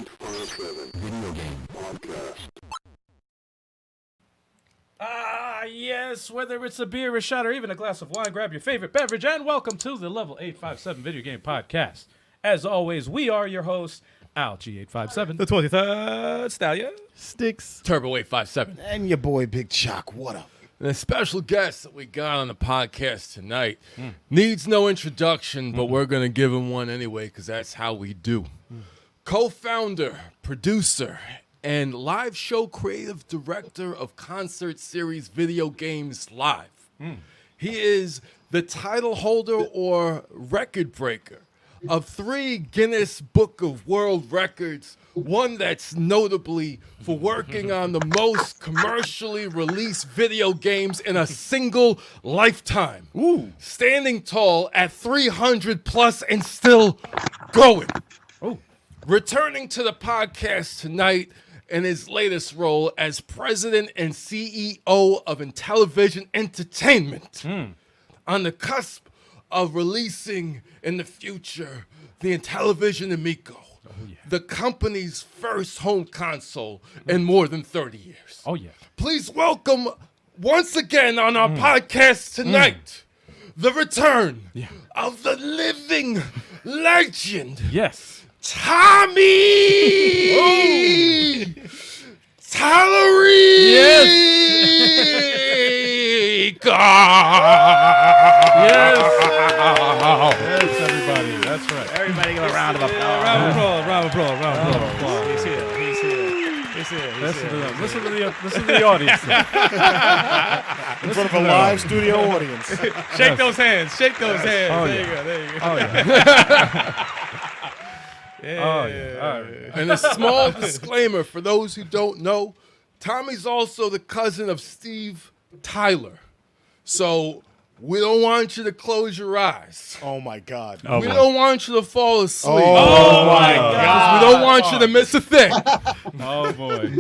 Video game podcast. Ah, yes, whether it's a beer, a shot, or even a glass of wine, grab your favorite beverage and welcome to the Level 857 Video Game Podcast. As always, we are your hosts, Al G857, the 23rd Stallion, Sticks, Turbo 857, and your boy Big Chalk. What up? and a special guest that we got on the podcast tonight needs no introduction, but we're going to give him one anyway because that's how we do. Co-founder, producer, and live show creative director of concert series Video Games Live. He is the title holder or record breaker of 3 Guinness Book of World Records, one that's notably for working on the most commercially released video games in a single lifetime. Standing tall at 300 plus and still going. Returning to the podcast tonight in his latest role as president and CEO of Intellivision Entertainment. On the cusp of releasing in the future the Intellivision Amico, the company's first home console in more than 30 years. Oh, yeah. Please welcome once again on our podcast tonight the return of the living legend. Yes. Tommy Tallarico. Yes. Yes, everybody. That's right. Everybody give a round of applause. Round of applause. He's here. Listen to them. Listen to the audience. In front of a live studio audience. Shake those hands. Shake those hands. Oh, There yeah. you go. There you go. Oh, yeah. Oh, yeah. All right. And a small disclaimer for those who don't know, Tommy's also the cousin of Steve Tyler. So we don't want you to close your eyes. Oh, my God. We don't want you to fall asleep. Oh, my God. We don't want you to miss a thing. Oh, boy.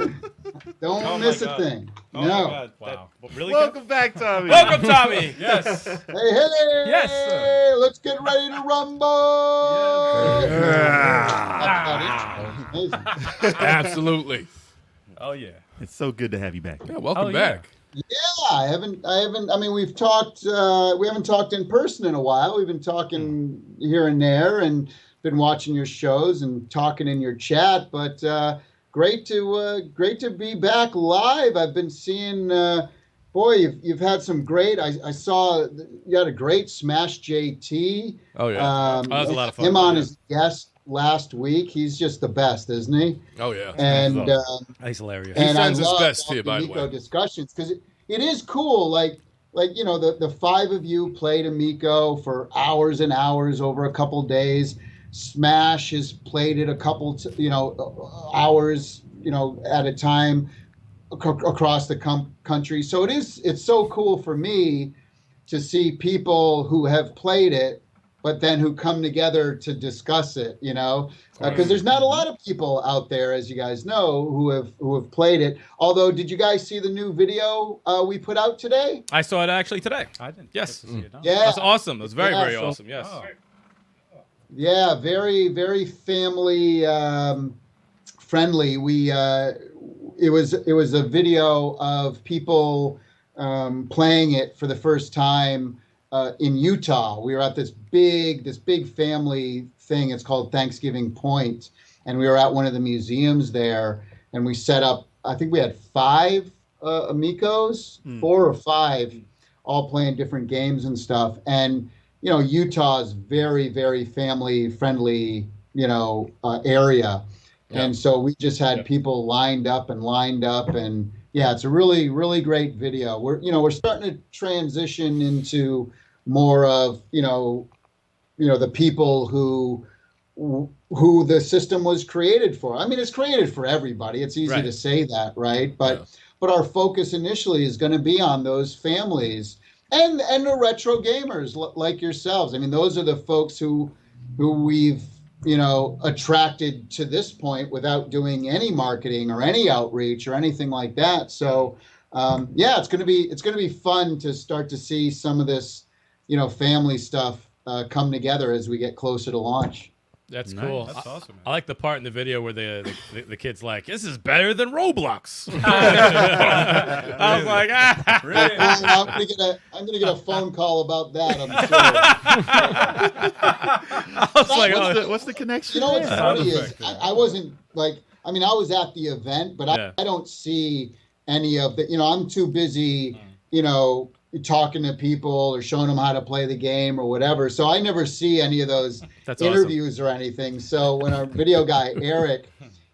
Don't miss a thing. Oh, No. my God. Wow. Really? Welcome back, Tommy. Welcome, Tommy. Yes. Hey, Yes, sir. let's get ready to rumble. Amazing. Absolutely. Oh, yeah. It's so good to have you back. Yeah, welcome Oh, yeah. back. Yeah, I haven't, I mean, we've talked, we haven't talked in person in a while. We've been talking here and there and been watching your shows and talking in your chat, but, great to be back live. I've been seeing, boy, you've had some great. I saw you had a great Smash JT. Oh, yeah. that was a lot of fun. Him on as guest last week. He's just the best, isn't he? Oh, yeah. And He's hilarious. and sends I his love best to all you, the by the Amico way. discussions because it is cool. Like you know, the 5 of you played Amico for hours and hours over a couple days. Smash has played it a couple, hours, at a time across the country. So it's so cool for me to see people who have played it, but then who come together to discuss it, because there's not a lot of people out there, as you guys know, who have played it. Although, did you guys see the new video we put out today? I saw it actually today. I didn't. Yes. Yeah. That's awesome. That's very, Yeah, very so- awesome. Yes. Yeah, very, very family friendly. It was a video of people playing it for the first time in Utah. We were at this big family thing. It's called Thanksgiving Point, and we were at one of the museums there, and we set up. I think we had 5 Amicos, 4 or 5, all playing different games and stuff. And Utah's very, very family friendly, area. Yeah. And so we just had people lined up, and yeah, it's a really, really great video. We're starting to transition into more of, the people who the system was created for. I mean, it's created for everybody. It's easy Right. to say that, right? But our focus initially is going to be on those families and the retro gamers like yourselves. I mean, those are the folks who we've attracted to this point without doing any marketing or any outreach or anything like that. So it's going to be fun to start to see some of this family stuff come together as we get closer to launch. That's Nice. cool. That's awesome, man. I like the part in the video where the kid's like, "This is better than Roblox." I was like, "Ah." Really? I'm gonna get a phone call about that. I'm sure. I was like, "Oh, What's the connection? You know what's there? funny is I wasn't like. I mean, I was at the event, but Yeah. I don't see any of the. I'm too busy. Talking to people or showing them how to play the game or whatever. So I never see any of those That's awesome. interviews or anything. So when our video guy, Eric,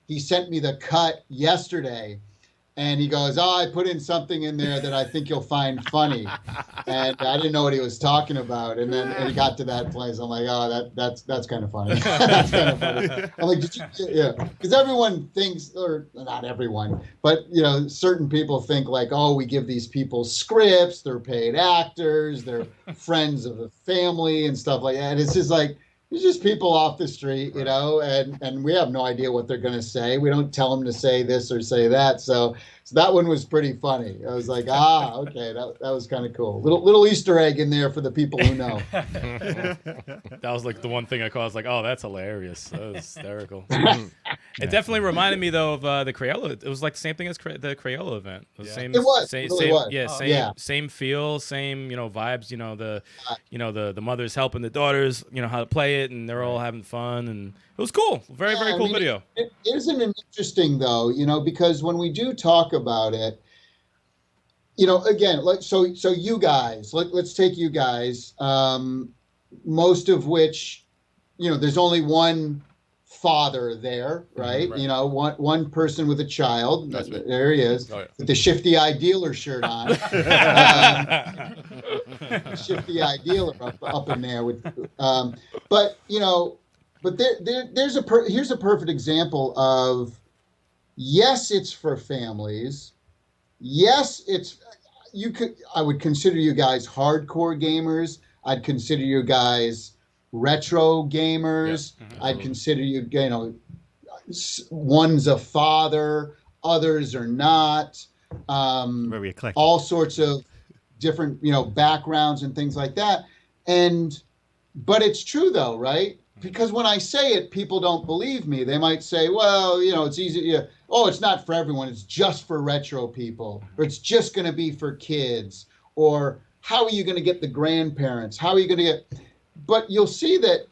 he sent me the cut yesterday and he goes, I put in something in there that I think you'll find funny. And I didn't know what he was talking about. And then he got to that place. I'm like, oh, that's kind of funny. That's kind of funny. I'm like, yeah. Because everyone thinks, or not everyone, but, certain people think like, oh, we give these people scripts, they're paid actors, they're friends of the family and stuff like that. It's just like, it's just people off the street, and we have no idea what they're going to say. We don't tell them to say this or say that. So that one was pretty funny. I was like, okay, that was kind of cool. Little Easter egg in there for the people who know. That was like the one thing I caught. I was like, "Oh, that's hilarious. That was hysterical." It definitely reminded me though of the Crayola. It was like the same thing as the Crayola event. It was same, It was. Same, It really same, was. yeah, Oh, same, yeah. same feel, same vibes. The mothers helping the daughters, how to play it, and they're all having fun, and it was cool. Very cool video. Isn't it interesting though? Because when we do talk about it, again, so you guys, let's take you guys. Most of which, there's only one father there, right? Right. One person with a child. That's me. There he is, Oh, yeah. with the Shifty Eye Dealer shirt on. Shifty Eye Dealer up in there with, but here's a perfect example of, yes, it's for families. Yes, I would consider you guys hardcore gamers. I'd consider you guys retro gamers. Yeah. I'd consider you, one's a father, others are not. Very eclectic. All sorts of different, backgrounds and things like that. But it's true though, right? Because when I say it, people don't believe me. They might say, well, it's easy. Yeah. Oh, it's not for everyone. It's just for retro people, or it's just going to be for kids, or how are you going to get the grandparents? How are you going to get? But you'll see that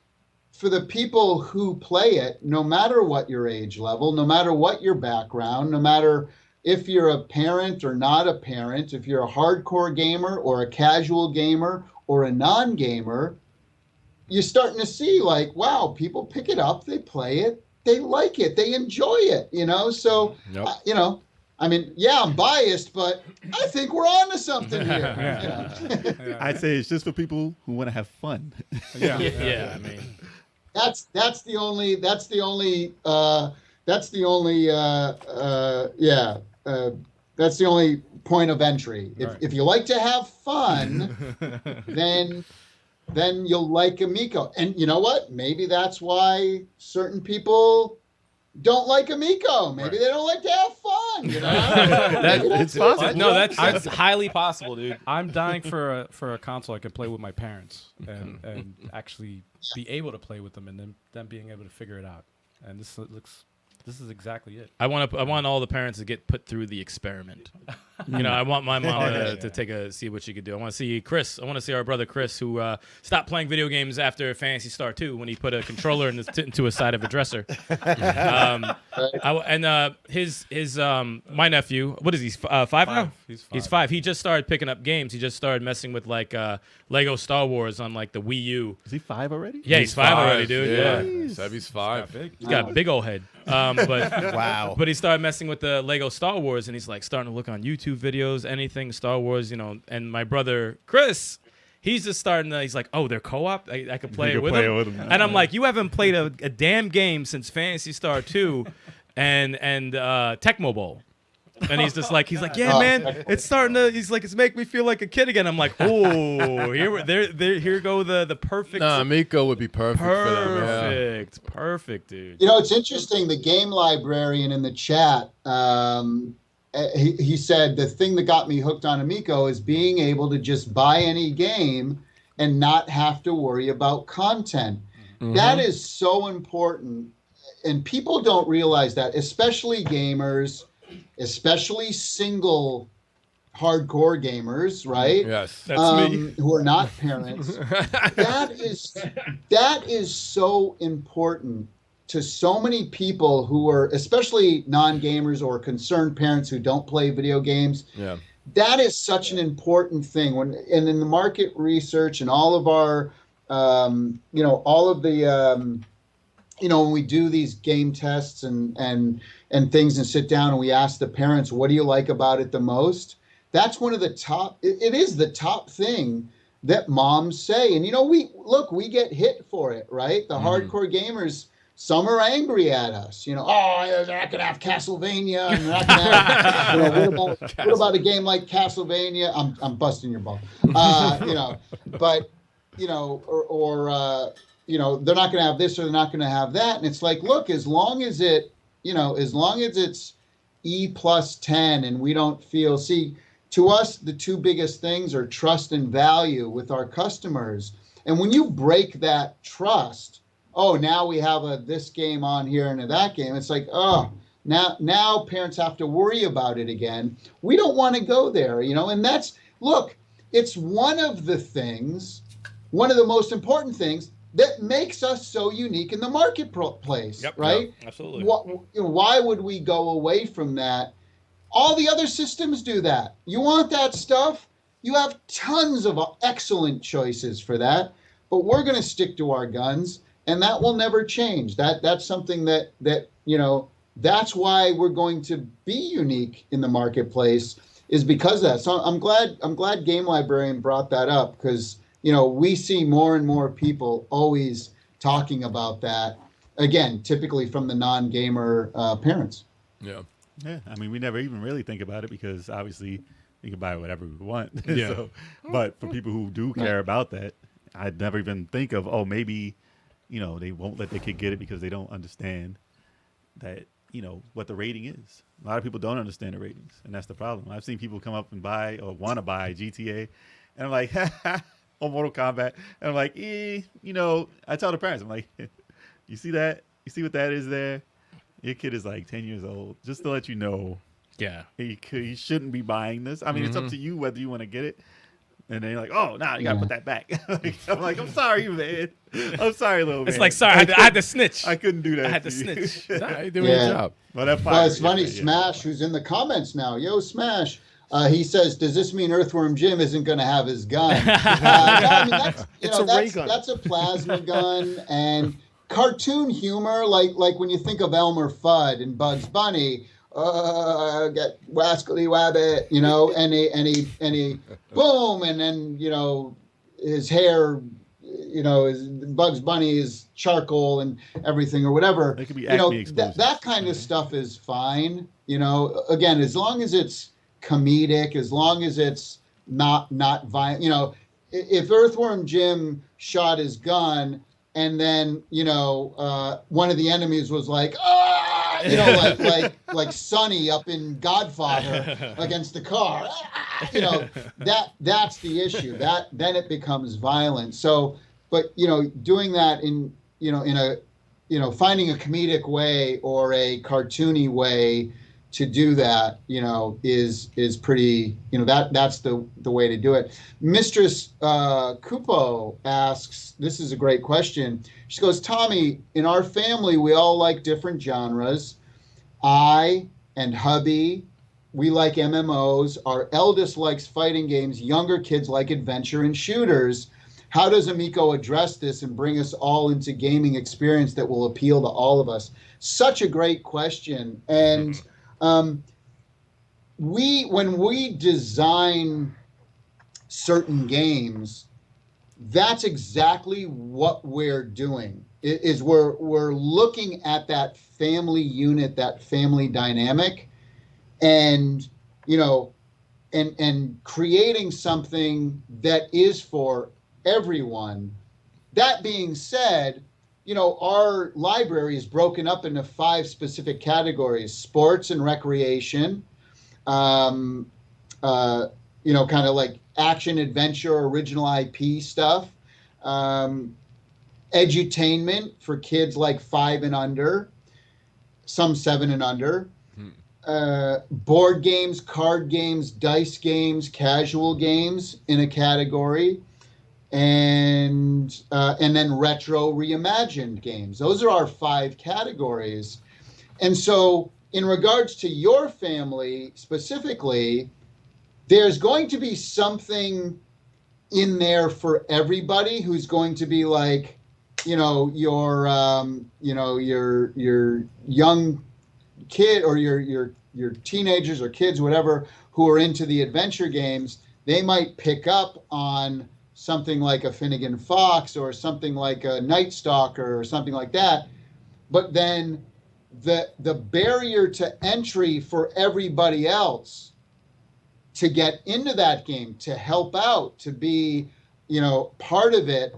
for the people who play it, no matter what your age level, no matter what your background, no matter if you're a parent or not a parent, if you're a hardcore gamer or a casual gamer or a non-gamer, you're starting to see like, wow, people pick it up, they play it, they like it, they enjoy it, So, Yep. I mean, yeah, I'm biased, but I think we're on to something here. I'd say it's just for people who want to have fun. Yeah, I mean, That's the only point of entry. If you like to have fun, then you'll like Amico. And you know what? Maybe that's why certain people don't like Amico. Maybe they don't like to have fun. It's possible. no, that's highly possible, dude. I'm dying for a console I can play with my parents and actually be able to play with them, and then them being able to figure it out. And this is exactly it. I want all the parents to get put through the experiment. I want my mom to see what she could do. I want to see Chris. I want to see our brother Chris, who stopped playing video games after Phantasy Star 2 when he put a controller into a side of a dresser. My nephew, what is he? 5 now? He's 5. He just started picking up games. He just started messing with like Lego Star Wars on like the Wii U. Is he 5 already? Yeah, he's 5 already, dude. Yeah. Sebby's 5. He's got a big old head. But Wow. But he started messing with the Lego Star Wars, and he's like starting to look on YouTube videos, anything Star Wars, And my brother Chris, he's just starting to. He's like, oh, they're co-op. I could play it with him. And I'm like, you haven't played a damn game since Phantasy Star 2 and Tecmo Bowl. And he's like, yeah, man, it's starting to. He's like, it's making me feel like a kid again. I'm like, oh, here go the perfect. Nah, Amico would be perfect for them. Yeah. Perfect, dude. It's interesting. The game librarian in the chat, he said the thing that got me hooked on Amico is being able to just buy any game and not have to worry about content. That is so important. And people don't realize that, especially gamers, especially single hardcore gamers, right? Yes. That's me. Who are not parents. that is so important to so many people who are, especially non-gamers or concerned parents who don't play video games. Yeah. That is such an important thing. And in the market research and all of our, all of the, when we do these game tests and things and sit down and we ask the parents, what do you like about it the most? That's one of the top, it is the top thing that moms say. And, we get hit for it, right? The hardcore gamers, some are angry at us, they're not going to have Castlevania. And they're not going to have, what about a game like Castlevania? I'm busting your ball. But, they're not going to have this or they're not going to have that. And it's like, look, as long as it's E+10 and we don't feel, to us, the two biggest things are trust and value with our customers. And when you break that trust, now we have this game on here and that game, it's like, now parents have to worry about it again. We don't want to go there, and it's one of the most important things that makes us so unique in the marketplace, right? Yep, absolutely. Why would we go away from that? All the other systems do that. You want that stuff? You have tons of excellent choices for that, but we're going to stick to our guns, and that will never change. That's something that that's why we're going to be unique in the marketplace, is because of that. So I'm glad Game Librarian brought that up, because we see more and more people always talking about that, again, typically from the non-gamer parents. Yeah. Yeah, I mean, we never even really think about it because obviously we can buy whatever we want. Yeah. But for people who do care about that, I'd never even think of, maybe, they won't let their kid get it because they don't understand that, what the rating is. A lot of people don't understand the ratings, and that's the problem. I've seen people come up and buy or want to buy GTA, and I'm like, or Mortal Kombat, and I'm like, I tell the parents, I'm like, you see that? You see what that is there? Your kid is like 10 years old, just to let you know. Yeah. He shouldn't be buying this. I mean, it's up to you whether you want to get it. And then you're like, you got to put that back. I'm like, I'm sorry, man. I'm sorry, little man. It's like, sorry, I had to snitch. I couldn't do that. I had to snitch. Nah, you're doing your job. Well, it's funny, Smash, who's in the comments now. Yo, Smash. He says, does this mean Earthworm Jim isn't going to have his gun? That's a plasma gun. And cartoon humor, like when you think of Elmer Fudd and Bugs Bunny, get wascally wabbit, and he boom, and then his hair, his Bugs Bunny is charcoal and everything or whatever. It could be acne that kind of stuff is fine. Again, as long as it's comedic, as long as it's not violent. If Earthworm Jim shot his gun and then one of the enemies was like, like Sonny up in Godfather against the car, that's the issue. Then it becomes violent. So, but doing that in finding a comedic way or a cartoony way to do that, is pretty, that's the way to do it. Mistress Kupo asks, this is a great question. She goes, Tommy, in our family, we all like different genres. I and hubby, we like MMOs. Our eldest likes fighting games. Younger kids like adventure and shooters. How does Amico address this and bring us all into gaming experience that will appeal to all of us? Such a great question. And when we design certain games, that's exactly what we're doing. Is we're looking at that family unit, that family dynamic, and and creating something that is for everyone. That being said, our library is broken up into 5 specific categories: sports and recreation, kind of like action, adventure, original IP stuff. edutainment for kids like 5 and under, some 7 and under. Board games, card games, dice games, casual games in a category, and then retro reimagined games. Those are our 5 categories. And so in regards to your family specifically, there's going to be something in there for everybody who's going to be like, your young kid or your teenagers or kids, whatever, who are into the adventure games. They might pick up on something like a Finnegan Fox or something like a Night Stalker or something like that. But then the barrier to entry for everybody else to get into that game, to help out, to be, part of it,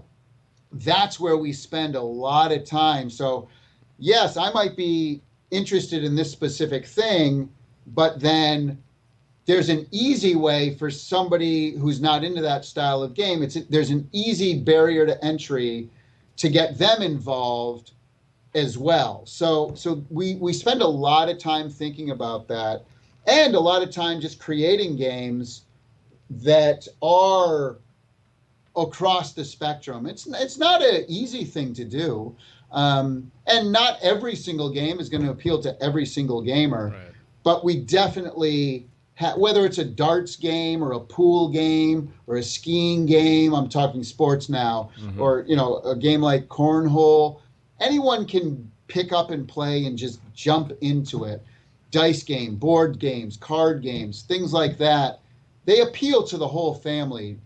that's where we spend a lot of time. So yes, I might be interested in this specific thing, but then there's an easy way for somebody who's not into that style of game. There's an easy barrier to entry to get them involved as well. So we spend a lot of time thinking about that, and a lot of time just creating games that are across the spectrum. It's not an easy thing to do. And not every single game is going to appeal to every single gamer, right. But we definitely whether it's a darts game or a pool game or a skiing game, I'm talking sports now, or, a game like cornhole, anyone can pick up and play and just jump into it. Dice game, board games, card games, things like that. They appeal to the whole family,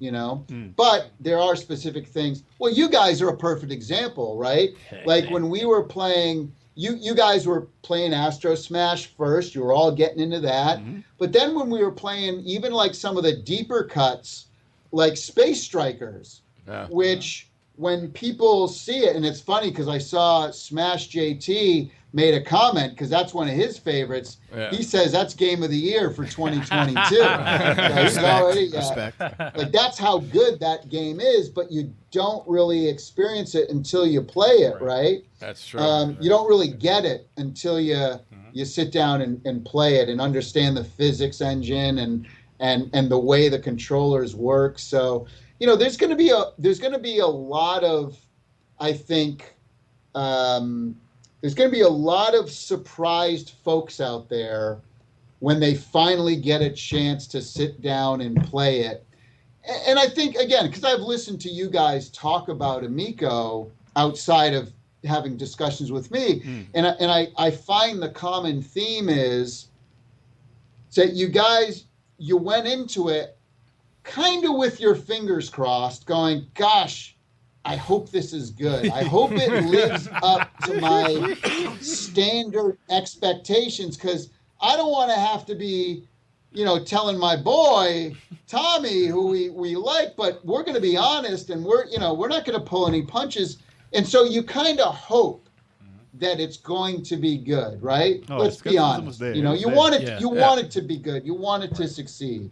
but there are specific things. Well, you guys are a perfect example, right? Like when we were playing, you guys were playing Astro Smash first. You were all getting into that. But then when we were playing even like some of the deeper cuts, like Space Strikers, which when people see it, and it's funny because I saw Smash JT made a comment because that's one of his favorites. Yeah. He says that's game of the year for 2022. Respect. Like that's how good that game is, but you don't really experience it until you play it, right? That's true. You don't really get it until you sit down and play it and understand the physics engine and the way the controllers work. So, there's going to be a lot of, I think, there's going to be a lot of surprised folks out there when they finally get a chance to sit down and play it. And I think, again, because I've listened to you guys talk about Amico outside of having discussions with me, and I find the common theme is that you went into it kind of with your fingers crossed, going, gosh, I hope this is good. I hope it lives up to my standard expectations, because I don't want to have to be, telling my boy, Tommy, who we like, but we're going to be honest and we're not going to pull any punches. And so you kind of hope that it's going to be good, right? Oh, let's be honest. You want it to be good. You want it to succeed.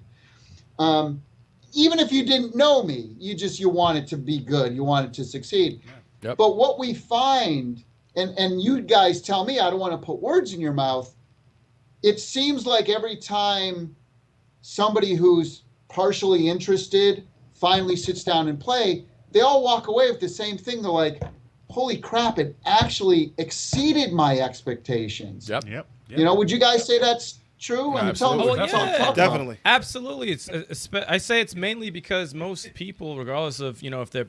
Even if you didn't know me, you want it to be good. You want it to succeed. Yep. But what we find, and you guys tell me, I don't want to put words in your mouth, it seems like every time somebody who's partially interested finally sits down and play, they all walk away with the same thing. They're like, holy crap, it actually exceeded my expectations. Yep. Would you guys say that's true? Absolutely. Definitely. Absolutely. I say it's mainly because most people, regardless of, if they're,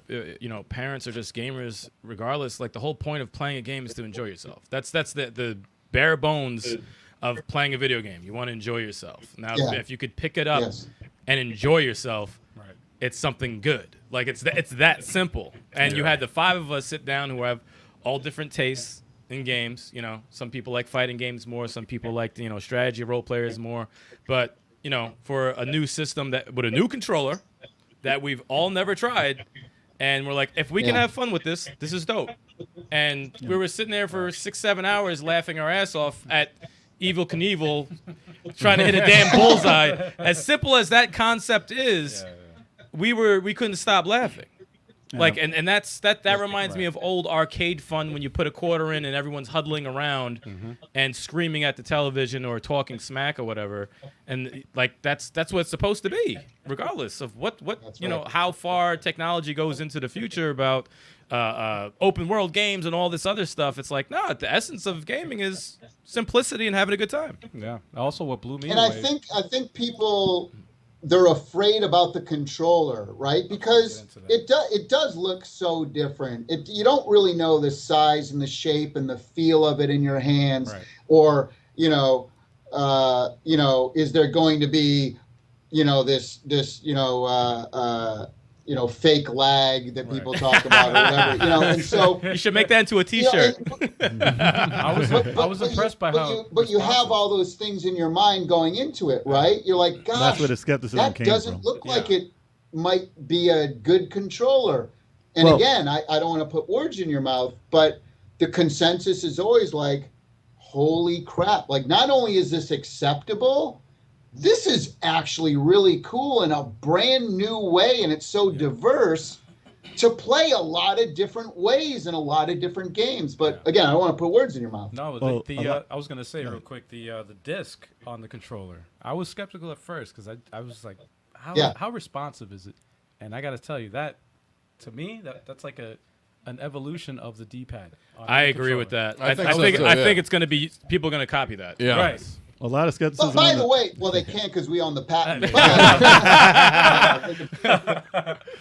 parents or just gamers, regardless, like the whole point of playing a game is to enjoy yourself. That's the bare bones of playing a video game. You want to enjoy yourself. Now, if you could pick it up and enjoy yourself, it's something good. Like it's that simple. And you had the 5 of us sit down who have all different tastes in games. Some people like fighting games more, some people like strategy role players more, but for a new system with a new controller that we've all never tried, and we're like, if we can have fun with this is dope. And we were sitting there for 6-7 hours laughing our ass off at Evel Knievel trying to hit a damn bullseye. As simple as that concept is, we couldn't stop laughing. Like, and that reminds me of old arcade fun when you put a quarter in and everyone's huddling around and screaming at the television or talking smack or whatever. And like that's what it's supposed to be, regardless of what you know, how far technology goes into the future about open world games and all this other stuff. It's like, no, the essence of gaming is simplicity and having a good time. Yeah. Also, what blew me and away. I think people, they're afraid about the controller, right? Because it does look so different. You don't really know the size and the shape and the feel of it in your hands, or is there going to be, this fake lag that people talk about or whatever, and so you should make that into a T-shirt. I was impressed by how. But you have all those things in your mind going into it, right? You're like, gosh, that's where the skepticism came doesn't from. look like it might be a good controller. And again, I don't want to put words in your mouth, but the consensus is always like, holy crap! Like, not only is this acceptable, this is actually really cool in a brand new way, and it's so diverse to play a lot of different ways in a lot of different games. But again, I don't want to put words in your mouth. No, I was going to say real quick, the disc on the controller. I was skeptical at first because I was like, how responsive is it? And I got to tell you that, to me, that's like an evolution of the D-pad. I agree with that. I think it's going to be, people are going to copy that. Yeah. Right. A lot of skepticism. But by the way, they can't because we own the patent. Hey,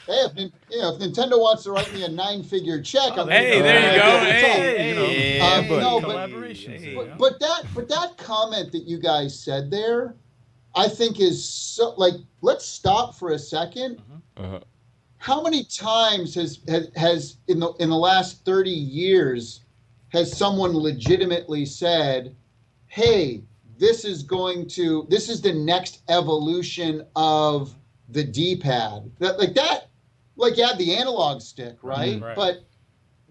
if Nintendo wants to write me a 9-figure check, hey, there you go. Collaborations. But that comment that you guys said there, I think is so, like, let's stop for a second. How many times has in the last 30 years has someone legitimately said, hey, this is the next evolution of the D-pad. Like you had the analog stick, right? But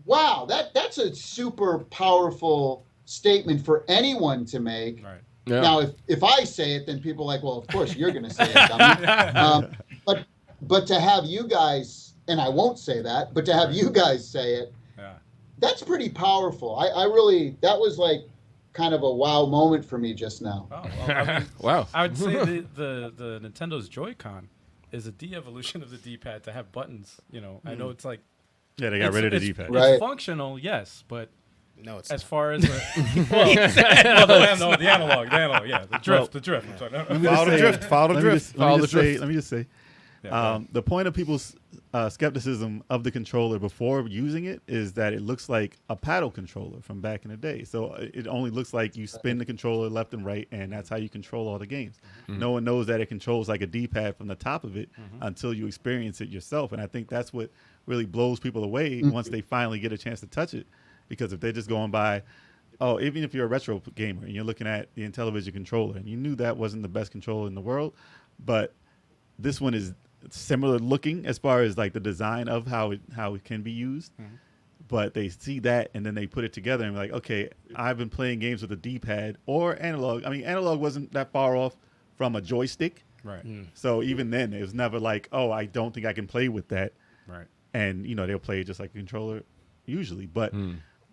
wow, that's a super powerful statement for anyone to make. Right. Yeah. Now, if I say it, then people are like, well, of course you're going to say it, dummy. But to have you guys, and I won't say that, but to have you guys say it, that's pretty powerful. I really, that was like kind of a wow moment for me just now. Oh, well, Wow. I would say the Nintendo's Joy-Con is a de-evolution of the D-pad to have buttons. I know it's like Yeah, they got rid of the D-pad. Right. It's functional, yes, but No, it's as far as the analog, yeah, the drift. I'm sorry. Follow the drift. Let me just say, the point of people's skepticism of the controller before using it is that it looks like a paddle controller from back in the day. So it only looks like you spin the controller left and right, and that's how you control all the games. No one knows that it controls like a D-pad from the top of it until you experience it yourself. And I think that's what really blows people away once they finally get a chance to touch it. Because if they're just going by, even if you're a retro gamer and you're looking at the Intellivision controller and you knew that wasn't the best controller in the world, but this one is similar looking as far as like the design of how it can be used. But they see that and then they put it together and be like, okay, I've been playing games with a D-pad or analog. I mean, analog wasn't that far off from a joystick. Right. So even then, it was never like, I don't think I can play with that. Right. And, they'll play just like a controller usually. But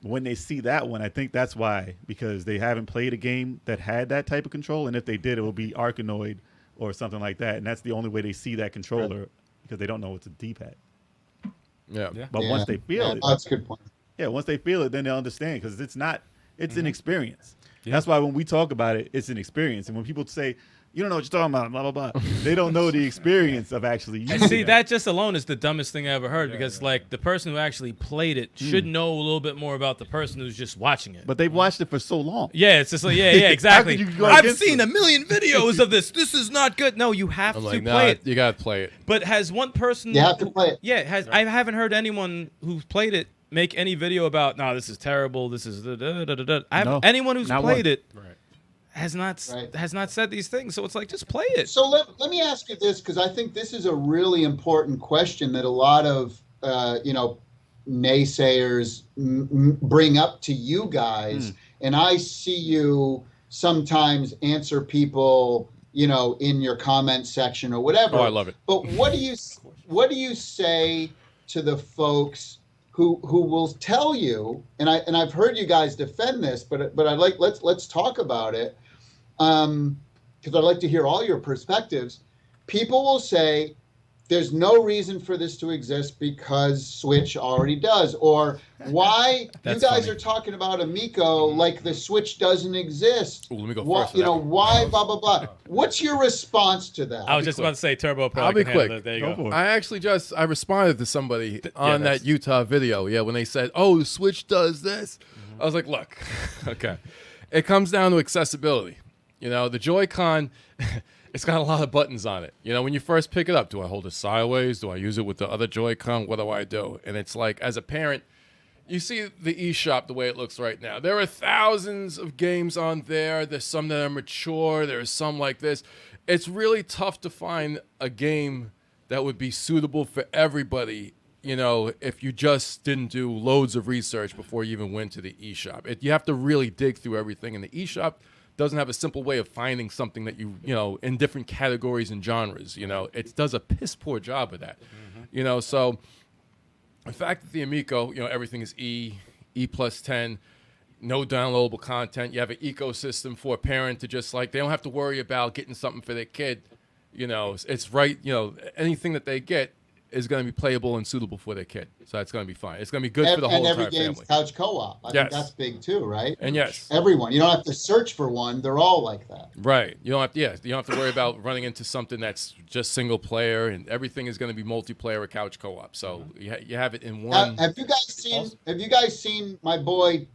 when they see that one, I think that's why, because they haven't played a game that had that type of control. And if they did, it would be Arkanoid or something like that. And that's the only way they see that controller because they don't know it's a D-pad. Yeah. But once they feel it. That's a good point. Yeah, once they feel it, then they'll understand because it's an experience. Yeah. That's why when we talk about it, it's an experience. And when people say, you don't know what you're talking about, blah, blah, blah, they don't know the experience of actually using it. See, that just alone is the dumbest thing I ever heard because, like, the person who actually played it should know a little bit more about the person who's just watching it. But they've watched it for so long. Yeah, it's just like, exactly. How could you go I've against seen them? a million videos of this. This is not good. No, you have to play it. You got to play it. But has one person... You have to play it. Yeah, I haven't heard anyone who's played it make any video about, no, this is terrible, this is... Anyone who's played it has not said these things. So it's like, just play it. So let me ask you this, because I think this is a really important question that a lot of, naysayers bring up to you guys. And I see you sometimes answer people, in your comment section or whatever. Oh, I love it. But what do you say to the folks who will tell you, and I've heard you guys defend this, but I'd like let's talk about it, because I'd like to hear all your perspectives. People will say there's no reason for this to exist because Switch already does, or why you guys are talking about Amico like the Switch doesn't exist. Ooh, let me go Why, first. why blah blah blah? What's your response to that? I was just about to say Turbo Pro. I'll be quick. There you go. I responded to somebody on that Utah video. Yeah, when they said, "Oh, Switch does this," I was like, "Look, okay, it comes down to accessibility. You know, the Joy-Con." It's got a lot of buttons on it. You know, when you first pick it up, do I hold it sideways? Do I use it with the other Joy-Con? What do I do? And it's like, as a parent, you see the eShop the way it looks right now. There are thousands of games on there. There's some that are mature. There's some like this. It's really tough to find a game that would be suitable for everybody, you know, if you just didn't do loads of research before you even went to the eShop. You have to really dig through everything. And the eShop doesn't have a simple way of finding something that you know, in different categories and genres, you know. It does a piss poor job of that, you know. So the fact that the Amico, you know, everything is E plus 10, no downloadable content. You have an ecosystem for a parent to just like, they don't have to worry about getting something for their kid, you know. It's right, you know, anything that they get is going to be playable and suitable for their kid. So it's going to be fine. It's going to be good for the whole entire family. And every game's couch co-op. I think that's big too, right? And yes. Everyone. You don't have to search for one. They're all like that. Right. You don't have to, you don't have to worry about running into something that's just single player, and everything is going to be multiplayer or couch co-op. So you have it in one. Have you guys seen my boy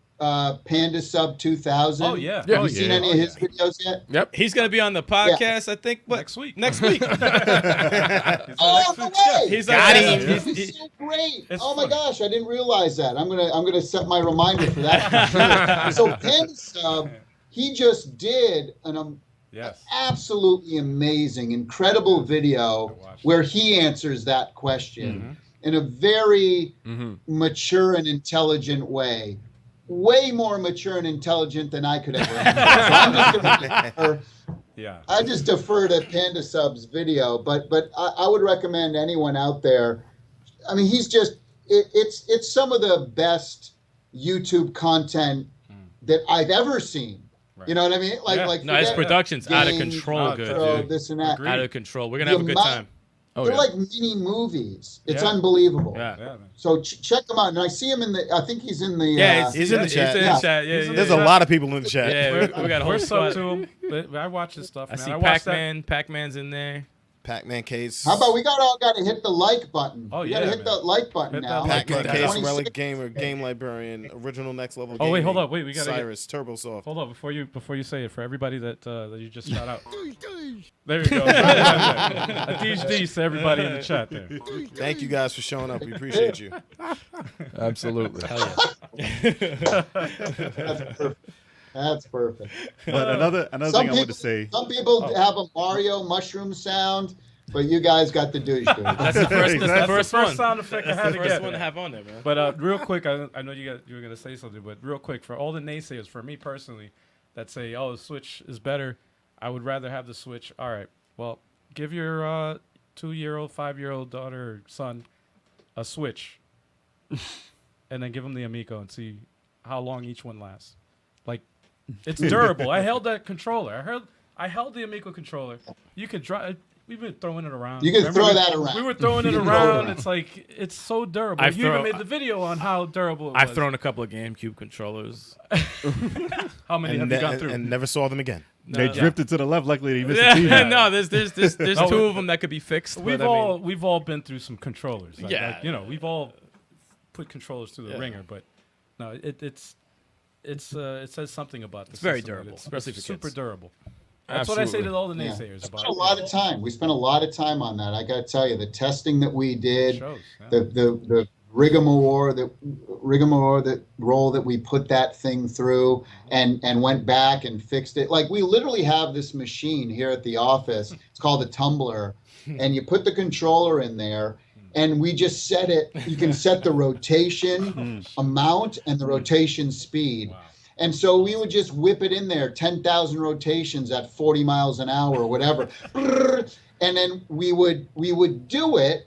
Panda Sub 2000? Oh yeah. Have you seen any of his videos yet? Yep. He's gonna be on the podcast. I think next week. Next week. Oh no way! He's He's so great. Oh my gosh, I didn't realize that. I'm gonna set my reminder for that. So Panda Sub, he just did an absolutely amazing, incredible video where he answers that question in a very mature and intelligent way. Way more mature and intelligent than I could ever answer. So I'm just going to I just defer to Panda Sub's video, but I would recommend anyone out there. I mean, he's just it's some of the best YouTube content that I've ever seen. Right. You know what I mean? Like no, his production's out of control. Good, this and that. Out of control. We're gonna have a good time. They're like mini movies. It's unbelievable. Yeah. So check them out. And I see him in the. I think he's in the. He's in the chat. He's in the chat. Yeah, there's a lot of people in the chat. Yeah, we got a whole squad. to him. I watch his stuff. I see Pac-Man. Pac-Man's in there. Pac-Man case. How about we got to hit the like button? Oh, we got to hit the like button now. Pac-Man case, Relic Gamer, Game Librarian, Original Next Level Gaming. Oh wait, hold up. Wait, we got Cyrus, TurboSoft. Hold up before you say it, for everybody that you just shout out. There you go. A DH to everybody in the chat there. Thank you guys for showing up. We appreciate you. Absolutely. That's perfect. But another thing I want to say. Some people have a Mario mushroom sound, but you guys got the douche. That's the first. That's the first one. Sound effect I had to get. One to have on there, man. But real quick, I know you were gonna say something, but real quick, for all the naysayers, for me personally, that say, "Oh, the Switch is better," I would rather have the Switch. All right, well, give your 2-year-old, 5-year-old daughter or son a Switch, and then give them the Amico and see how long each one lasts. Like, it's durable. I held that controller. I held the Amico controller. You could drive. We've been throwing it around. You can throw that around. We were throwing it around. It's like, it's so durable. You even made the video on how durable it was. I've thrown a couple of GameCube controllers. How many have you gone through? And never saw them again. They drifted to the left. Luckily, they missed the TV. No, there's two of them that could be fixed. We've all been through some controllers. Yeah. Like, we've all put controllers through the ringer, but no, it says something about this. It's very durable, especially for super kids. durable. That's what I say to all the naysayers about it. We spent a lot of time on that. I got to tell you, the testing that we did, the rigmarole that role that we put that thing through, and went back and fixed it. Like, we literally have this machine here at the office. It's called a tumbler, and you put the controller in there, and we just set it. You can set the rotation amount and the rotation speed. Wow. And so we would just whip it in there, 10,000 rotations at 40 miles an hour or whatever. And then we would do it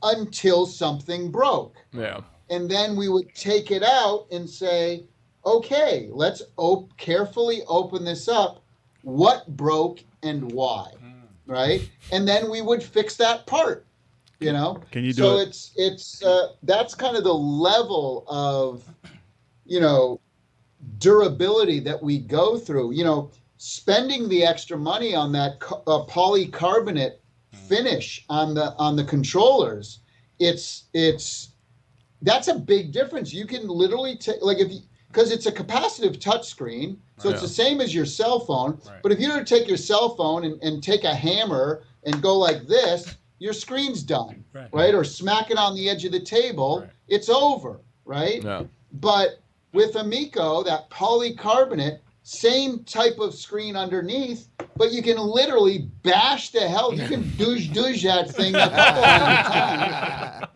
until something broke. Yeah. And then we would take it out and say, okay, let's carefully open this up. What broke and why, right? And then we would fix that part, you know? Can you do it? So it's that's kind of the level of, you know, durability that we go through. You know, spending the extra money on that polycarbonate finish on the controllers, that's a big difference. You can literally take, like, because it's a capacitive touchscrine, so it's the same as your cell phone. Right. But if you were to take your cell phone and take a hammer and go like this, your screen's done, right? Or smack it on the edge of the table, it's over, right? Yeah. But with Amico, that polycarbonate, same type of screen underneath, but you can literally bash the hell. You can douche that thing a couple hundred times,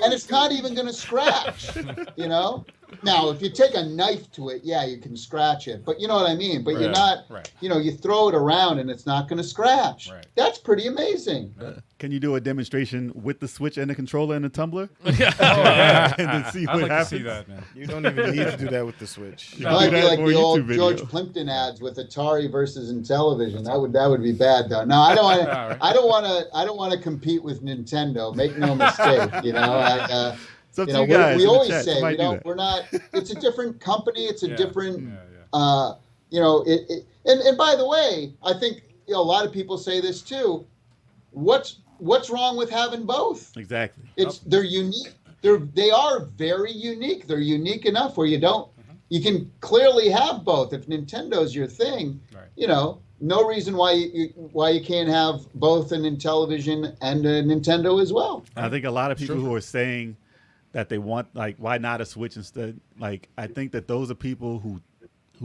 and it's not even going to scratch, you know? Now, if you take a knife to it, yeah, you can scratch it. But you know what I mean? But you're not, you know, you throw it around and it's not going to scratch. Right. That's pretty amazing. Can you do a demonstration with the Switch and the controller and the tumbler? Oh, yeah. And then see I'd what like happens? to see that, man. You don't even need to do that with the Switch. It might be like for a the old YouTube video. George Plimpton ads with Atari versus Intellivision. That would be bad though. No, I don't want to. Right. I don't want to compete with Nintendo. Make no mistake. You know, It's up you to know, you guys we in the always chat. say Somebody we do don't. that. We're not. It's a different company. It's a different. You know, and by the way, I think, you know, a lot of people say this too. What's wrong with having both? Exactly. They're unique. They are very unique. They're unique enough where you can clearly have both. If Nintendo's your thing, you know, no reason why you can't have both an Intellivision and a Nintendo as well. I think a lot of people who are saying that they want, like, why not a Switch instead? Like, I think that those are people who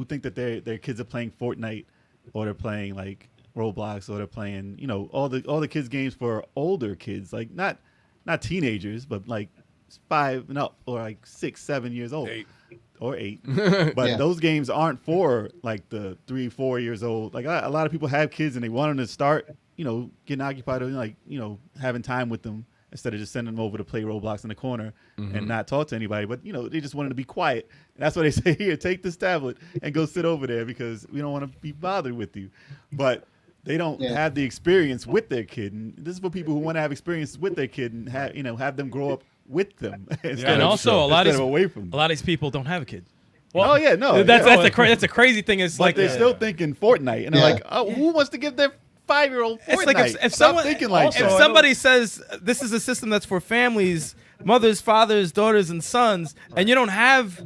think that their kids are playing Fortnite, or they're playing like Roblox, or they're playing, you know, all the kids games for older kids, like not teenagers, but like 5 and up, or like 6, 7 years old. 8. Or 8. But those games aren't for like the 3, 4 years old. Like a lot of people have kids and they want them to start, you know, getting occupied, and, like, you know, having time with them instead of just sending them over to play Roblox in the corner and not talk to anybody. But, you know, they just wanted to be quiet. And that's why they say, here, take this tablet and go sit over there, because we don't want to be bothered with you. But they don't have the experience with their kid. And this is for people who want to have experience with their kid and have them grow up with them. And also, a lot of away from them. these people don't have a kid. Well, no. That's a crazy thing. Is But like they're still thinking Fortnite, and they're like, "Oh, who wants to give their 5-year-old Fortnite?" It's like if Stop someone thinking like if that. somebody says this is a system that's for families, mothers, fathers, daughters, and sons, and you don't have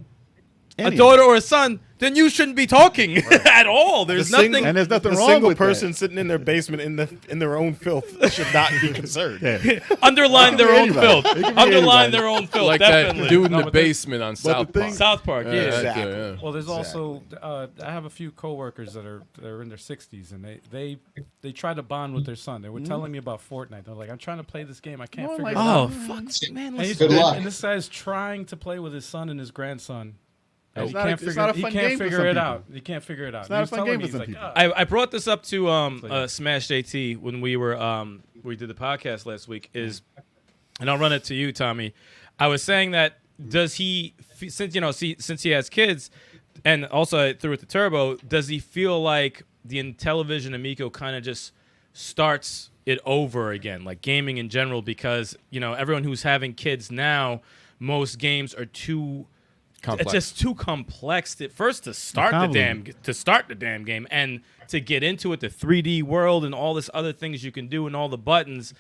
a daughter or a son, then you shouldn't be talking at all. There's nothing. And there's nothing The wrong single with person that. sitting in their basement in their own filth should not be concerned. Yeah. Underline their own anybody. filth. It can be Underline anybody. their own filth. Like Definitely. that dude in No, the but there's- basement on the South thing- Park. South Park. Yeah. Exactly. Yeah. Well, there's also I have a few coworkers that are in their 60s, and they try to bond with their son. They were telling me about Fortnite. They're like, I'm trying to play this game. I can't figure it out. Oh fuck, man! And, he's, Good luck. and this guy's trying to play with his son and his grandson. And It's he not a- can't it's not a figure, he fun can't game for figure some it people. out. He can't figure it out. It's not a fun game for some people. I brought this up to Smash JT when we did the podcast last week. And I'll run it to you, Tommy. I was saying that does he, since he has kids, and also I threw it to Turbo, does he feel like the Intellivision Amico kind of just starts it over again, like gaming in general? Because everyone who's having kids now, most games are too. Complex. It's just too complex to start the damn game, and to get into it, the 3D world and all this other things you can do and all the buttons.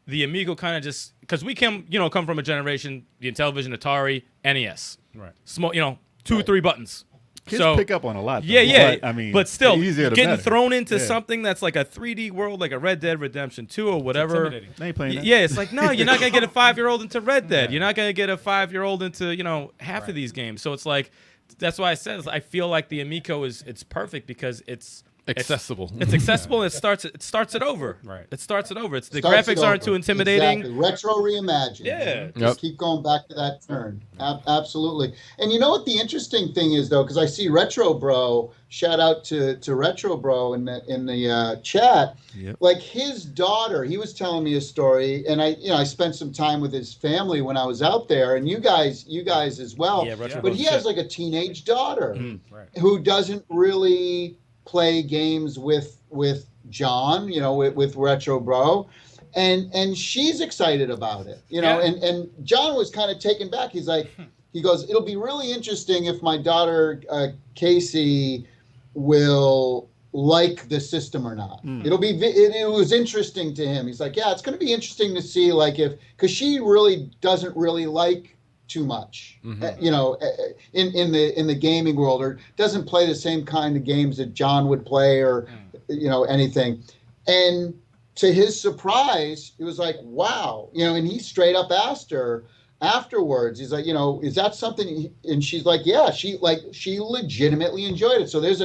The Amigo kind of just, because we come from a generation, the Intellivision, Atari, NES, Right. small, 2 or 3 buttons. Kids pick up on a lot. Though. Yeah. But, I mean, but still, the easier the getting better. thrown into Yeah. something that's like a 3D world, like a Red Dead Redemption 2 or whatever. intimidating. They ain't playing that. Yeah, it's like, no, you're not gonna get a 5-year-old into Red Dead. You're not gonna get a 5-year-old into half of these games. So it's like, that's why I said I feel like the Amico it's perfect because it's accessible. It's accessible. And it starts it over. Right. It starts it over. The Starts graphics it aren't over. too intimidating. Exactly. Retro reimagined. Yeah. Just keep going back to that turn. Absolutely. And you know what the interesting thing is, though, because I see Retro Bro. Shout out to Retro Bro in the chat. Yep. Like his daughter, he was telling me a story, and I spent some time with his family when I was out there, and you guys as well. Yeah, Retro But Bro's he shit. has like a teenage daughter Right. who doesn't really play games with John, with Retro Bro, and she's excited about it, Yeah. and John was kind of taken back. He's like, he goes, it'll be really interesting if my daughter Casey will like the system or not. It was interesting to him. He's like, yeah, it's going to be interesting to see, like, because she really doesn't really like too much, in the gaming world, or doesn't play the same kind of games that John would play, or anything. And to his surprise, it was like, wow, and he straight up asked her afterwards. He's like, is that something? And she's like, yeah, she legitimately enjoyed it. So there's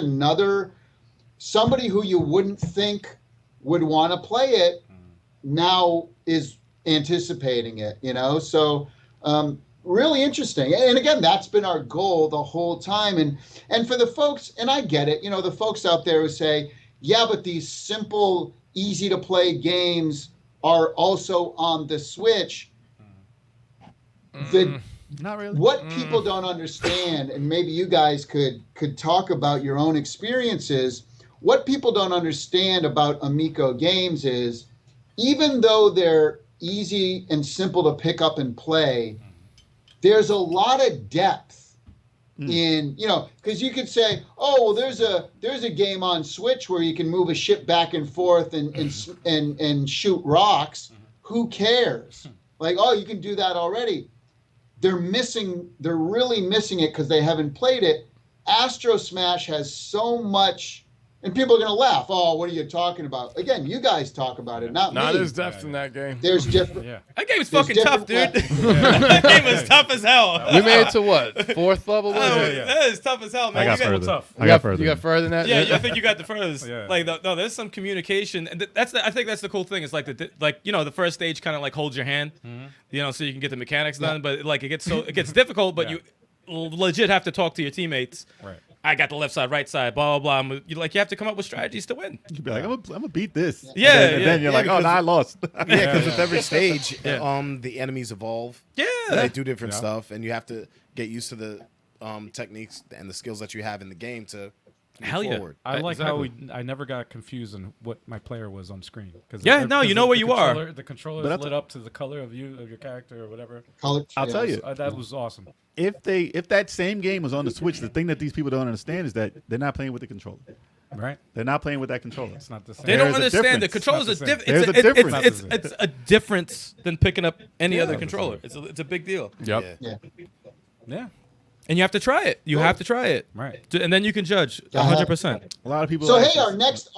somebody who you wouldn't think would want to play it now is anticipating it, so really interesting. And again, that's been our goal the whole time. And for the folks, and I get it, the folks out there who say, yeah, but these simple, easy to play games are also on the Switch. Not really. What people don't understand, and maybe you guys could talk about your own experiences, what people don't understand about Amico games is, even though they're easy and simple to pick up and play, there's a lot of depth in, because you could say, oh, well, there's a game on Switch where you can move a ship back and forth and shoot rocks. Who cares? Like, oh, you can do that already. They're really missing it because they haven't played it. Astro Smash has so much, and people are going to laugh. Oh, what are you talking about? Again, you guys talk about it, not me. There's depth in that game. There's different. Yeah. That game was There's fucking tough, dude. different That game was tough as hell. We made it to what? 4th level? Was Oh, it? that is tough as hell, man. I got You further. tough. I got further. You got further than that? Yeah, I think you got the furthest. Yeah. Like, no, there's some communication, and I think that's the cool thing. It's like the first stage kind of like holds your hand, so you can get the mechanics done. But like it gets difficult, but you legit have to talk to your teammates. Right. I got the left side, right side, blah blah blah. You have to come up with strategies to win. You'd be like, I'm gonna beat this. Yeah, and then you're like, oh, no, I lost. Yeah, because with every stage, the enemies evolve. Yeah. They do different stuff, and you have to get used to the techniques and the skills that you have in the game to Hell yeah. forward. I like Exactly. how I never got confused on what my player was on screen. Yeah, no, you know where you are. The controller But is lit up to the color of your character or whatever. Color I'll tell you. That was awesome. If that same game was on the Switch, the thing that these people don't understand is that they're not playing with the controller. Right? They're not playing with that controller. It's not the same. They don't There's a understand the difference. controls are It's not the different. same. There's a difference. It's a difference than picking up any other controller. It's a big deal, Yep. Yeah. Yeah. and you have to try it. You have to try it, Right. and then you can judge Yeah, I have- 100%. A lot of people. So like hey, our next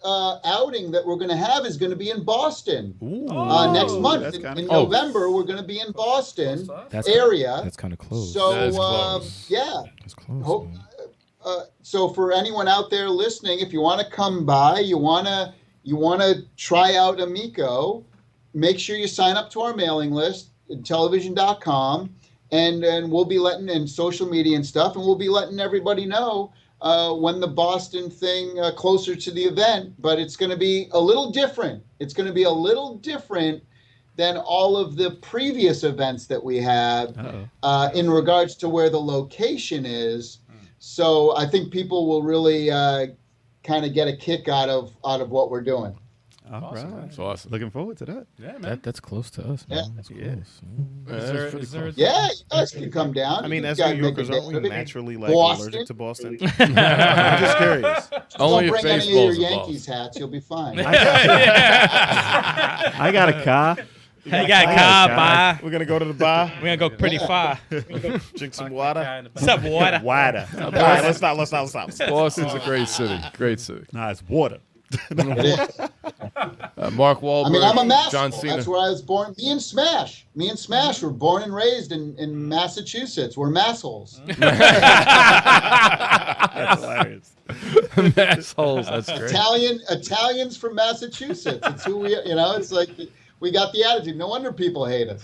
outing that we're going to have is going to be in Boston next month. that's In kinda November, we're going to be in Boston area. That's kind of close. So That is close. yeah. That's close. Hope, man. so for anyone out there listening, if you want to come by, you want to try out Amico, make sure you sign up to our mailing list at Intellivision.com, and we'll be letting, and social media and stuff, and we'll be letting everybody know when the Boston thing closer to the event. But it's going to be a little different. It's going to be a little different than all of the previous events that we had in regards to where the location is. So I think people will really kind of get a kick out of what we're doing. All right. That's awesome. Looking forward to that. Yeah, man. That's close to us, man. Yeah. That's Yeah. close. Is there Yeah, you guys can come down. I mean, You as guys New make a Yorkers, aren't day we of it. naturally like Boston? allergic to Boston? I'm just curious. Only Don't if bring any of your baseball's involved. Yankees hats. You'll be fine. I got a car. You got a car, bye. We're gonna go to the bar, We're gonna go pretty far. drink some water. What's up, water? Water. All right, let's stop. Boston's a great city. Great city. Nah, it's water. It is. Mark Wahlberg. I mean, I'm a mass. John Cena. That's where I was born. Me and Smash were born and raised in Massachusetts. We're massholes. That's hilarious. Massholes. That's great. Italians from Massachusetts. It's who we. It's like we got the attitude. No wonder people hate us.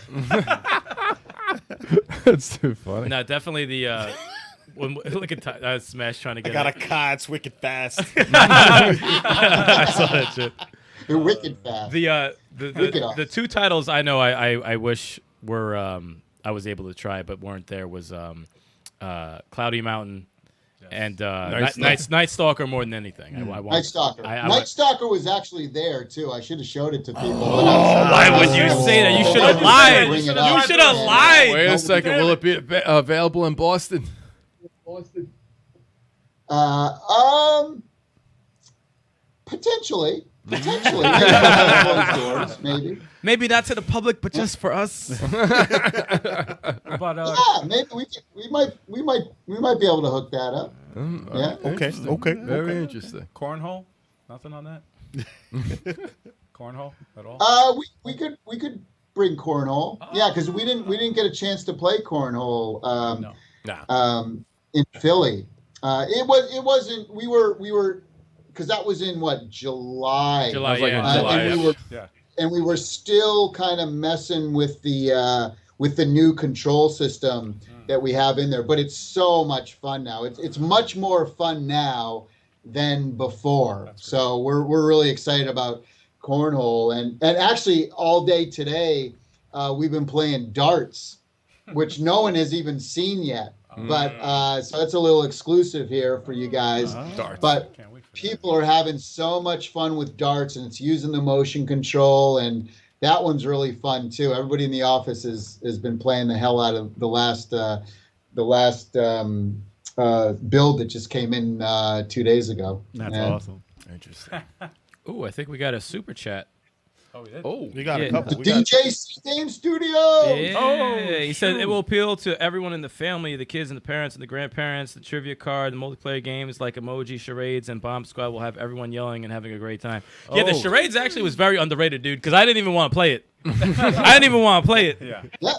That's too funny. No, definitely the. Look at Smash trying to get. I got a car. It's wicked fast. I saw that shit. They're wicked fast. The two titles I know I wish were I was able to try but weren't there was Cloudy Mountain and Night Stalker more than anything. Night Stalker. Night Stalker was actually there too. I should have showed it to people. Why would you say that? You should have lied. You should have lied. Wait a second. Will it be available in Boston? Potentially. Maybe. Maybe not to the public, but just for us. But maybe we might be able to hook that up. Yeah. Okay. Very interesting. cornhole? Nothing on that? Cornhole at all? We could bring cornhole. Yeah, because we didn't get a chance to play cornhole. In Philly. It wasn't. We were. Because that was in July. July. And we were still kind of messing with the new control system that we have in there. But it's so much fun now. It's much more fun now than before. So we're really excited about cornhole and actually all day today we've been playing darts, which no one has even seen yet. But so it's a little exclusive here for you guys. Darts. But people are having so much fun with darts, and it's using the motion control, and that one's really fun too. Everybody in the office has been playing the hell out of the last build that just came in 2 days ago. That's awesome. Interesting. Ooh, I think we got a super chat. Oh, we did? Oh, We got Yeah. a couple. We DJ Game Studio. Yeah. He said it will appeal to everyone in the family, the kids and the parents and the grandparents. The trivia card, the multiplayer games like emoji, charades, and Bomb Squad will have everyone yelling and having a great time. Yeah, the charades actually was very underrated, dude, because I didn't even want to play it. I didn't even want to play it. Yeah. Yeah,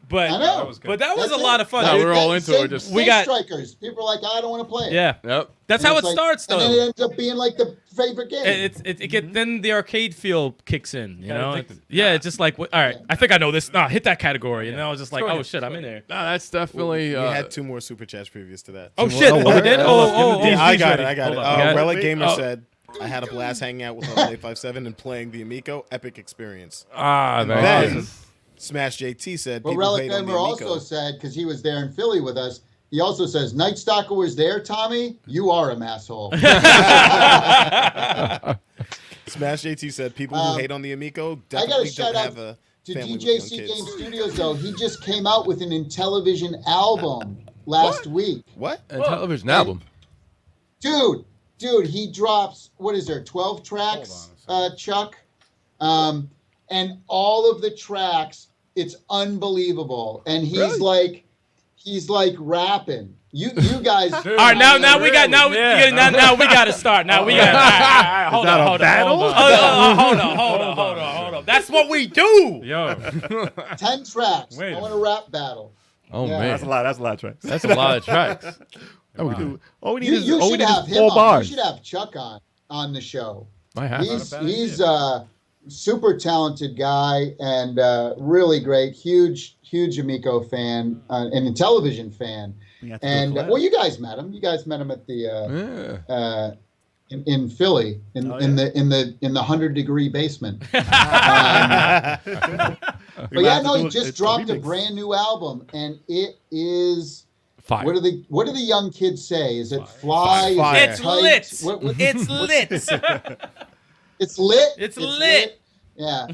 But I know. but that was That's a lot of fun. No, dude. we're all into it. Just We got- strikers. People are like, I don't want to play it. Yeah. Yep. That's And how it it's like- starts, though. And then it ends up being like the favorite game. Then the arcade feel kicks in, you know? addicted. It's just like, all right, I think I know this. Hit that category. And then I was just like, oh, shit, I'm in there. No, that's definitely. we had two more super chats previous to that. Oh, shit. Oh, We what? did? Yeah, I got it. Hold on. Relic Gamer Oh. said, I had a blast hanging out with Level 857 and playing the Amico. Epic experience. very Then, good. Smash JT said, But people Relic hate on the Gamer Amico. also said, because he was there in Philly with us, he also says, Night Stalker was there, Tommy. You are a masshole. Smash JT said, people who hate on the Amico I got definitely to shout don't out have a to family with DJ young C kids. Game Studios, though. He just came out with an Intellivision album last week. What? And television album. Dude, he drops, 12 tracks, Chuck? And all of the tracks, it's unbelievable. And he's like rapping. You guys. All right, now we got now we got to start. Now we got. Hold on. That's what we do. Yo. 10 tracks. Wait. I want a rap battle. Oh Yeah. man, That's a lot of tracks. that's a lot of tracks. All we need You is should have him 4 on. bars. You should have Chuck on the show. I have. He's a super talented guy and really great. Huge Amico fan, an Intellivision fan. And well, you guys met him. You guys met him at the in Philly in the 100-degree basement. But yeah, no, he just dropped a brand new album, and it is. Fire. What do the young kids say? Is it fly? Is Fire. it It's tight? lit. What- It's lit. It's lit. It's lit. Yeah.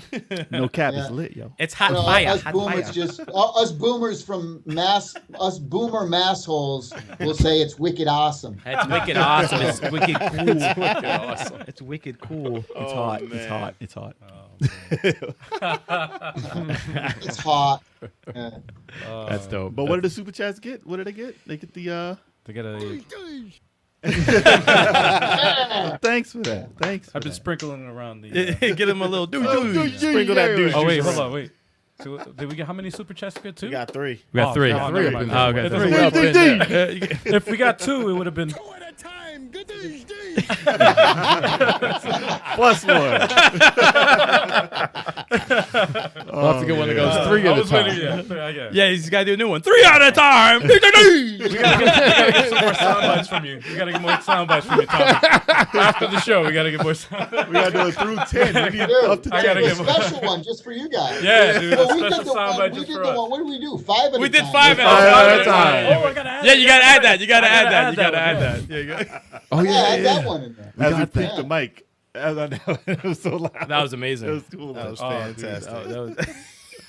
No cap, Yeah. it's lit, yo. It's hot You know, fire. us Hot boomers fire. us boomers from us boomer massholes will say it's wicked awesome. That's wicked awesome. It's wicked cool. Awesome. It's wicked cool. It's hot. It's hot. It's hot. It's hot. Yeah. That's dope. But what did the super chats get? What did they get? They get the To get a thank Thanks for that. Thanks. I've been sprinkling around the. Get him a little Sprinkle that douche. Oh wait, juice hold around. on, wait. So, did we get how many super chats? We got 2. We got 3. We got 3. no, Three never up in mind. there. Oh, okay. It Three up in there. If we got 2, it would have been. Plus 1. We'll have to get one that goes 3 at a time. Yeah, he's got to do a new one. 3 at a time. We gotta get some more sound bites from you. We gotta get more sound bites from you, Tommy. After the show, we gotta get more sound. We got to do it through 10. We need Dude, up to I 10. gotta a get more. special one just for you guys. Yeah, dude. Well, A we did special the sound one. bite We just did for the us. one. What did we do? 5 at We a did time. 5 at at a time. time. Oh, I gotta add Yeah, you got to add that. You got to I add gotta that. add You got to that add one, that. Yeah, you got- Oh, Yeah, add that one in there. As we got picked that. the mic. It was so loud. That was amazing. It was cool. That was Oh, dude. fantastic. Oh, that was-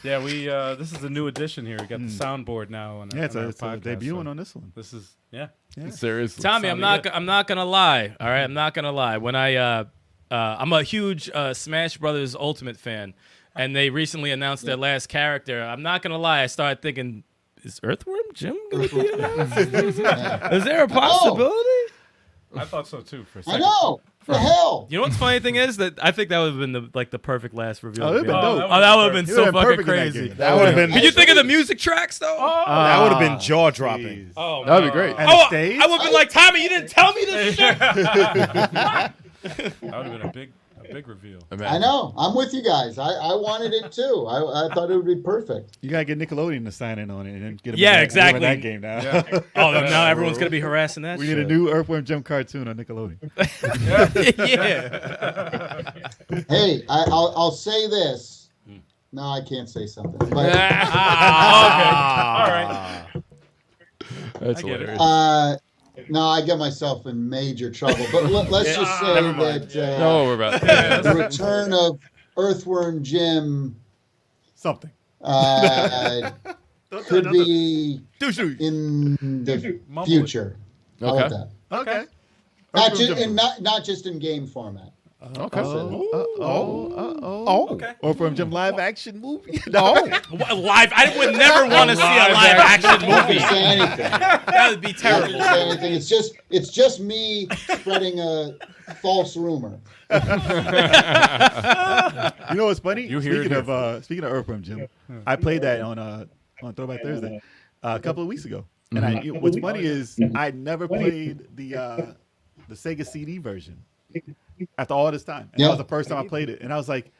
Yeah, we. This is a new addition here. We got the soundboard now on our, Yeah, it's on our a podcast, debuting so on this one. This is yeah. Seriously. Tommy, I'm not gonna lie. All right, I'm not gonna lie. When I'm a huge Smash Brothers Ultimate fan, and they recently announced their last character. I'm not gonna lie. I started thinking, is Earthworm Jim gonna be announced? Is there a possibility? I thought so too for a I second. know. The hell. You know what's funny thing is that I think that would have been the perfect last reveal. Oh, it would've been dope. Oh, that would have been It so would've been fucking perfect in that crazy. game. That would have been. Could you think of the music tracks though? That would have been jaw dropping. Jeez. Oh, That'd be great. And Oh, the stage? I would have been like, Tommy, you didn't tell me this shit. That would have been a big reveal. I know. I'm with you guys. I wanted it too. I thought it would be perfect. You gotta get Nickelodeon to sign in on it and then get them Yeah, in that, exactly. that game now. Oh, now everyone's gonna be harassing that. We need a new Earthworm Jim cartoon on Nickelodeon. Yeah. Hey, I'll say this. No, I can't say something. But Okay. All right. That's I get it. hilarious. no, I get myself in major trouble. But let's just say that No, we're about that. the return of Earthworm Jim Something. could be Do shoot. in the Mumble it. future. How Okay. about that? Okay. Not just not just in game format. Okay. Okay. Earthworm Jim live action movie. Live. I would never want to see a live action Not movie. gonna say anything. That would be Not terrible. gonna say anything. It's just me spreading a false rumor. You know what's funny? You hear it Speaking of Earthworm Jim, I played that on Throwback Thursday a couple of weeks ago. And what's funny is I never played the Sega CD version after all this time. And that was the first time I played it. And I was like,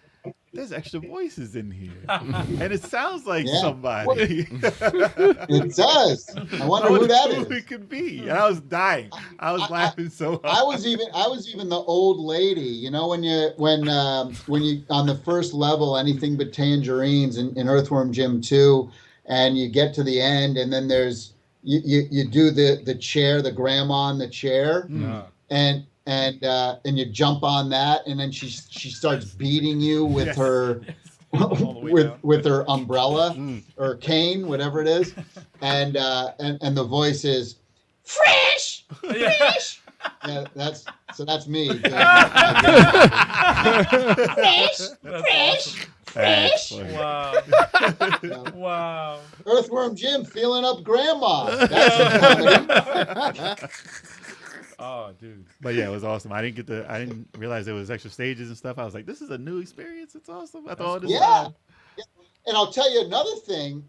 there's extra voices in here. And it sounds like somebody. It does. I wonder who that who is. it could be. And I was dying. I was laughing so hard. I was even the old lady. You know, when you on the first level, anything but tangerines in Earthworm Jim 2, and you get to the end, and then there's you do the chair, the grandma on the chair, and you jump on that, and then she starts beating you with her with her umbrella or cane, whatever it is, and the voice is fresh. Yeah, that's me. Fresh. Wow. Wow. Earthworm Jim feeling up grandma. That's a comedy. Oh, dude. But yeah, it was awesome. I didn't realize there was extra stages and stuff. I was like, this is a new experience. It's awesome. After all this Yeah. time. And I'll tell you another thing.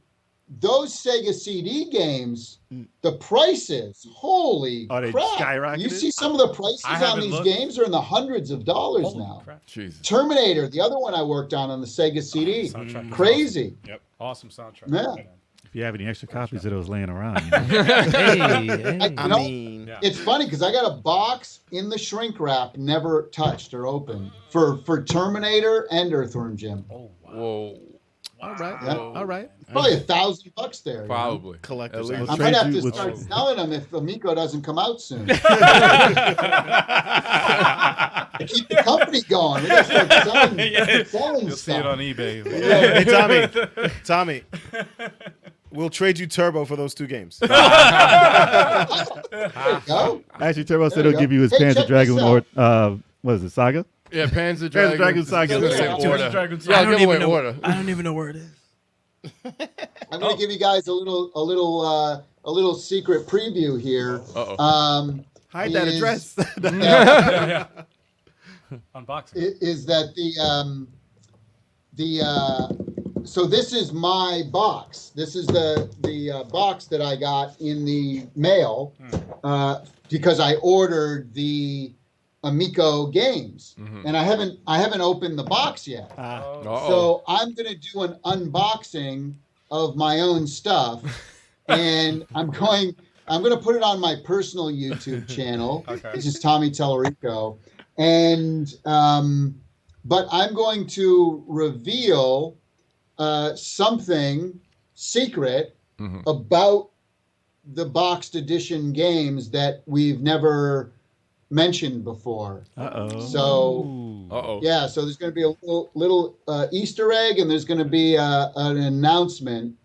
Those Sega CD games, the prices, holy Oh, they crap. skyrocketed? You see some of the prices I on haven't these looked. games are in the hundreds of dollars Holy now. crap. Jesus. Terminator, the other one I worked on the Sega CD. Soundtrack was Crazy. Awesome. Yep. Awesome soundtrack. Yeah. If you have any extra copies of those laying around, I know, Yeah. it's funny because I got a box in the shrink wrap, never touched or opened, for Terminator and Earthworm Jim. Oh, wow. Whoa. All right. Yeah. All right. Probably $1,000 there. you know? Probably. Collector's At item. I Trade might have you to with- start selling them if Amico doesn't come out soon. Keep the company going. We gotta start selling You'll see it stuff. on eBay. Hey, Tommy. We'll trade you Turbo for those 2 games. There you go. actually, Turbo said There you he'll give you his go. Hey, Panzer check Dragon this or what is it, Saga? Yeah, Panzer Dragon Dragon. Saga. I was gonna say Yeah. order. Dragon Yeah, I'll I give don't away even know- order. I don't even know where it is. I'm going to give you guys a little secret preview here. Uh-oh. Hide that Is- address. Unboxing. is that so this is my box. This is the box that I got in the mail because I ordered the Amico games, and I haven't opened the box yet. So I'm gonna do an unboxing of my own stuff, and I'm gonna put it on my personal YouTube channel. This is Tommy Tallarico, and but I'm going to reveal something secret about the boxed edition games that we've never mentioned before. So yeah, so there's going to be a little Easter egg, and there's going to be an announcement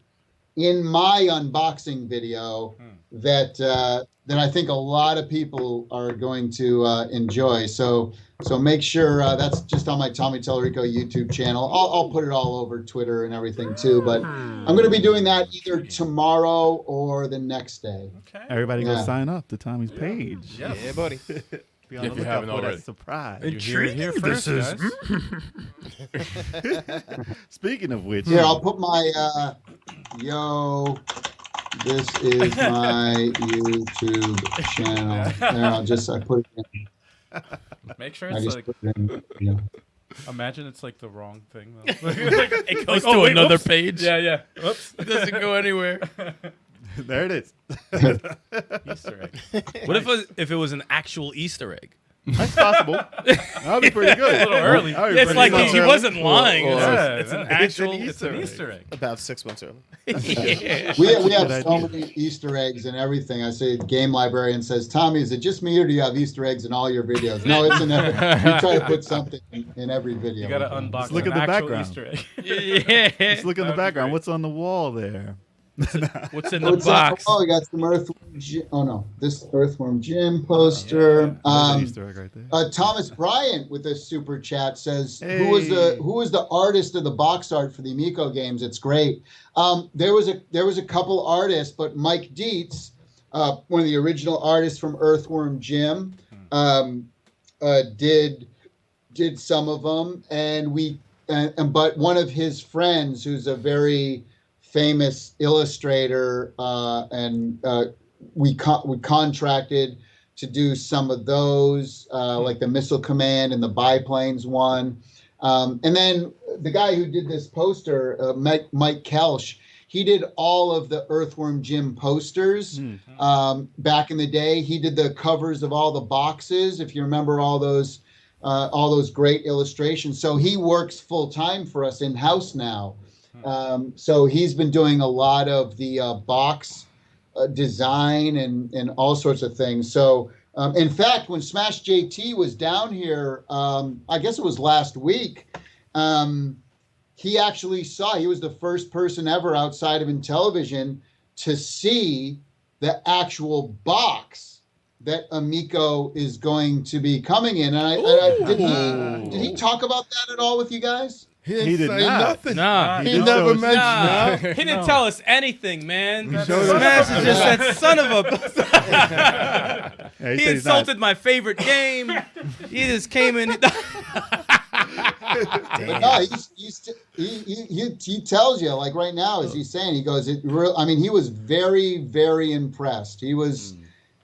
in my unboxing video that I think a lot of people are going to enjoy. So make sure that's just on my Tommy Tallarico YouTube channel. I'll put it all over Twitter and everything too. But I'm going to be doing that either tomorrow or the next day. Okay. Everybody go sign up to Tommy's page. Yes. Yeah, buddy. Be on the lookout for that surprise. You hear it here first, guys. Speaking of which, Here, I'll put my this is my YouTube channel. There, I put it in. Make sure I it's just like. put it in. Yeah. Imagine it's like the wrong thing. It goes to another page. Yeah. Oops. It doesn't go anywhere. there it is. Easter egg. What if it was an actual Easter egg? That's possible. That'd be pretty good. A little early. It's like he wasn't lying. It's an actual It's an Easter egg. About 6 months early. We have so many Easter eggs and everything. I say, game librarian says, Tommy, is it just me or do you have Easter eggs in all your videos? No, it's in every. We try to put something in every video. You gotta unbox look an at the actual background. Easter egg. Yeah. Let's look in the That'd be background. great. What's on the wall there? What's in the box? Oh, we got some Earthworm Jim. Oh no, this Earthworm Jim poster. There's an Easter egg right there. Thomas Bryant with a super chat says, Hey. who was the artist of the box art for the Amico games? It's great. There was a couple artists, but Mike Dietz, one of the original artists from Earthworm Jim, did some of them, but one of his friends, who's a very famous illustrator, and we contracted to do some of those, like the Missile Command and the Biplanes one. And then the guy who did this poster, Mike Kelsch, he did all of the Earthworm Jim posters back in the day. He did the covers of all the boxes, if you remember all those great illustrations. So he works full time for us in-house now. So he's been doing a lot of the box design and all sorts of things. So in fact, when Smash JT was down here, I guess it was last week, he was the first person ever outside of Intellivision to see the actual box that Amico is going to be coming in. And did he talk about that at all with you guys? He didn't say nothing. Nah. He never mentioned that. He didn't tell us anything, man. showed us. Smash is just that son of a. Yeah, He insulted my favorite game. He just came in. But no, he tells you, like right now, as he's saying, he goes, he was very, very impressed. He was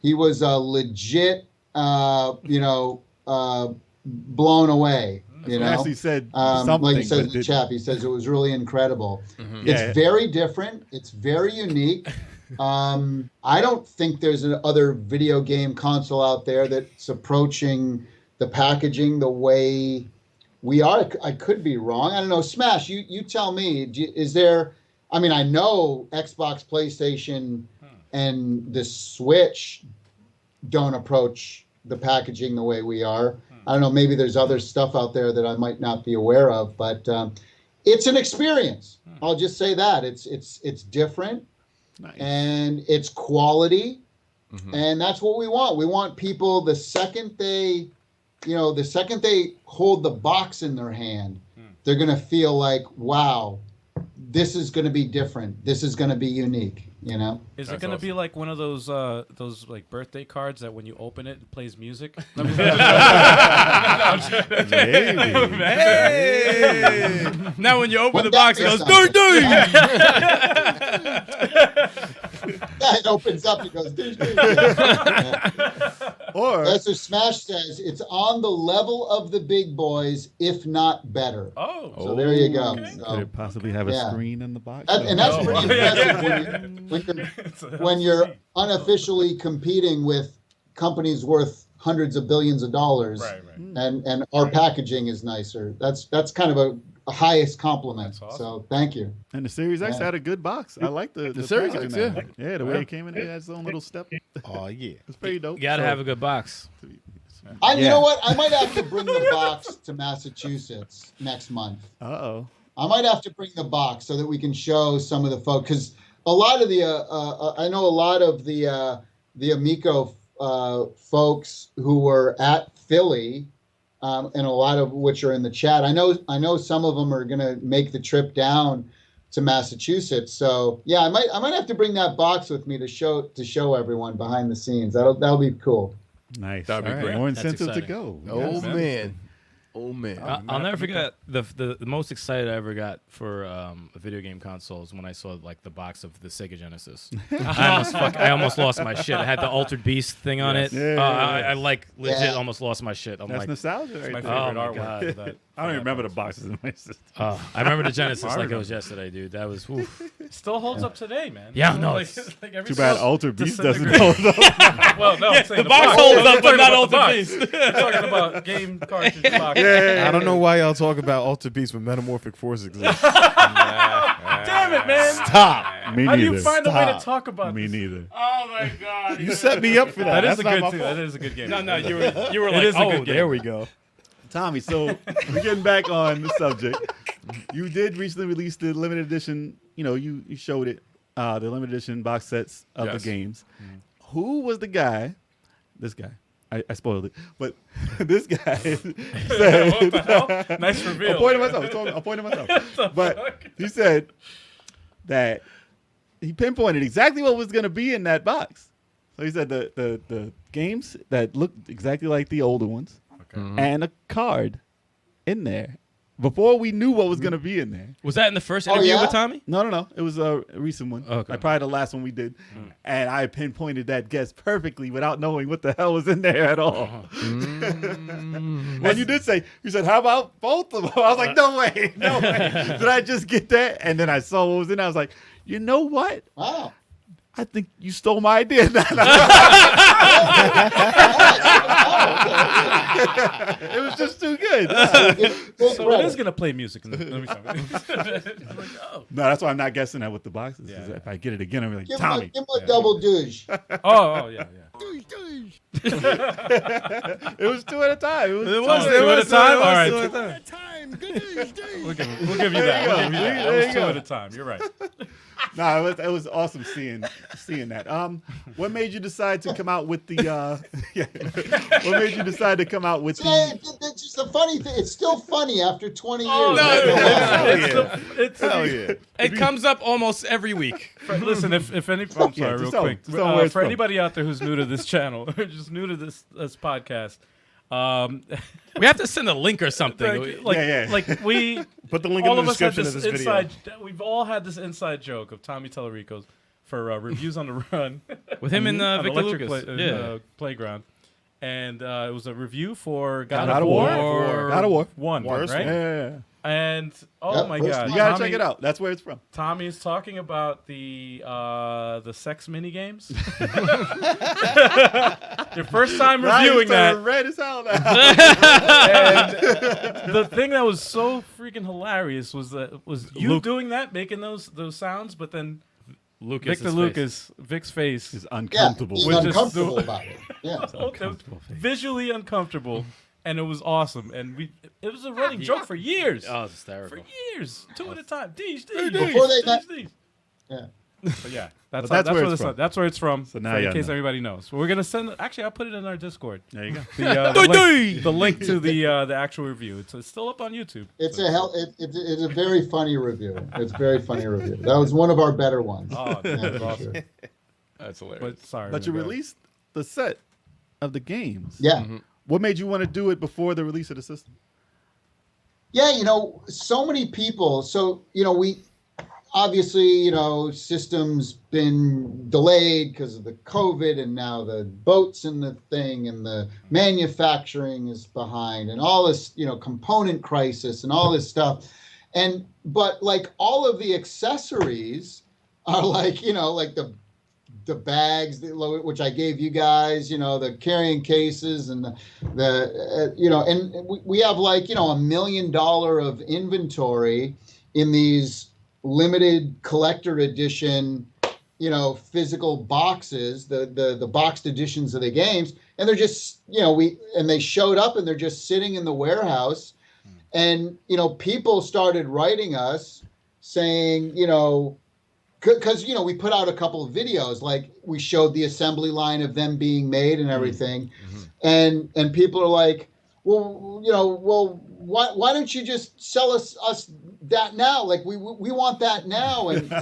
legit, blown away. Actually said something. Like he says in the chat, he says it was really incredible. It's very different. It's very unique. I don't think there's another video game console out there that's approaching the packaging the way we are. I could be wrong. I don't know. Smash, you tell me. Is there? I mean, I know Xbox, PlayStation, and the Switch don't approach the packaging the way we are. I don't know, maybe there's other stuff out there that I might not be aware of, but it's an experience. I'll just say that. It's different, and it's quality, and that's what we want. We want people, the second they hold the box in their hand, they're going to feel like, wow, this is going to be different. This is going to be unique. Is it going to be like one of those like birthday cards that when you open it, it plays music? No, Hey. Now when you open the box, it goes, Something. doo. It opens up. It goes. Doo, doo. Or Professor Smash says it's on the level of the big boys, if not better. Oh. So there you go. Okay. So, could it possibly have a Yeah. screen in the box? and that's No. pretty impressive when you're unofficially competing with companies worth hundreds of billions of dollars, Right. and our packaging is nicer. That's kind of a highest compliment. That's awesome. So thank you. And the Series X Yeah. had a good box. I like the Series packaging X, there. Yeah, the way it came in, it had its own little step. Oh yeah. It's pretty dope. You gotta So- have a good box. You know what? I might have to bring the box to Massachusetts next month. Uh-oh. I might have to bring the box so that we can show some of the folks, because a lot of the I know a lot of the Amico folks who were at Philly, and a lot of which are in the chat. I know some of them are gonna make the trip down to Massachusetts. So yeah, I might have to bring that box with me to show everyone behind the scenes. That'll be cool. Nice. That'd be All right, great. More That's incentive to exciting. go. Oh, Yes. man. Oh, man. I'll never forget the most excited I ever got for a video game consoles when I saw like the box of the Sega Genesis. I almost lost my shit. It had the Altered Beast thing on it. Yeah. I like legit Yeah. almost lost my shit. I'm That's like, nostalgia right My there. favorite my artwork. God. of that- I don't even for that remember the box. boxes in my system. I remember the Genesis like it was yesterday, dude. That was oof. It still holds up today, man. Yeah, no, Like, it's- like every Too bad cell Altered Beast doesn't disintegrates. hold up. Well, no, I'm saying the box holds up, I'm but talking not about the Altered box. Beast. I'm talking about game cartridge box. I don't know why y'all talk about Altered Beast when Metamorphic Force exists. Damn it, man. Stop. Me How do neither. you find a way to Stop. talk about Me this? neither. Oh my god. You set me up for that. That is That's a not good my too. fault. That is a good game. No, you were It like, is a oh, good game. there we go. Tommy, so we're getting back on the subject. You did recently release the limited edition, you showed it, the limited edition box sets of Yes. the games. Who was the guy, this guy, I spoiled it, but this guy said, What the hell? Nice reveal. I'm pointing myself. But he said that he pinpointed exactly what was going to be in that box. So he said the games that looked exactly like the older ones, and a card in there before we knew what was going to be in there. Was that in the first interview yeah? with Tommy? No. It was a recent one. Okay. Like probably the last one we did. And I pinpointed that guess perfectly without knowing what the hell was in there at all. And you did say, you said, how about both of them? I was like, no way. Did I just get that? And then I saw what was in there. I was like, you know what? Wow. I think you stole my idea. It was just too good. So it is gonna play music. Let me stop. No, that's why I'm not guessing that with the boxes. Yeah. 'Cause if I get it again, I'm like, Give Tommy. him a double douche. Oh yeah. It was two at a time. It was Two at a time. All right. We'll give you that. We'll give you that. There It was you two go. at a time. You're right. No, it was awesome seeing that. What made you decide to come out with the? What made you decide to come out with Yeah, the? it's just a funny thing. It's still funny after 20 years. Hell yeah. It comes up almost every week. Listen, if any, I'm sorry, real just tell quick. them where it's For from. anybody out there who's new to this channel or just new to this podcast, We have to send a link or something. like we Put the link all in the of us had description of this this video. inside. We've all had this inside joke of Tommy Tallarico's for reviews on the run With him and on Victor Electric Lucas. Playground, and it was a review for God God of of War. War. God of War. One, First right? Yeah. And Yep, my first God, one. You gotta Tommy- check it out. That's where it's from. Tommy is talking about the sex mini games. Your first time reviewing that. Red as hell now. And the thing that was so freaking hilarious was you Luke- doing that, making those sounds, but then Lucas. Vic's face It's Yeah, uncomfortable. he's Which is uncomfortable the- about it. Yeah. visually uncomfortable, and it was awesome. And it was a running joke for years. Oh, it's hysterical. For years, two at a time. These. Before they got- Yeah. Yeah. But yeah, that's But where it's from. That's where it's from. So now in y'all case know. everybody knows. Well, we're gonna send. Actually, I'll put it in our Discord. There you go. The link to the actual review. It's still up on YouTube. It's a very funny review. It's a very funny review. That was one of our better ones. Oh, Yeah, that's for awesome. sure. That's hilarious. But sorry. But you man. released the set of the games. Yeah. What made you want to do it before the release of the system? Yeah, so many people. So, we obviously, system's been delayed because of the COVID, and now the boats in the thing, and the manufacturing is behind, and all this, component crisis and all this stuff. But like all of the accessories are like, like the bags, which I gave you guys, the carrying cases, and and we have like, $1 million of inventory in these limited collector edition, physical boxes, the boxed editions of the games. And they're just, they showed up and they're just sitting in the warehouse. And, people started writing us saying, because, we put out a couple of videos, like we showed the assembly line of them being made and everything. Mm-hmm. And people are like, well, why don't you just sell us that now? Like we want that now. And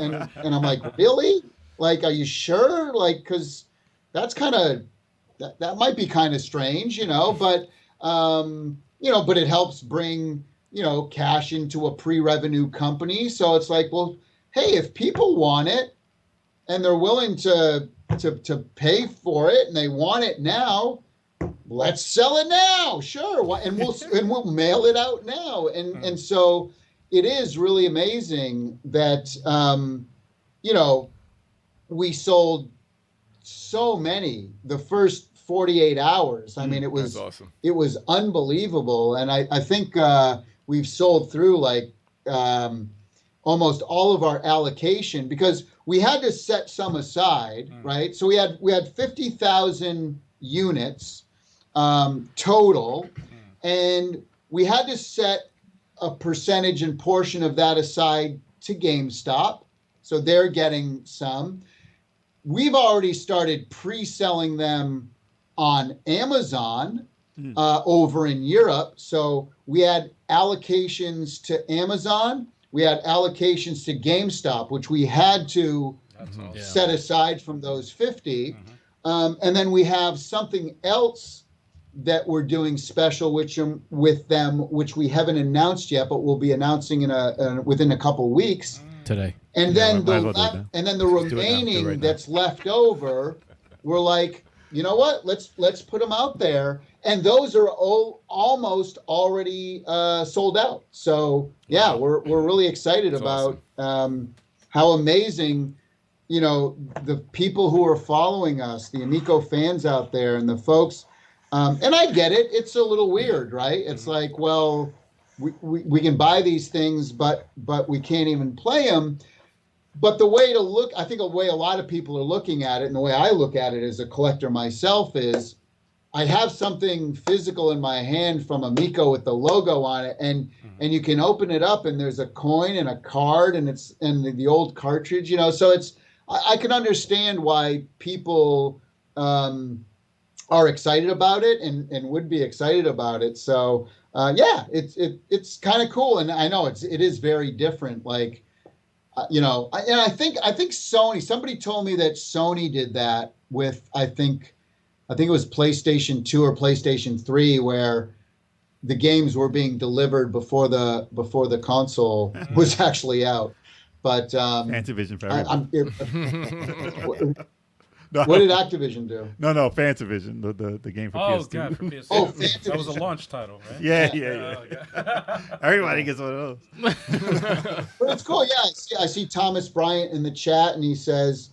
I'm like, really? Like, are you sure? Like, because that's kind of, that might be kind of strange, but, but it helps bring, cash into a pre-revenue company. So it's like, well, hey, if people want it and they're willing to pay for it and they want it now, let's sell it now. Sure. And we'll mail it out now. And so it is really amazing that, we sold so many the first 48 hours. I mean, it was awesome. It was unbelievable. And I think we've sold through like almost all of our allocation, because we had to set some aside, right? So we had 50,000 units total, and we had to set a percentage and portion of that aside to GameStop, so they're getting some. We've already started pre-selling them on Amazon over in Europe. So we had allocations to Amazon. We had allocations to GameStop, which we had to set aside from those 50. And then we have something else that we're doing special with them, which we haven't announced yet, but we'll be announcing within a couple weeks. Today. And then the remaining that's left over, we're like, you know what? Let's put them out there. And those are almost already sold out. So yeah, we're really excited about how amazing, the people who are following us, the Amico fans out there, and the folks. And I get it. It's a little weird, right? It's like, well, we can buy these things, but we can't even play them. But the way to look, I think the way a lot of people are looking at it, and the way I look at it as a collector myself, is I have something physical in my hand from Amico with the logo on it, and you can open it up, and there's a coin and a card, and the old cartridge, So it's I can understand why people are excited about it and would be excited about it. So yeah, it's kind of cool, and I know it is very different. Like, and I think Sony. Somebody told me that Sony did that with I think it was PlayStation 2 or PlayStation 3, where the games were being delivered before the console was actually out. But Activision for what did Activision do? No, Fantavision, the game for PS2. God, for PS2. Oh, that was a launch title, right? Yeah. Everybody gets one of those. But it's cool. Yeah, I see Thomas Bryant in the chat, and he says,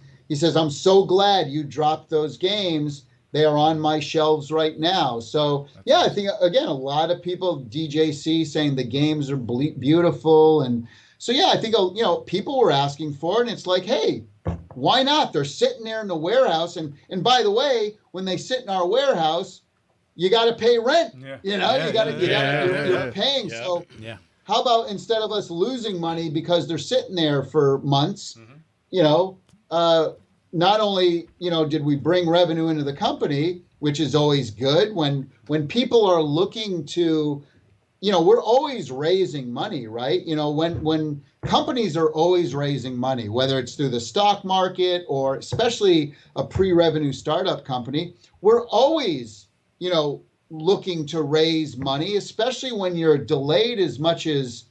I'm so glad you dropped those games. They are on my shelves right now. So yeah, I think again a lot of people, DJC, saying the games are beautiful, and so yeah, I think people were asking for it, and it's like, hey, why not? They're sitting there in the warehouse, and by the way, when they sit in our warehouse, you got to pay rent. You're paying. Yeah. So how about instead of us losing money because they're sitting there for months, not only did we bring revenue into the company, which is always good when people are looking to, we're always raising money, right? When companies are always raising money, whether it's through the stock market or especially a pre-revenue startup company, we're always, looking to raise money, especially when you're delayed as much as,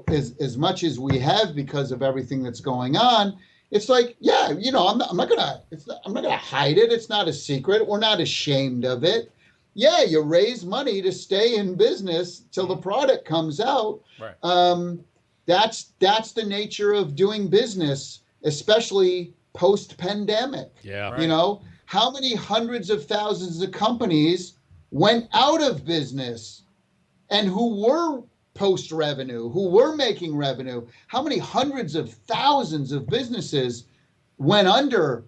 as much as we have because of everything that's going on. It's like, yeah, I'm not gonna hide it. It's not a secret. We're not ashamed of it. Yeah, you raise money to stay in business till the product comes out. Right. That's the nature of doing business, especially post-pandemic. Yeah. Right. How many hundreds of thousands of companies went out of business and who were post-revenue, who were making revenue? How many hundreds of thousands of businesses went under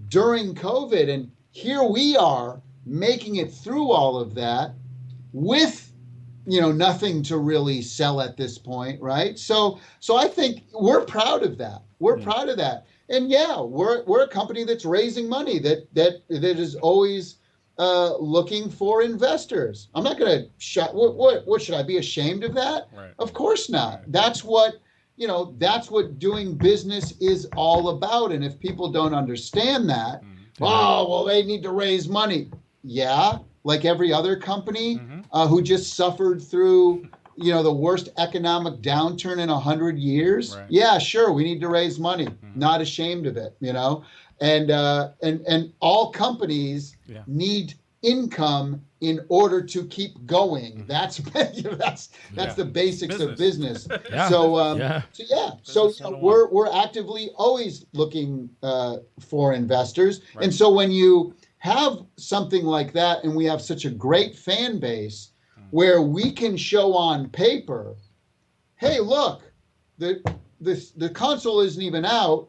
during COVID? And here we are making it through all of that with, nothing to really sell at this point, right? So I think we're proud of that. We're proud of that. And yeah, we're a company that's raising money that is always looking for investors. I'm not going to what should I be ashamed of that? Right. Of course not. Right. That's what doing business is all about. And if people don't understand that, they need to raise money. Yeah, like every other company who just suffered through the worst economic downturn in 100 years. Right. Yeah, sure, we need to raise money. Not ashamed of it, and all companies need income in order to keep going. That's the basics of business. Yeah. So we're actively always looking for investors. Right. And so when you have something like that, and we have such a great fan base where we can show on paper, hey, look, the console isn't even out,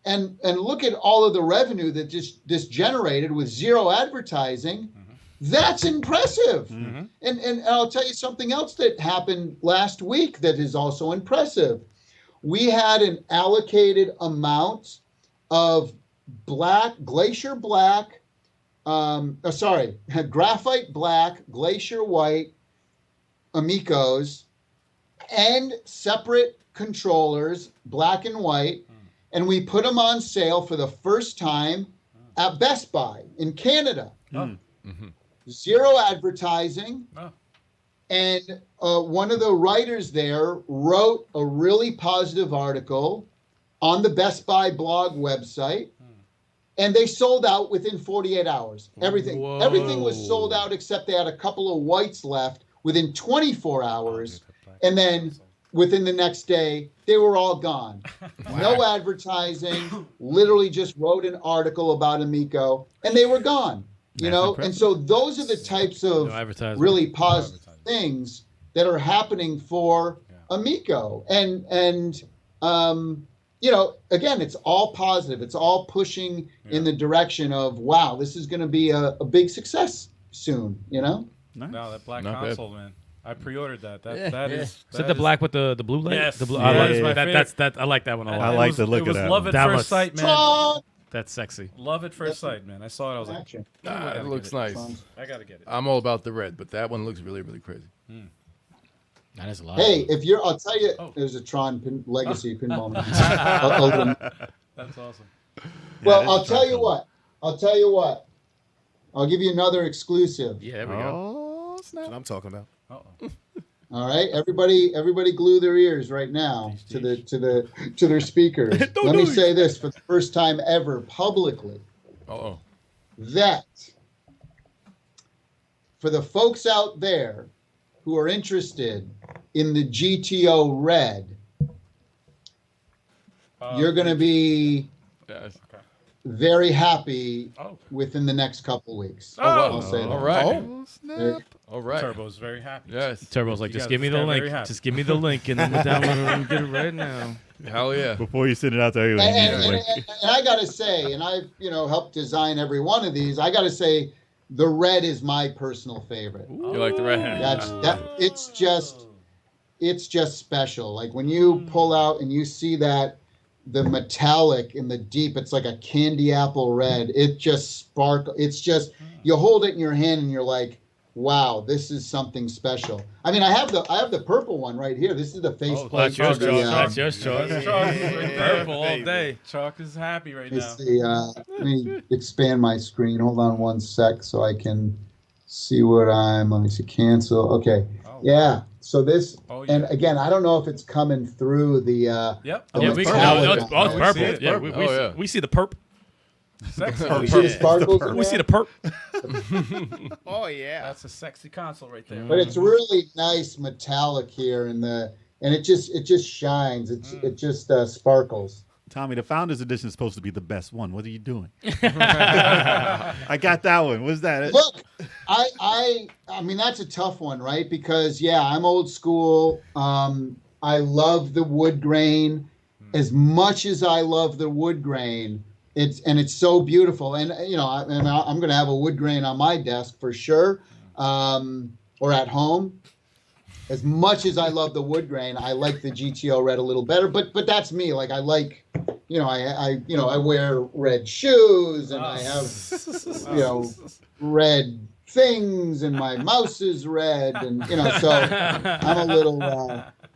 and look at all of the revenue that this generated with zero advertising. That's impressive. And I'll tell you something else that happened last week that is also impressive. We had an allocated amount of graphite black, glacier white Amicos, and separate controllers, black and white, and we put them on sale for the first time at Best Buy in Canada. Zero advertising. And one of the writers there wrote a really positive article on the Best Buy blog website, and they sold out within 48 hours. Everything was sold out except they had a couple of whites left within 24 hours, and then within the next day, they were all gone. No advertising, literally just wrote an article about Amico, and they were gone. And so those are the types of really positive things that are happening for Amico. And again, it's all positive. It's all pushing in the direction of, wow, this is going to be a big success soon, Nice. No, that black Not console, man. I pre-ordered that. That is. Is it the black with the blue light? Yes. The blue, Yeah, I like it's my that. I like that one a lot. I like the look it of was that love one. at That first was- sight, man. That's sexy. Love at first sight, man. I saw it. I was like, Gotcha. It looks nice. I gotta get it. I'm all about the red, but that one looks really, really crazy. That is a lot. Hey, I'll tell you, there's a Tron Legacy pinball machine. That's awesome. Well, I'll tell you what. I'll give you another exclusive. Yeah, there we go. Oh, that's what I'm talking about. Uh-oh. All right, everybody, glue their ears right now to their speakers. Let me say this for the first time ever publicly. That for the folks out there who are interested in the GTO Red, you're going to be very happy within the next couple weeks. I'll say that. All right. Oh, snap. All right. Turbo's very happy. Yes. Turbo's like, You just guys give me the got link. very happy. Just give me the link, and then we'll download it and get it right now. Hell yeah. Before you send it out to everyone, And I got to say, and I've helped design every one of these. I got to say, the red is my personal favorite. You like the red? It's just special. Like when you pull out and you see that the metallic in the deep, it's like a candy apple red. It just sparkles. It's just, you hold it in your hand and you're like, wow, this is something special. I mean, I have the purple one right here. This is the faceplate. That's yours, choice. Purple all day. Chalk is happy right Let me expand my screen. Hold on one sec so I can see what let me see, cancel. Okay. Yeah. So this, and again, I don't know if it's coming through the. Yep. Yeah, Oh, we it's can. purple. Oh, it's We purple. see it. Yeah, we see the perp. Sexy. You see the sparkles in We see there? the perp. Oh yeah. That's a sexy console right there. But it's really nice metallic here, and it just shines. It just sparkles. Tommy, the Founders Edition is supposed to be the best one. What are you doing? I got that one. What's that? Look, I mean that's a tough one, right? Because I'm old school. I love the wood grain as much as I love the wood grain. It's so beautiful, and I'm going to have a wood grain on my desk for sure, or at home. As much as I love the wood grain, I like the GTO red a little better. But that's me. Like I like, I wear red shoes and I have, red things, and my mouse is red, and so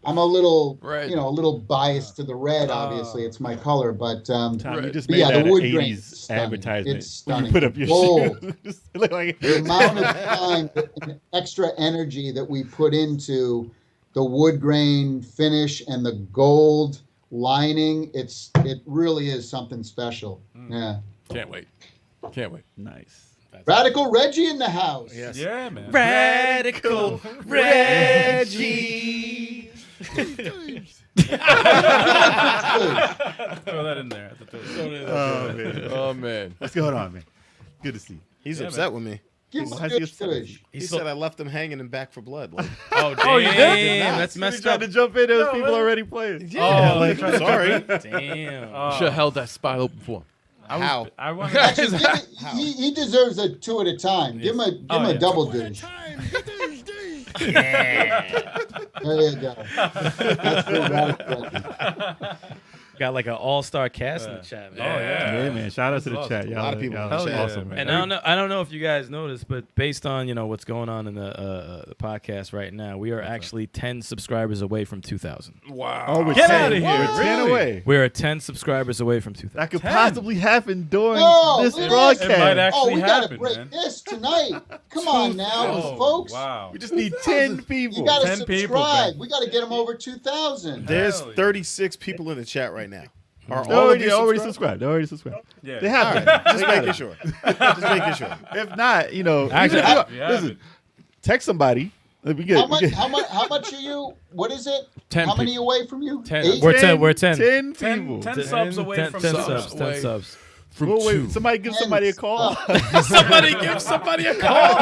I'm a little Red. a little biased to the red. Obviously, it's my color, but Tom, you just but made that the an wood grain 80s is stunning. advertisement. It's When stunning. you put up your Gold. shoes. It looked like The amount of time and extra energy that we put into the wood grain finish and the gold lining, it really is something special. Yeah. Can't wait. Nice. Radical Reggie in the house. Yes. Yeah, man. Radical Reggie. Throw that in there. Oh, man. Oh man. What's going on, man? Good to see you. He's upset with me. Give Well, us how's a he upset with good you? He said I left him hanging in Back for Blood. Like, Oh, Oh, you did? damn. That's He messed tried up. to jump in. There was people really? already playing. yeah, Oh, like, they tried to sorry. Damn. Should have held that spot open for him. How? I want Actually, he deserves a 2 at a time. Give him a double douche. There you go. That's the Radical Reggie. Got like an all-star cast in the chat, man. Yeah, man. Shout out to the chat. A lot of people in the y'all chat. awesome, man. And I don't know if you guys noticed, but based on what's going on in the podcast right now, we are actually 10 subscribers away from 2,000. Wow. Oh, we're Get 10. outta here. We're 10 Really? away. We are 10 subscribers away from 2,000. That could 10? possibly happen during No, this it is. broadcast. It might actually We gotta happen, break man. this tonight. Come on now, folks. Wow. We just need 10 people. You gotta 10 subscribe. people, man. We gotta get them over 2,000. There's Hell yeah. 36 people in the chat right now. Are They all of already, you already subscribed? subscribed. They already subscribed. Yeah. They have All been. right, just They got making it. sure. Just making sure. If not, Actually, even if Yeah, listen, text somebody. We get, How much are you? What is it? 10 How many away from you? 10. 8? We're 10. 10 10 people. 10 subs away 10 from 10 subs. subs. 10 subs. From Well, two. wait, somebody give somebody a call. Somebody give somebody a call.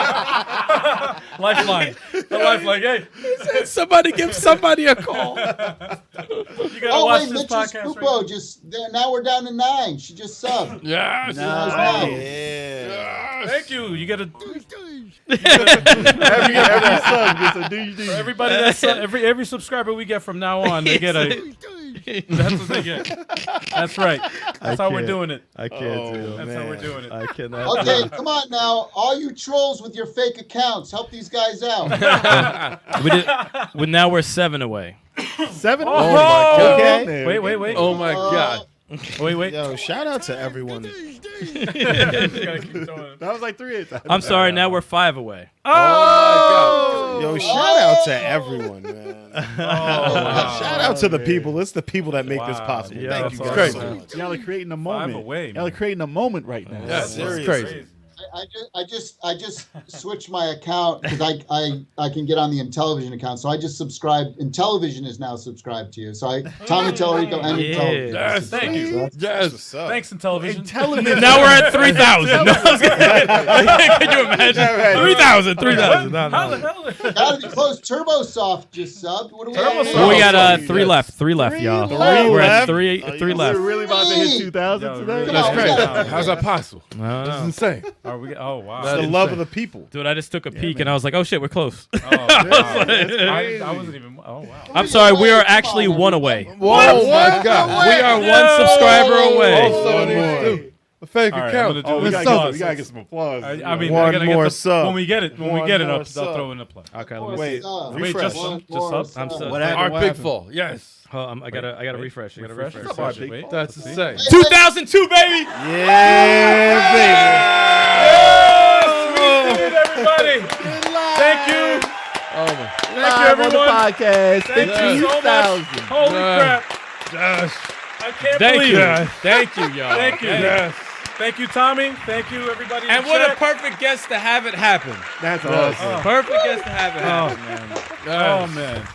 Lifeline. The lifeline. Hey, Somebody give somebody a call. you gotta Oh watch wait, this Mitchell podcast. Spupo now we're down to 9. She just subbed. Yes. Yeah. Thank you. You gotta. every sub gets a do. Everybody that's every subscriber we get from now on, they get a. That's what they get. That's right. That's how we're can't. doing it. I can't do it. That's how we're doing it. I cannot. Okay, come on now, all you trolls with your fake accounts, help these guys out. Now we're 7 away. 7? Oh, my God. Okay. Wait. Oh my God. Wait. Yo, shout out to everyone. Gotta keep going. That was like 3 at times. I'm sorry. Now we're 5 away. Oh! Yo, shout out to everyone, man. wow. Shout out to the people. It's the people that make this Wow. possible. Yeah, Thank that's you guys awesome. so much. Y'all are creating a moment. away, Y'all are man. creating a moment right now. Yes, Seriously. it's crazy. I just switched my account because I can get on the Intellivision account. So I just subscribed. Intellivision is now subscried to you. So Tommy Tallarico and Yeah. Intellivision. Yes, Thank you. That's Yes. what's up. Thanks, Intellivision. Television. Now we're at 3,000. No, I was kidding. Can you imagine? 3,000. 3,000. No, How no. the hell? Gotta be close. TurboSoft just subbed. What do we have? TurboSoft. Well, we got Oh, 3 left. 3 left, y'all. left. We're at Three 3 left. We're really about to hit 2,000 Yo, today. really? That's No, we crazy. got- How's that possible? I don't That's know. insane. Are we? Oh wow. That The is love insane. of the people. Dude, I just took a peek and I was like, oh shit, we're close. Oh, wow. I wasn't even. Oh wow. I'm sorry, we are Come actually on, 1 away. Oh my God. We are 1 subscriber away. Also need to do a fake All right, I'm account. gonna do Oh, we this. gotta, Applause. we gotta get some applause. I mean, One I gotta more get the, sub. when we get it One up, more I'll sub. throw in a play. Okay, let me Wait, Wait, refresh. just subs? I'm so- What Our happened? What big happened? fall. Yes. I gotta refresh. I gotta refresh. Wait. That's insane. 2002, baby. Yeah, baby. We did it, everybody. Thank you. Oh my. Thank you, Live on the everyone. podcast. Thank you so much. Holy crap. I can't believe it. Thank you, y'all. Thank you. Thank you, Tommy. Thank you, everybody. in And the what a chat. perfect guest to have it happen. That's awesome. Perfect guest to have it happen, man. Oh, man.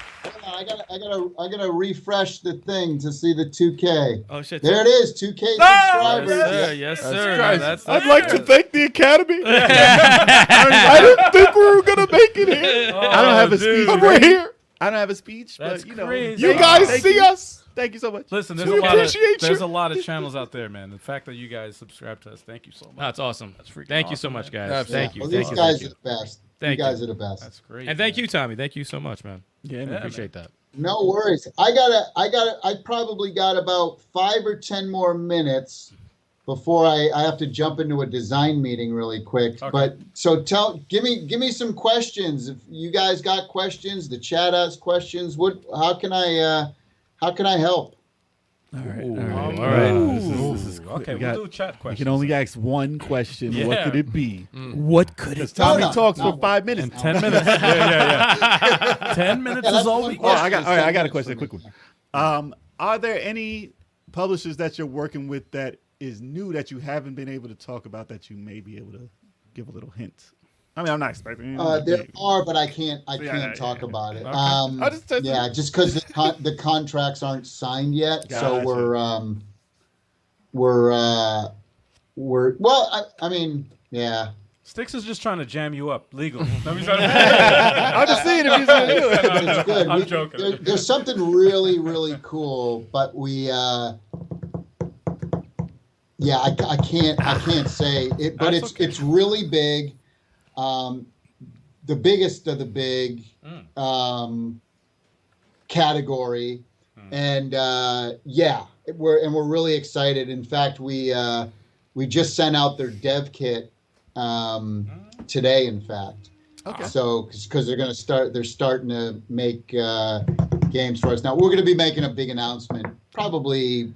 I gotta refresh the thing to see the 2K. Oh shit. There it is, 2K subscribers. Yes, sir. Christ. That's I'd like to thank the Academy. I didn't think we were gonna make it here. I don't have a speech. But we're here. I don't have a speech, That's but you know. crazy. You guys Thank see you. us. Thank you so much. Listen, We appreciate you. there's a lot of channels out there, man. The fact that you guys subscribe to us, thank you so much. That's awesome. freaking Thank you so awesome, much, man. guys. Absolutely. Thank you. Well, Thank these you. guys Thank are you. the best. Thank you guys you. are the best. That's great. And thank you, Tommy. Thank you so much, man. Yeah, man, Yeah, appreciate that. No worries. I probably got about 5 or 10 more minutes before I have to jump into a design meeting really quick. Okay. But so give me some questions. If you guys got questions, the chat has questions. How can I help? All right. All right. This is Okay, we we'll got- do chat You questions. can only ask one question. What Yeah. could it be? What could Because Tommy No, talks no. for 5 minutes. 10 minutes. Yeah. 10 minutes Yeah, is that's all one we question. got. I got a question, a for me. quick one. Are there any publishers that you're working with that is new that you haven't been able to talk about that you may be able to give a little hint? I mean, I'm not expecting. There are, but I can't talk yeah. about it. Okay. Just because the contracts aren't signed yet, so Gotcha. we're well. I mean, yeah. Sticks is just trying to jam you up legal. I'm just seeing if he's gonna do it. It's good. I'm joking. There's something really, really cool, but we, I can't say it, but That's okay. it's really big, the biggest of the big, category, and we're really excited. In fact, we just sent out their dev kit today. In fact. Okay. So, because they're starting to make games for us now. We're going to be making a big announcement probably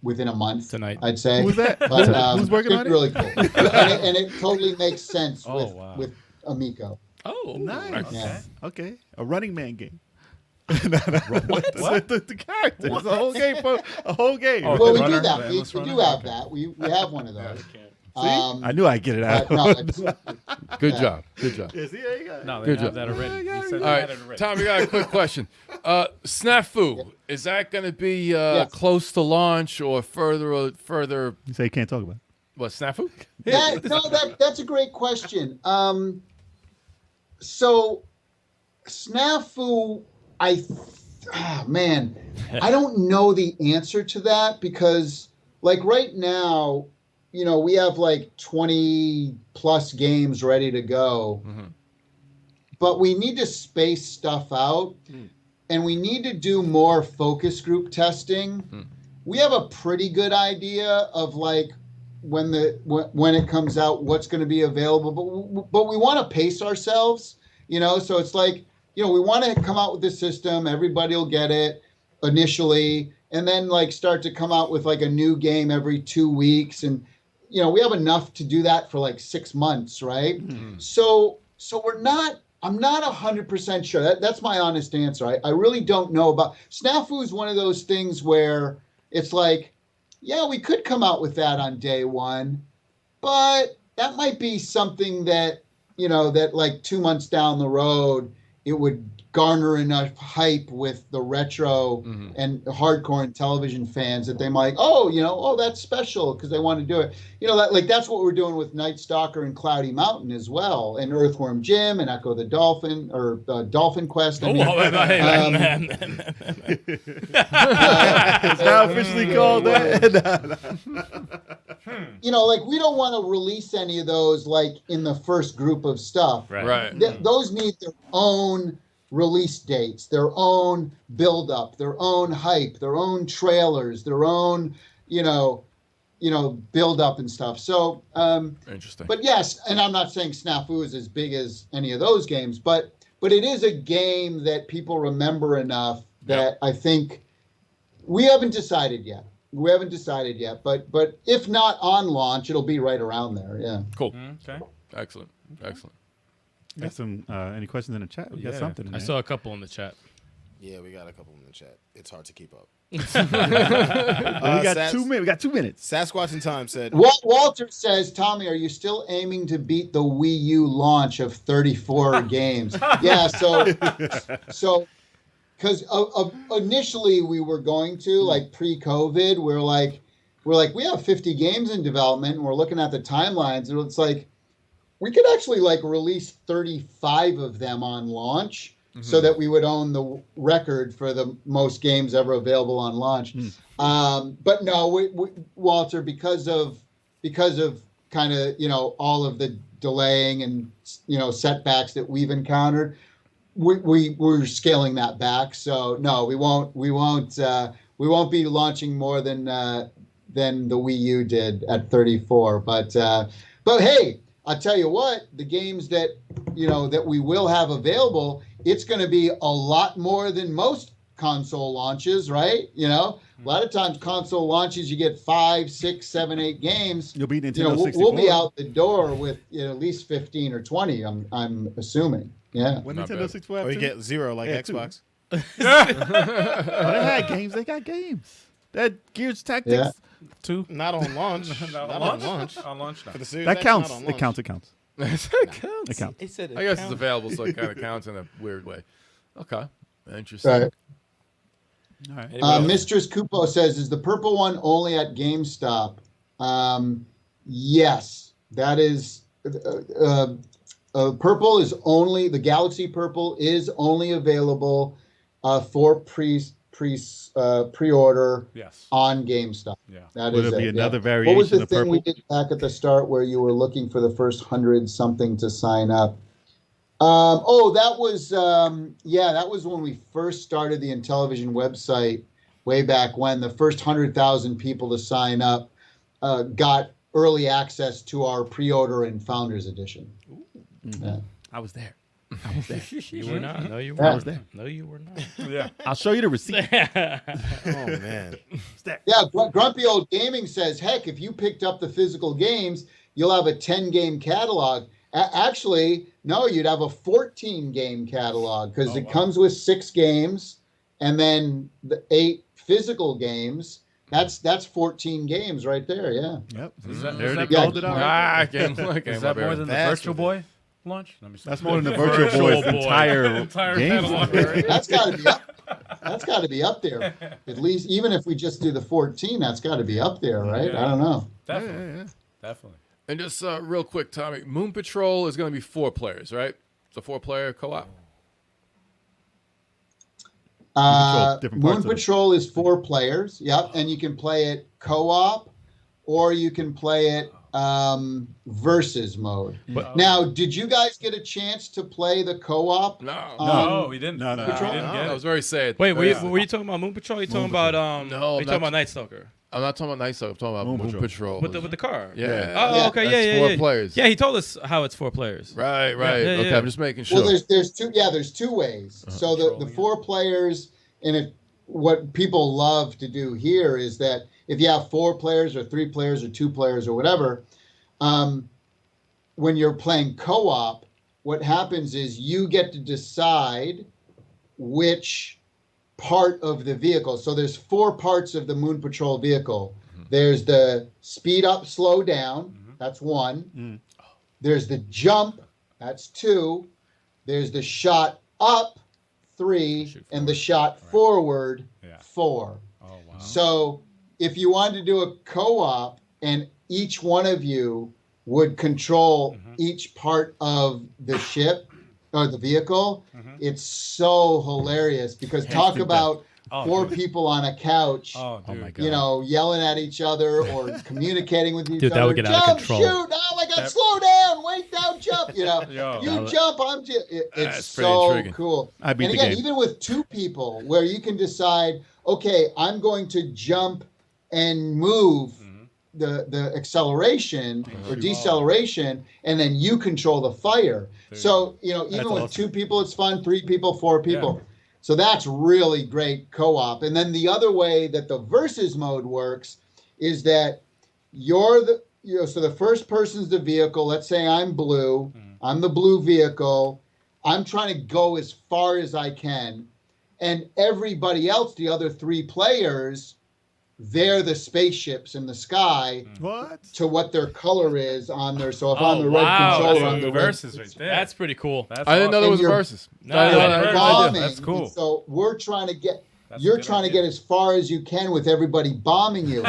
within a month Tonight. I'd say. Who's that? But, Who's working on it? Really cool, and it totally makes sense Oh, wow. with Amico. Oh, Nice. Yeah. Okay. A running man game. What? The character. It's a whole game. A whole game. Oh, Well, we runner, do that. the We endless do runner? have Okay. that. We have one of those. I knew I'd get it out. But no, it's, Good Yeah. job. Good job. Yeah, see, there you go. No, they Good have job. that already. He said All they right, had it already. Tom, we got a quick question. Snafu, is that going to be Yes. close to launch or further? You say you can't talk about it. What, Snafu? that's a great question. So Snafu, I don't know the answer to that because, like, right now, we have like 20 plus games ready to go, but we need to space stuff out, and we need to do more focus group testing. We have a pretty good idea of like when it comes out, what's going to be available, but we want to pace ourselves, so it's like, we want to come out with this system, everybody will get it initially, and then like start to come out with like a new game every 2 weeks, and we have enough to do that for like 6 months, right? So I'm not 100% sure. That's my honest answer. I really don't know about Snafu. Is one of those things where it's like, yeah, we could come out with that on day one, but that might be something that, that like 2 months down the road, it would garner enough hype with the retro and hardcore Intellivision fans that they might, that's special because they want to do it. That's what we're doing with Night Stalker and Cloudy Mountain as well, and Earthworm Jim and Echo the Dolphin or Dolphin Quest. man. It's now officially called that. We don't want to release any of those like in the first group of stuff. Right. Those need their own release dates, their own build up, their own hype, their own trailers, their own, build up and stuff. So, Interesting. but yes, and I'm not saying Snafu is as big as any of those games, but it is a game that people remember enough that I think we haven't decided yet. But if not on launch, it'll be right around there. Yeah. Cool. Okay. Excellent. Got some any questions in the chat? We got something. I saw a couple in the chat. Yeah, we got a couple in the chat. It's hard to keep up. we got 2 minutes. We got 2 minutes. Sasquatch in Time said, Walter says, Tommy, are you still aiming to beat the Wii U launch of 34 games? Yeah, so because initially we were going to, like pre-COVID, we're like we have 50 games in development, and we're looking at the timelines, and it's like we could actually like release 35 of them on launch. So that we would own the record for the most games ever available on launch. But no, Walter, because of kind of, all of the delaying and, setbacks that we've encountered, we're scaling that back. So no, we won't be launching more than the Wii U did at 34. But hey, I'll tell you what, the games that, that we will have available, it's going to be a lot more than most console launches, right? A lot of times console launches, you get 5, 6, 7, 8 games. You'll be Nintendo 64. We'll be out the door with at least 15 or 20, I'm assuming. Yeah. When Nintendo 64 or you get 0 like Xbox. They had games. They got games. That Gears Tactics 2. Not on launch. Not on launch. On launch now. For the Series that X, counts. not on It launch. counts. It counts. It counts. He said I guess it's available, so it kind of counts in a weird way. Okay. Interesting. Right. All right. Mistress Kupo says, is the purple one only at GameStop? Yes, that is. Purple is only, the Galaxy Purple is only available for pre-order on GameStop. Yeah. That Would is it be it, another yeah. variation What was the of thing purple? we did back at the start where you were looking for the first 100-something to sign up? That was that was when we first started the Intellivision website way back when. The first 100,000 people to sign up got early access to our pre-order and Founders Edition. Yeah. I was there. You were not. No, you were. Yeah. I was there. No, you were not. Yeah. I'll show you the receipt. Oh, man. Yeah, Grumpy Old Gaming says, heck, if you picked up the physical games, you'll have a 10-game catalog. Actually, no, you'd have a 14-game catalog because it comes with 6 games and then the 8 physical games. That's 14 games right there, yeah. Yep. Is that They more- called it out. Is that more than the That's Virtual Boy launch? Let me see. That's more than the Virtual Boy's Boy. entire game. catalog. That's got to be up. That's got to be up there. At least, even if we just do the 14, that's got to be up there, right? Yeah. I don't know. Definitely. Definitely. And just real quick, Tommy, Moon Patrol is going to be 4 players, right? It's a 4-player co-op. Different Moon parts of it. Patrol is 4 players. Yep, and you can play it co-op, or you can play it versus mode. Now, did you guys get a chance to play the co-op? No. We didn't. No. We didn't get I it. was very sad. Wait, were you talking about Moon Patrol? Are you talking about No, Are you talking not- about Night Stalker? I'm not talking about Night Stalker. I'm talking about Moon Patrol. With the car. Yeah. Oh, Yeah. okay. That's Yeah. 4 players. Yeah, he told us how it's 4 players. Right. Yeah, Okay, yeah. I'm just making sure. Well, there's 2. Yeah, there's 2 ways. So the 4 players, and what people love to do here is that if you have 4 players or 3 players or 2 players or whatever, when you're playing co-op, what happens is you get to decide which part of the vehicle. So there's 4 parts of the Moon Patrol vehicle. There's the speed up, slow down. That's 1. There's the jump. That's 2. There's the shot up, 3, and the shot forward, 4. Oh, wow. So if you wanted to do a co-op and each one of you would control each part of the ship or the vehicle, it's so hilarious because talk about 4 people on a couch, Oh, dude. my God. yelling at each other or communicating with each Dude, other. that would get out of Jump, control. shoot, oh my God, slow down, wait down, jump, Yo. you jump, I'm just, it's That's pretty so intriguing. cool. I beat And the again, game. even with 2 people where you can decide, okay, I'm going to jump and move the acceleration or deceleration, and then you control the fire. So, even That's with awesome. 2 people, it's fun, 3 people, 4 people. So that's really great co-op. And then the other way that the versus mode works is that you're so the first person's the vehicle. Let's say I'm blue. I'm the blue vehicle. I'm trying to go as far as I can. And everybody else, the other 3 players, they're the spaceships in the sky. What? To what their color is on their. So if I'm the red controller, I'm the red. Versus right there. That's pretty cool. I didn't know there was a versus. No, I didn't know. Bombing. That's cool. And so we're trying to get. That's You're a good trying to idea. get as far as you can with everybody bombing you.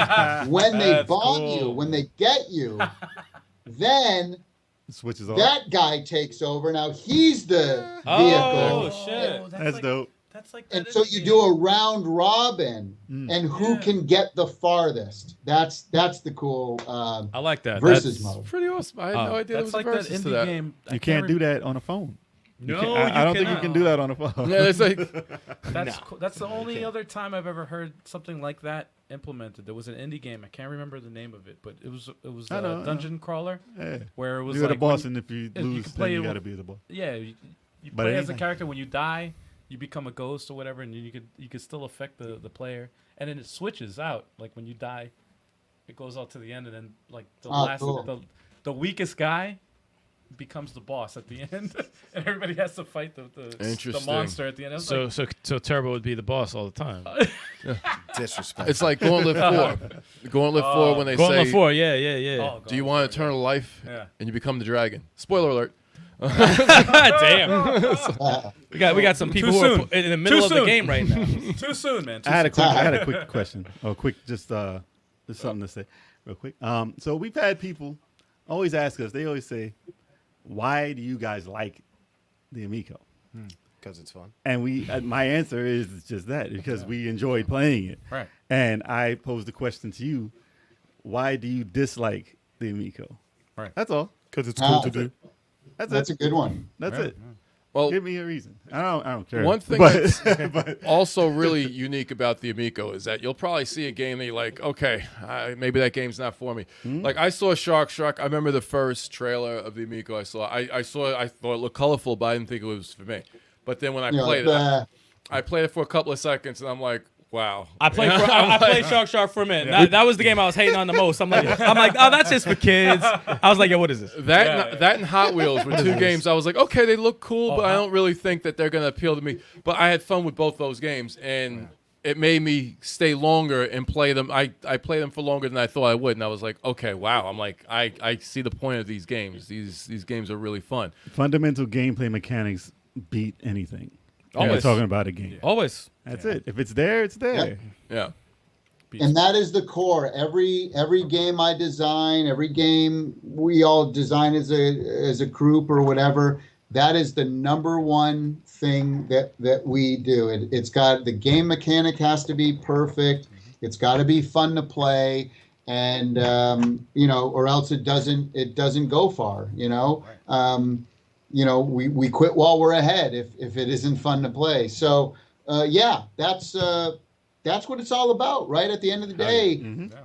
When they That's bomb cool. you, when they get you, then Switches on. that guy takes over. Now he's the Oh, vehicle. shit. That's dope. That's like And that so is you a do a round robin, and who Yeah. can get the farthest? That's the cool I like that. versus That's- mode. Pretty awesome. I had no idea there That's was like a that versus to indie that. game. You can't do that on a phone. No, I don't think you cannot. can do that on a phone. Yeah, it's like That's cool. That's the only other time I've ever heard something like that implemented. There was an indie game. I can't remember the name of it, but it was I know, I a know. dungeon crawler Yeah. where it was You're like the boss, when and if you you lose, can then play you it got to with- be the boss. you But play it as ain't a like- character. When you die, you become a ghost or whatever, and you could still affect the player. And then it switches out. Like when you die, it goes out to the end, and then like Cool. the weakest guy becomes the boss at the end, and everybody has to fight the Interesting. monster at the end. It was So Turbo would be the boss all the time. Disrespect. it's like Gauntlet 4. Gauntlet 4 when they Gauntlet say, 4, yeah. oh, "Do you God. want eternal life?" Yeah. And you become the dragon. Spoiler alert. Damn. We got some people Too who are soon. in the middle of the soon. game right now. Too soon, man. Too I had a soon. quick, I had a quick question. Oh, quick, just something to say, real quick. So we've had people always ask us. They always say, "Why do you guys like the Amico?" Because it's fun. And my answer is just that because we enjoyed playing it. Right. And I posed the question to you: why do you dislike the Amico? Right. That's all. Because it's cool to do. That's a good one. That's it. Well, Give me a reason. I don't care. one thing but, that's also really unique about the Amico is that you'll probably see a game that you're like, okay, maybe that game's not for me. Like I saw Shark. I remember the first trailer of the Amico I saw. I thought it looked colorful, but I didn't think it was for me. But then when I played it, I played it for a couple of seconds, and I'm like, wow. I played Shark for a minute. That was the game I was hating on the most. I'm like, oh, that's just for kids. I was like, yo, what is this? That and Hot Wheels were two games I was like, okay, they look cool, but I don't really think that they're going to appeal to me. But I had fun with both those games, and it made me stay longer and play them. I played them for longer than I thought I would, and I was like, okay, wow. I'm like, I see the point of these games. These games are really fun. fundamental gameplay mechanics beat anything. Always. We're talking about a game. Always. That's it. If it's there, it's there. Yeah. And that is the core. Every game I design, every game we all design as a group or whatever, that is the number one thing that we do. It's got the game mechanic has to be perfect. It's got to be fun to play, and or else it doesn't go far. We quit while we're ahead if it isn't fun to play. So that's what it's all about, right? At the end of the day,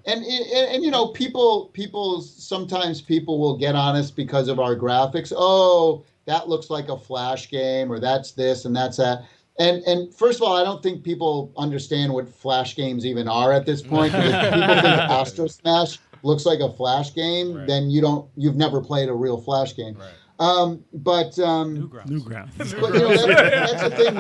and people sometimes people will get on us because of our graphics. Oh, that looks like a Flash game, or that's this and that's that. And first of all, I don't think people understand what Flash games even are at this point. If people think Astro Smash looks like a Flash game, then you've never played a real Flash game. Right. Newgrounds. But that's the thing.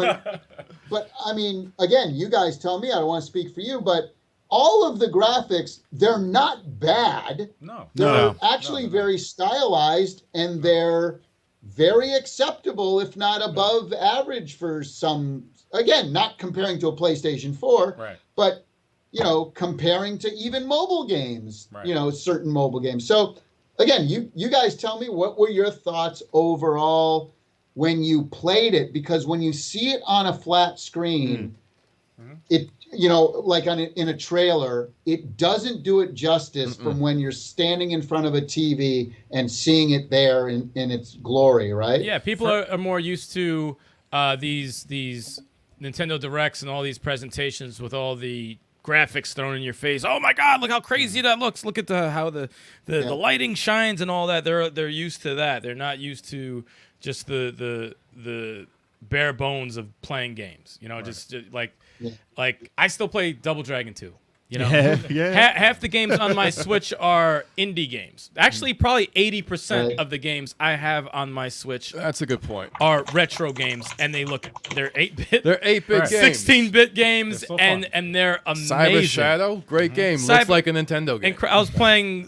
But I mean, again, you guys tell me. I don't want to speak for you, but all of the graphics, they're not bad. No. They're actually very stylized, and they're very acceptable, if not above average for some. Again, not comparing to a PlayStation 4, Right. but comparing to even mobile games. Right. Certain mobile games. So. Again, you guys tell me, what were your thoughts overall when you played it? Because when you see it on a flat screen, it like in a trailer, it doesn't do it justice from when you're standing in front of a TV and seeing it there in its glory, right? Yeah, people are more used to these Nintendo Directs and all these presentations with all the graphics thrown in your face. Oh my God! Look how crazy that looks. Look at how the lighting shines and all that. They're used to that. They're not used to just the bare bones of playing games. Just like I still play Double Dragon 2. You know, Yeah. half the games on my Switch are indie games. Actually, probably 80% Right. of the games I have on my Switch That's a good point. are retro games, and they're 8-bit, They're 8-bit games. 16-bit games, They're so and they're amazing. Cyber Shadow, great game. Looks like a Nintendo game. I was playing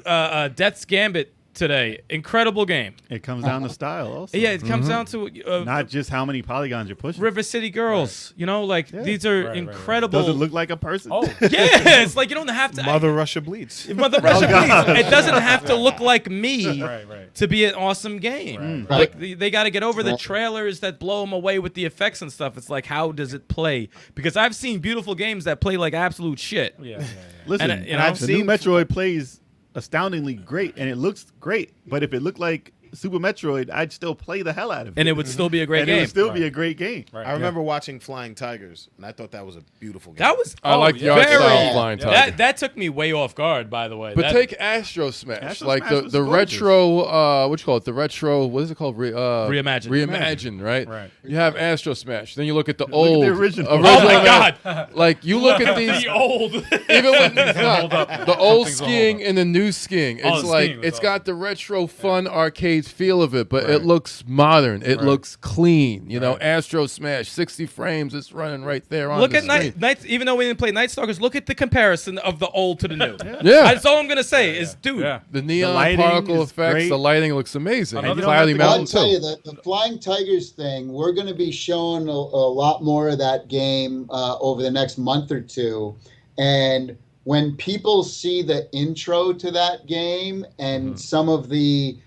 Death's Gambit today. Incredible game. It comes down to style also. Yeah, it comes down to Not just how many polygons you're pushing. River City Girls. You know, like these are Right. incredible. Does it look like a person? Oh, Yeah, it's like you don't have to. Mother Russia bleeds. Mother Russia, please. It doesn't have to look like me right. to be an awesome game. Right. Like they got to get over the trailers that blow them away with the effects and stuff. It's like, how does it play? Because I've seen beautiful games that play like absolute shit. Yeah. Listen, And, you know, the new Metroid plays astoundingly great, and it looks great. But if it looked like Super Metroid, I'd still play the hell out of it. And it would still be a great and game. it would still be a great game. Right. I remember watching Flying Tigers, and I thought that was a beautiful game. That was I like the art very. style of Flying Tiger. That took me way off guard, by the way. But That- take Astro Smash, Astro like Smash was the gorgeous. retro. What you call it? The retro. What is it called? Reimagined. Reimagined, right? Right. You have Astro Smash. Then you look at the at old. the original. oh my Mash. god, Like you look at these. the old. Even when the old Something's skiing old. and the new skiing, Oh, it's the like skiing was it's awesome. got the retro fun arcade feel of it, but it looks modern. It looks clean. You know, Astro Smash, 60 frames. It's running right there on Look the at screen. Nights. Even though we didn't play Night Stalkers, look at the comparison of the old to the new. Yeah. That's all I'm gonna say is, dude. Yeah. The neon lighting particle is effects, great. the lighting looks amazing. Another And thing Cloudy that- Well, I'll Mountain tell too. you that the Flying Tigers thing, we're going to be showing a lot more of that game over the next month or two. And when people see the intro to that game and some of the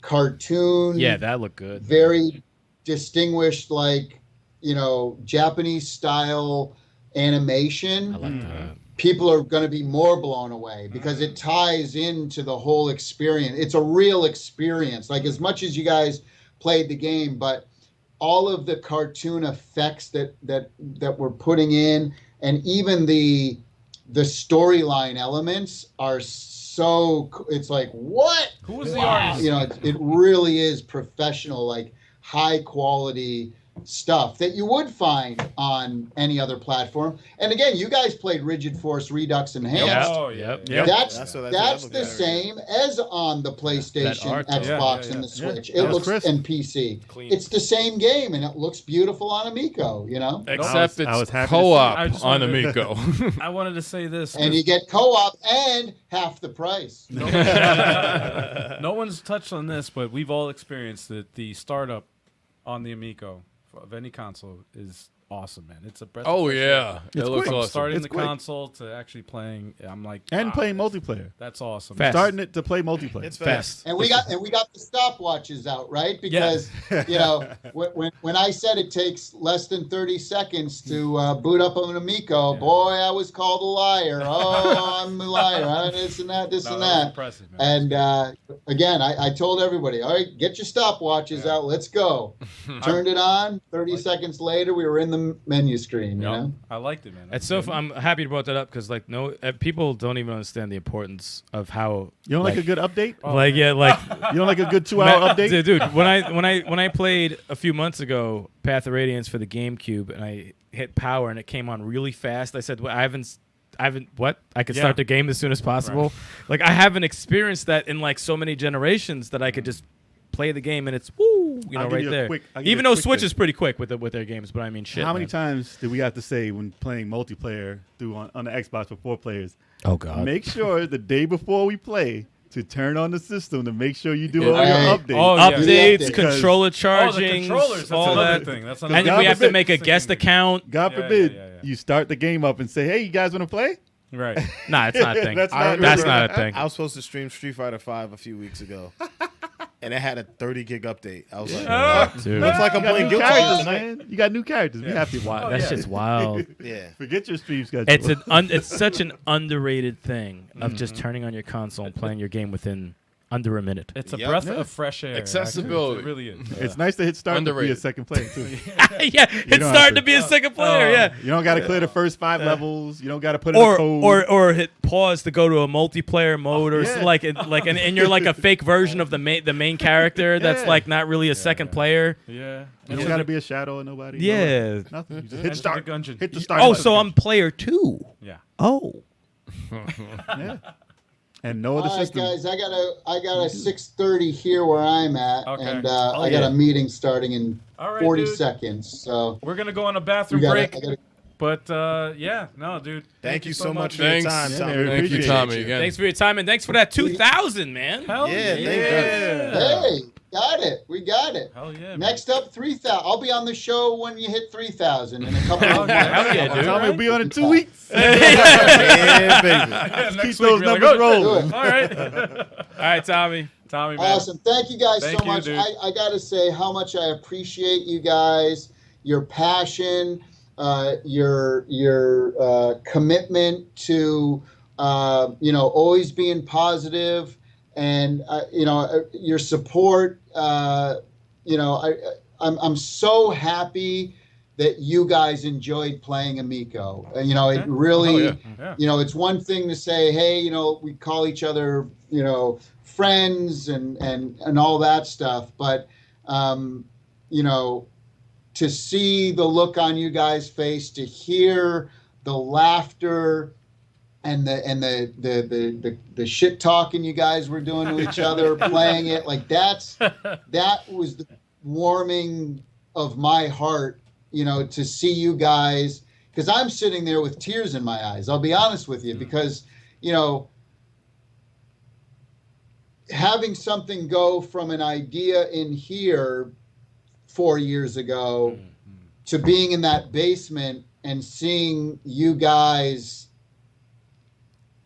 cartoon, Yeah, that looked good. very distinguished, like, Japanese style animation, I like that. people are going to be more blown away because it ties into the whole experience. It's a real experience. Like, as much as you guys played the game, but all of the cartoon effects that we're putting in, and even the storyline elements are so, it's like, what? Who was the artist? It really is professional, like high quality stuff that you would find on any other platform. And again, you guys played Rigid Force Redux Enhanced. Oh, yeah. Yep. That's That's what the looks same as on the PlayStation, art, Xbox, yeah. and the Switch. Yeah, It was looks crisp. and PC. Clean. It's the same game, and it looks beautiful on Amico. Except I was it's happy to see co-op I just on wanted to- Amico. I wanted to say this. And you get co-op and half the price. No one's touched on this, but we've all experienced that the startup on the Amico of any console is awesome, man. It's a breath of Oh fresh air. yeah, it It's looks quick. awesome. Starting It's the quick. console to actually playing, I'm like, And wow, playing that's- multiplayer. That's awesome. Fast. Starting it to play multiplayer. It's Fast. And we got the stopwatches out, right? Because when I said it takes less than 30 seconds to boot up an Amico, boy, I was called a liar. Oh, I'm a liar. This and that, this No, and that was that. impressive, man. And again, I told everybody, all right, get your stopwatches out. Let's go. Turned it on. 30 seconds later, we were in the menu screen. You know. I liked it, man. It's so. I'm happy you brought that up because people don't even understand the importance of how. You don't like a good update? You don't like a good 2-hour update? Dude. When I played a few months ago Path of Radiance for the GameCube and I hit power and it came on really fast, I said, well, I haven't. What? I could start the game as soon as possible. Like I haven't experienced that in like so many generations that I could just play the game and it's woo, I'll give right you a there. quick- I'll give you Even a though quick Switch tip. is pretty quick with their games, but I mean shit. How many man. times did we have to say when playing multiplayer on the Xbox with 4 players? Oh god. Make sure the day before we play to turn on the system to make sure you do all Right. your updates. Oh, yeah. Updates, Yeah. controller Oh, the charging, controllers. That's all another that. thing. That's And another then we God have to forbid. make a guest account. God Yeah, forbid yeah. you start the game up and say, "Hey, you guys want to play?" Right. Nah, it's not a thing. That's I not That's remember not a thing. I was supposed to stream Street Fighter 5 a few weeks ago, and it had a 30 gig update. I was like, Dude. looks like I'm You got playing new Guilty characters, Gear tonight. man. You got new characters. Be happy. Wow, that shit's wild. Yeah. Forget your stream schedule. It's such an underrated thing of just turning on your console and playing your game within under a minute. It's a Yep. breath Yeah. of fresh air. Accessibility. Actually. It really is. It's nice to hit start to be a Underrated. second player too. Yeah, it's don't have starting to. to be a second player. Yeah. You don't got to clear the first 5 levels. You don't got to put in a code. Or hit pause to go to a multiplayer mode or Yeah. and you're like a fake version of the main character that's Yeah. like not really a second player. Yeah. you don't got to be a shadow or nobody. Yeah. Nothing. You just Enter hit the start. gungeon. Hit the start. Oh, button. so I'm player 2. Yeah. Oh. Yeah. And no other All right, system. guys, I got a 6:30 here where I'm at, Okay. and I got a meeting starting in All right, 40 dude. seconds. So We're gonna go on a bathroom break. But yeah, no, dude. Thank you so much for Thanks. your time, Yeah, Tommy. man, Thank you, appreciate Tommy, you. again. Thanks for your time and thanks for that 2,000, man. Hell Yeah, yeah. thank hey, got it. We got it. Hell yeah. Next up, 3,000. I'll be on the show when you hit 3,000 in a couple of yeah. months. Hell yeah, dude. Tommy will be on in 2 weeks. Yeah, baby. Keep those numbers rolling. All right. All right, Tommy. Tommy, man. Awesome. Thank you guys Thank so you, much. dude. I got to say how much I appreciate you guys, your passion, your commitment to, always being positive, and, your support. I'm so happy that you guys enjoyed playing Amico. It really, Yeah. it's one thing to say, hey, we call each other, friends and all that stuff. But, to see the look on you guys' face, to hear the laughter and the shit talking you guys were doing to each other, playing it, like that was the warming of my heart, to see you guys, because I'm sitting there with tears in my eyes. I'll be honest with you, because, having something go from an idea in here 4 years ago to being in that basement and seeing you guys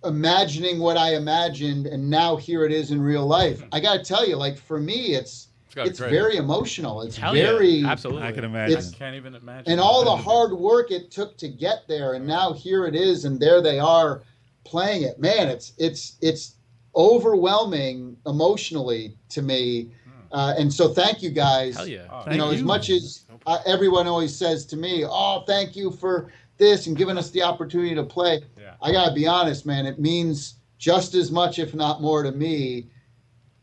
imagining what I imagined, and now here it is in real life. I got to tell you, like, for me, it's very emotional. It's Hell very, yeah. Absolutely. I can imagine. It's- Can't even imagine. and all the hard work it took to get there, and now here it is, and there they are playing it. Man, it's overwhelming emotionally to me, and so thank you guys. Hell yeah. As much as everyone always says to me, "Oh, thank you for this and giving us the opportunity to play." Yeah. I gotta be honest, man. It means just as much, if not more, to me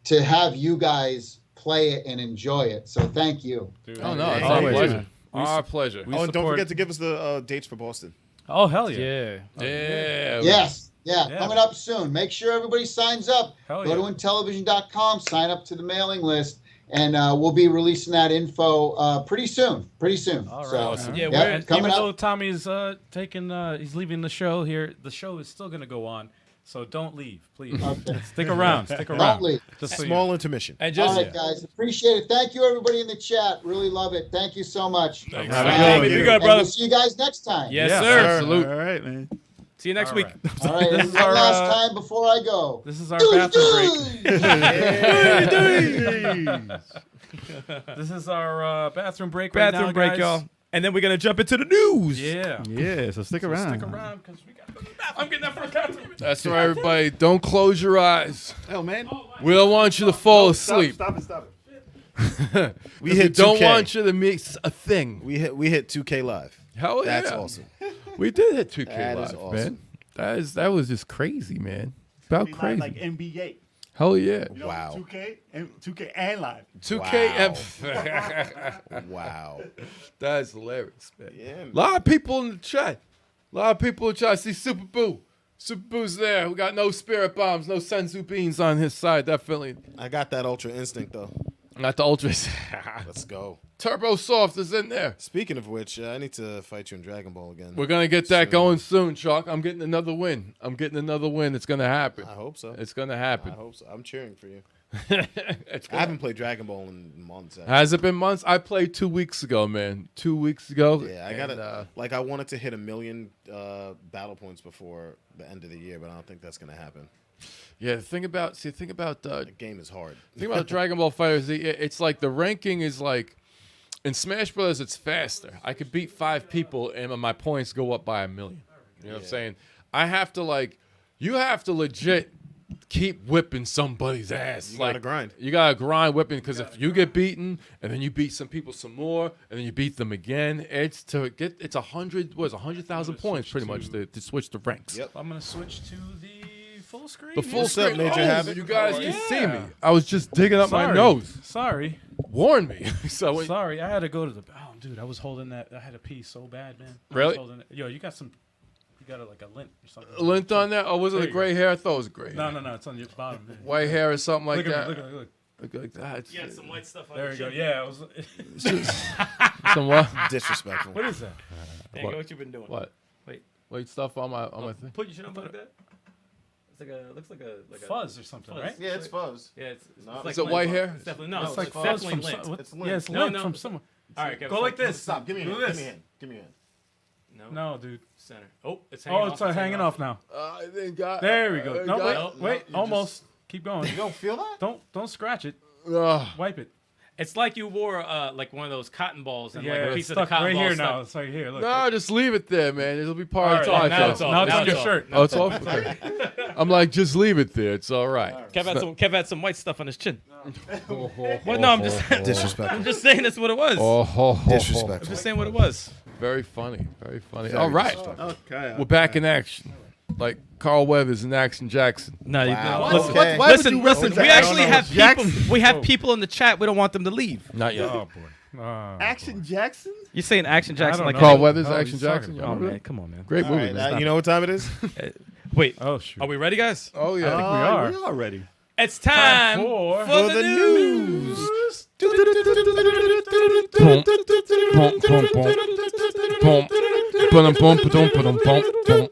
to have you guys play it and enjoy it. So thank you. Dude, Oh, no, it's hey, our always, pleasure. man. Our pleasure. We Oh, and don't support- forget to give us the dates for Boston. Oh, hell yeah. Yeah. Yeah. Yes. Yeah. Coming up soon. Make sure everybody signs up. Hell Go yeah. to Intellivision.com, sign up to the mailing list, and we'll be releasing that info pretty soon. All right. So, Awesome. Yeah, yeah, And coming even up. though Tommy's he's leaving the show here, the show is still going to go on. So don't leave, please. Okay. Stick around. Stick around. Don't leave. Just so Small intermission. And All just right, guys. Appreciate it. Thank you, everybody in the chat. Really love it. Thank you so much. Thanks. Have a Tommy, good be one. good, And brother. we'll see you guys next time. Yes, Yeah, sir. sir. Salute. All right, man. See you next All week. right. All right. This And is one our, last time before I go. This is our Deuce, bathroom break. deuce. This is our bathroom break right Bathroom now, break, guys. y'all. And then we're going to jump into the news. Yeah. Yeah, so stick around. Stick around because we got the bathroom. I'm getting that first bathroom. That's right, everybody. Don't close your eyes. Oh, man. We don't want you to fall asleep. Stop it. We hit don't 2K. want you to miss a thing. We hit 2K live. Hell yeah. That's awesome. We did hit 2K That live, is awesome. man. That was just crazy, man. About crazy. Like NBA. Hell yeah. Wow. 2K and live. 2K. Wow. That's hilarious, man. Yeah, man. A lot of people in the chat. I see Super Boo. Super Boo's there. We got no spirit bombs, no senzu beans on his side. Definitely I got that Ultra Instinct, though. not the ultras. Let's go. Turbo Soft is in there. Speaking of which, I need to fight you in Dragon Ball again. We're gonna get that Soon. going soon, Chuck. I'm getting another win. It's gonna happen. I hope so. It's gonna I happen. hope so. I'm cheering for you. It's I gonna- haven't played Dragon Ball in months. Actually. Has it been months? I played 2 weeks ago, man. 2 weeks ago. Yeah, I gotta I wanted to hit 1 million battle points before the end of the year, but I don't think that's gonna happen. Yeah, think about The game is hard. think about Dragon Ball Fighters. It's like the ranking is like in Smash Brothers. It's faster. I could beat 5 people and my points go up by 1 million. You know what I'm saying? I have to you have to legit keep whipping somebody's ass. You gotta grind. You gotta grind whipping because if you get beaten and then you beat some people some more and then you beat them again, it's 100,000 points pretty much to switch the ranks. Yep. I'm going to switch to the full screen. The full What's up, screen. Major Oh, Habit? you guys can see me. Yeah. I was just digging up my nose. Sorry. Warn me. So Sorry. I had to go to the. Oh, dude, I was holding that. I had to pee so bad, man. I was Really? holding it. Yo, you got some You got like a lint or something. A lint on there? Oh, was it There a you gray hair? I thought it was gray hair. No, it's on your bottom. White hair or something like Look that. at me, look. Look like that. You got some white stuff on There your you go. chin. Yeah, it was. Some what? Disrespectful. What is that? Dang, what you been doing? What? Wait. White stuff on my thing. Put your shit up like that. It's like a looks like a Fuzz or something, fuzz. right? Yeah, it's fuzz. Yeah, it's No. like Is it lint. white hair? It's definitely no. It's It's like like fuzz definitely from lint. some, It's lint. yeah, it's No, lint no. from somewhere. All right, Kevin, Go like this. Stop. Give me a hand. Do Give this. me a hand. Give me a hand. No, No, dude. center. Oh, it's hanging Oh, off. it's hanging off now. I think got. There we go. No, got- wait, you almost. Keep going. You don't feel that? Don't scratch it. Ugh. Wipe it. It's like you wore like one of those cotton balls and Yeah, like a it's piece of the stuck cotton right ball here stuck. now. It's right here. Look. No, just leave it there, man. It'll be part of the All right, talk. now it's off. Now it's Now on your it's shirt. Oh, it's off. Okay. I'm like, just leave it there. It's all right. Kev had some white stuff on his chin. Well, no, I'm just Disrespectful. I'm just saying that's what it was. Oh, I'm Disrespectful. just saying what it was. Very funny. Very funny. Very All right. disrespectful. Okay. We're back in action. Like Carl Weathers and Action Jackson. No, Wow. listen, Okay. Why would listen, you reference we Action actually have Jackson? people. We have people in the chat. We don't want them to leave. Not yet. Oh boy. Action Jackson? You're saying Action Jackson don't like know. Carl Weathers, Oh, Action he's talking Jackson. about- Y'all Oh remember man, that? come on, man. Great All movie. right, man. you know what time it is? Wait, Oh shoot. are we ready, guys? Oh yeah. we are. We are ready. It's time for the news. Boom, boom, boom, boom, boom, boom, boom, boom, boom, boom.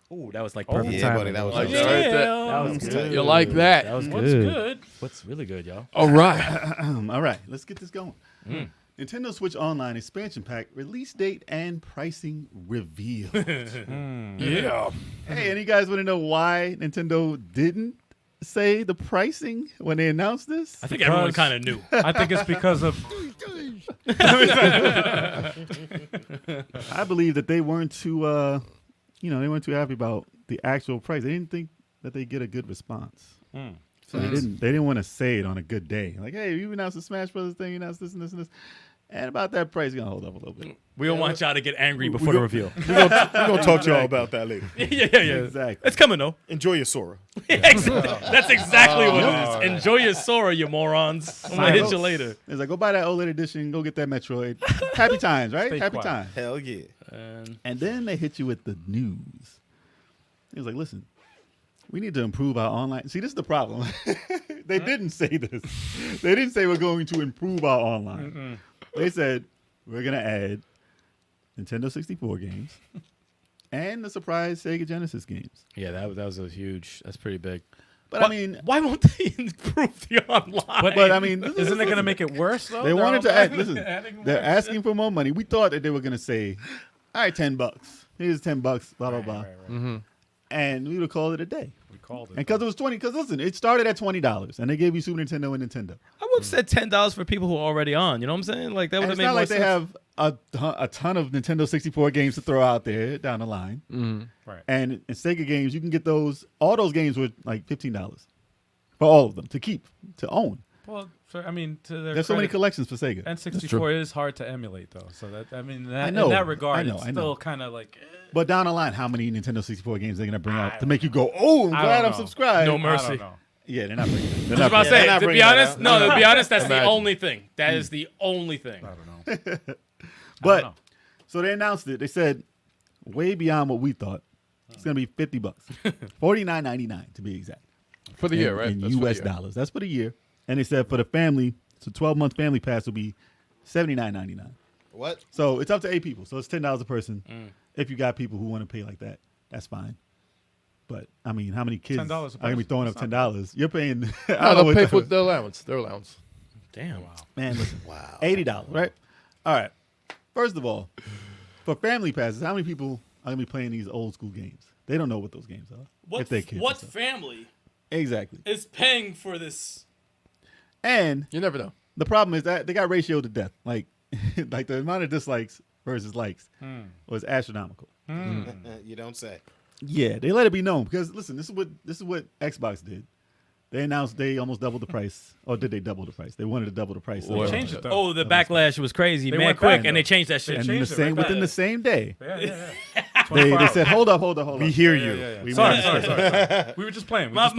Ooh, that was like perfect Yeah, timing. buddy, that was Like nice. that right there. That was good. You like that? That was What's good? What's really good, y'all? All right. All right, let's get this going. Nintendo Switch Online expansion pack release date and pricing revealed. Yeah. Hey, and you guys want to know why Nintendo didn't say the pricing when they announced this? I think everyone Because- kind of knew. I think it's because of I believe that they weren't too, they weren't too happy about the actual price. They didn't think that they get a good response. So they didn't want to say it on a good day. Like, hey, you announced the Smash Brothers thing, you announced this and this and this. And about that price, you're going to hold up a little bit. We don't want y'all to get angry before the reveal. We're gonna talk to y'all about that later. yeah. Exactly. It's coming though. Enjoy your Sora. That's exactly what it is. Enjoy your Sora, you morons. I'm gonna hit you later. It's like, go buy that OLED edition, go get that Metroid. Happy times, right? Stay Happy quiet. times. Hell yeah. And then they hit you with the news. It was like, listen, we need to improve our online. See, this is the problem. They didn't say this. They didn't say we're going to improve our online. They said we're going to add Nintendo 64 games and the surprise Sega Genesis games. Yeah, that was a huge. That's pretty big. But I mean, why won't they improve the online? but I mean, Isn't it going to make it worse though? they They're wanted to all add. Listen, adding more they're shit? asking for more money. We thought that they were going to say, all right, $10. Here's $10. Blah blah blah. And we would have called it a day. We called it. And because it was 20, because listen, it started at $20, and they gave you Super Nintendo and Nintendo. I would have said $10 for people who are already on. You know what I'm saying? Like that would And have it's made not more like sense. they have a ton of Nintendo 64 games to throw out there down the line. Right. And in Sega games, you can get those. All those games were like $15 for all of them to keep, to own. Well, I mean, to their There's so many credit, collections for Sega. N64 is hard to emulate though. So that I know, in that regard, I know, it's I know. still kind of like. But down the line, how many Nintendo 64 games they're gonna bring out to make you go, oh, I'm I glad don't I'm know. subscribed? No I mercy. don't know. Yeah, they're not bringing it. They're I was not about to bringing say, not to be bringing that honest, out. no, to be honest, that's the Imagine. only thing. That is the only thing. I don't know. But know. so they announced it. They said way beyond what we thought. It's gonna be $50, $49.99 to be exact. For the year, right? In That's for the U.S. year. dollars. That's for the year. And they said for the family, so 12-month family pass will be $79.99. What? So it's up to 8 people. So it's $10 a person. If you got people who want to pay like that, that's fine. But I mean, how many kids $10 a are gonna be person. throwing up That's $10? You're paying. I don't No, know they'll what pay the- for their allowance. Their allowance. Damn. Man, listen. Wow. $80, right? All right. First of all, for family passes, how many people are gonna be playing these old school games? They don't know what those games are. If they're kids. and stuff. family Exactly. is paying for this? And You never know. the problem is that they got ratio to death. Like, like the amount of dislikes versus likes was astronomical. You don't say. Yeah, they let it be known because listen, this is what Xbox did. They announced they almost doubled the price, or did they double the price? They wanted to double the price. Well, Changed it though. Oh, the backlash was crazy, They man, went quick, back, and though. they changed that shit. and changed it right within back. the same day, Yeah. They said, hold up. We hear you. Yeah. We Sorry. made We were just playing. My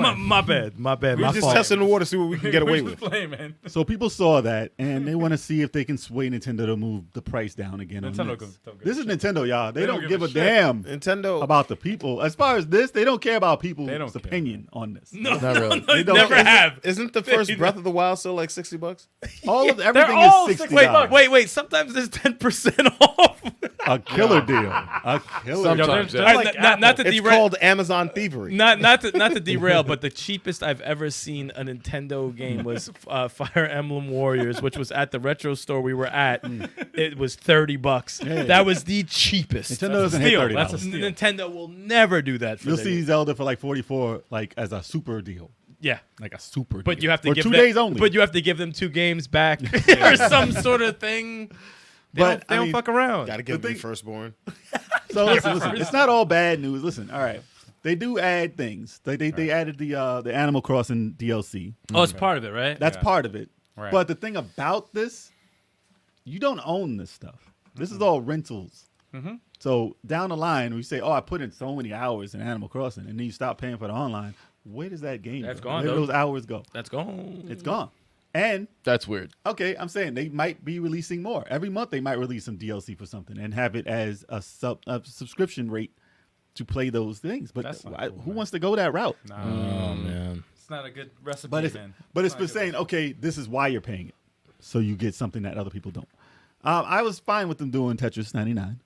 bad. We My were Just fault. testing the water, see what we can get away we with. just playing, man. So people saw that, and they want to see if they can sway Nintendo to move the price down again. Nintendo on don't this. give This a is shit. Nintendo, y'all. They don't give a shit. damn Nintendo. about the people. As far as this, they don't care about people's They don't care. opinion on this. No, Not really. They don't never care. have. Isn't the first Breath of the Wild still like $60? All of They're everything all is $60. Wait. Sometimes there's 10% off. A killer deal. A killer Sometimes, deal. yeah. They're like Not to It's derail. called Amazon thievery. Not to derail, but the cheapest I've ever seen a Nintendo game was Fire Emblem Warriors, which was at the retro store we were at. It was $30. Yeah. That was the cheapest. Nintendo doesn't hit steal. $30. That's a steal. Nintendo will never do that for You'll their see games. Zelda for like 44, like as a super deal. Yeah. Like a super But deal. you have to For give 2 them, days only. But you have to give them 2 games back or some sort of thing. They But, don't I mean, fuck around. Gotta give The me thing- firstborn. So listen, it's not all bad news. Listen, all right. They do add things. They added the Animal Crossing DLC. Oh, it's part of it, right? That's part of it. Right. But the thing about this, you don't own this stuff. This is all rentals. So down the line, we say, "Oh, I put in so many hours in Animal Crossing," and then you stop paying for the online. Where does that game? That's go? gone, Where do though. those hours go? That's gone. It's gone. And That's weird. okay, I'm saying they might be releasing more every month. They might release some DLC for something and have it as a subscription rate to play those things. But That's not cool, who man. wants to go that route? Nah, Oh man. it's not a good recipe, But it's man. but it's not for a good saying, okay, this is why you're paying it, so you get something that other people don't. I was fine with them doing Tetris 99,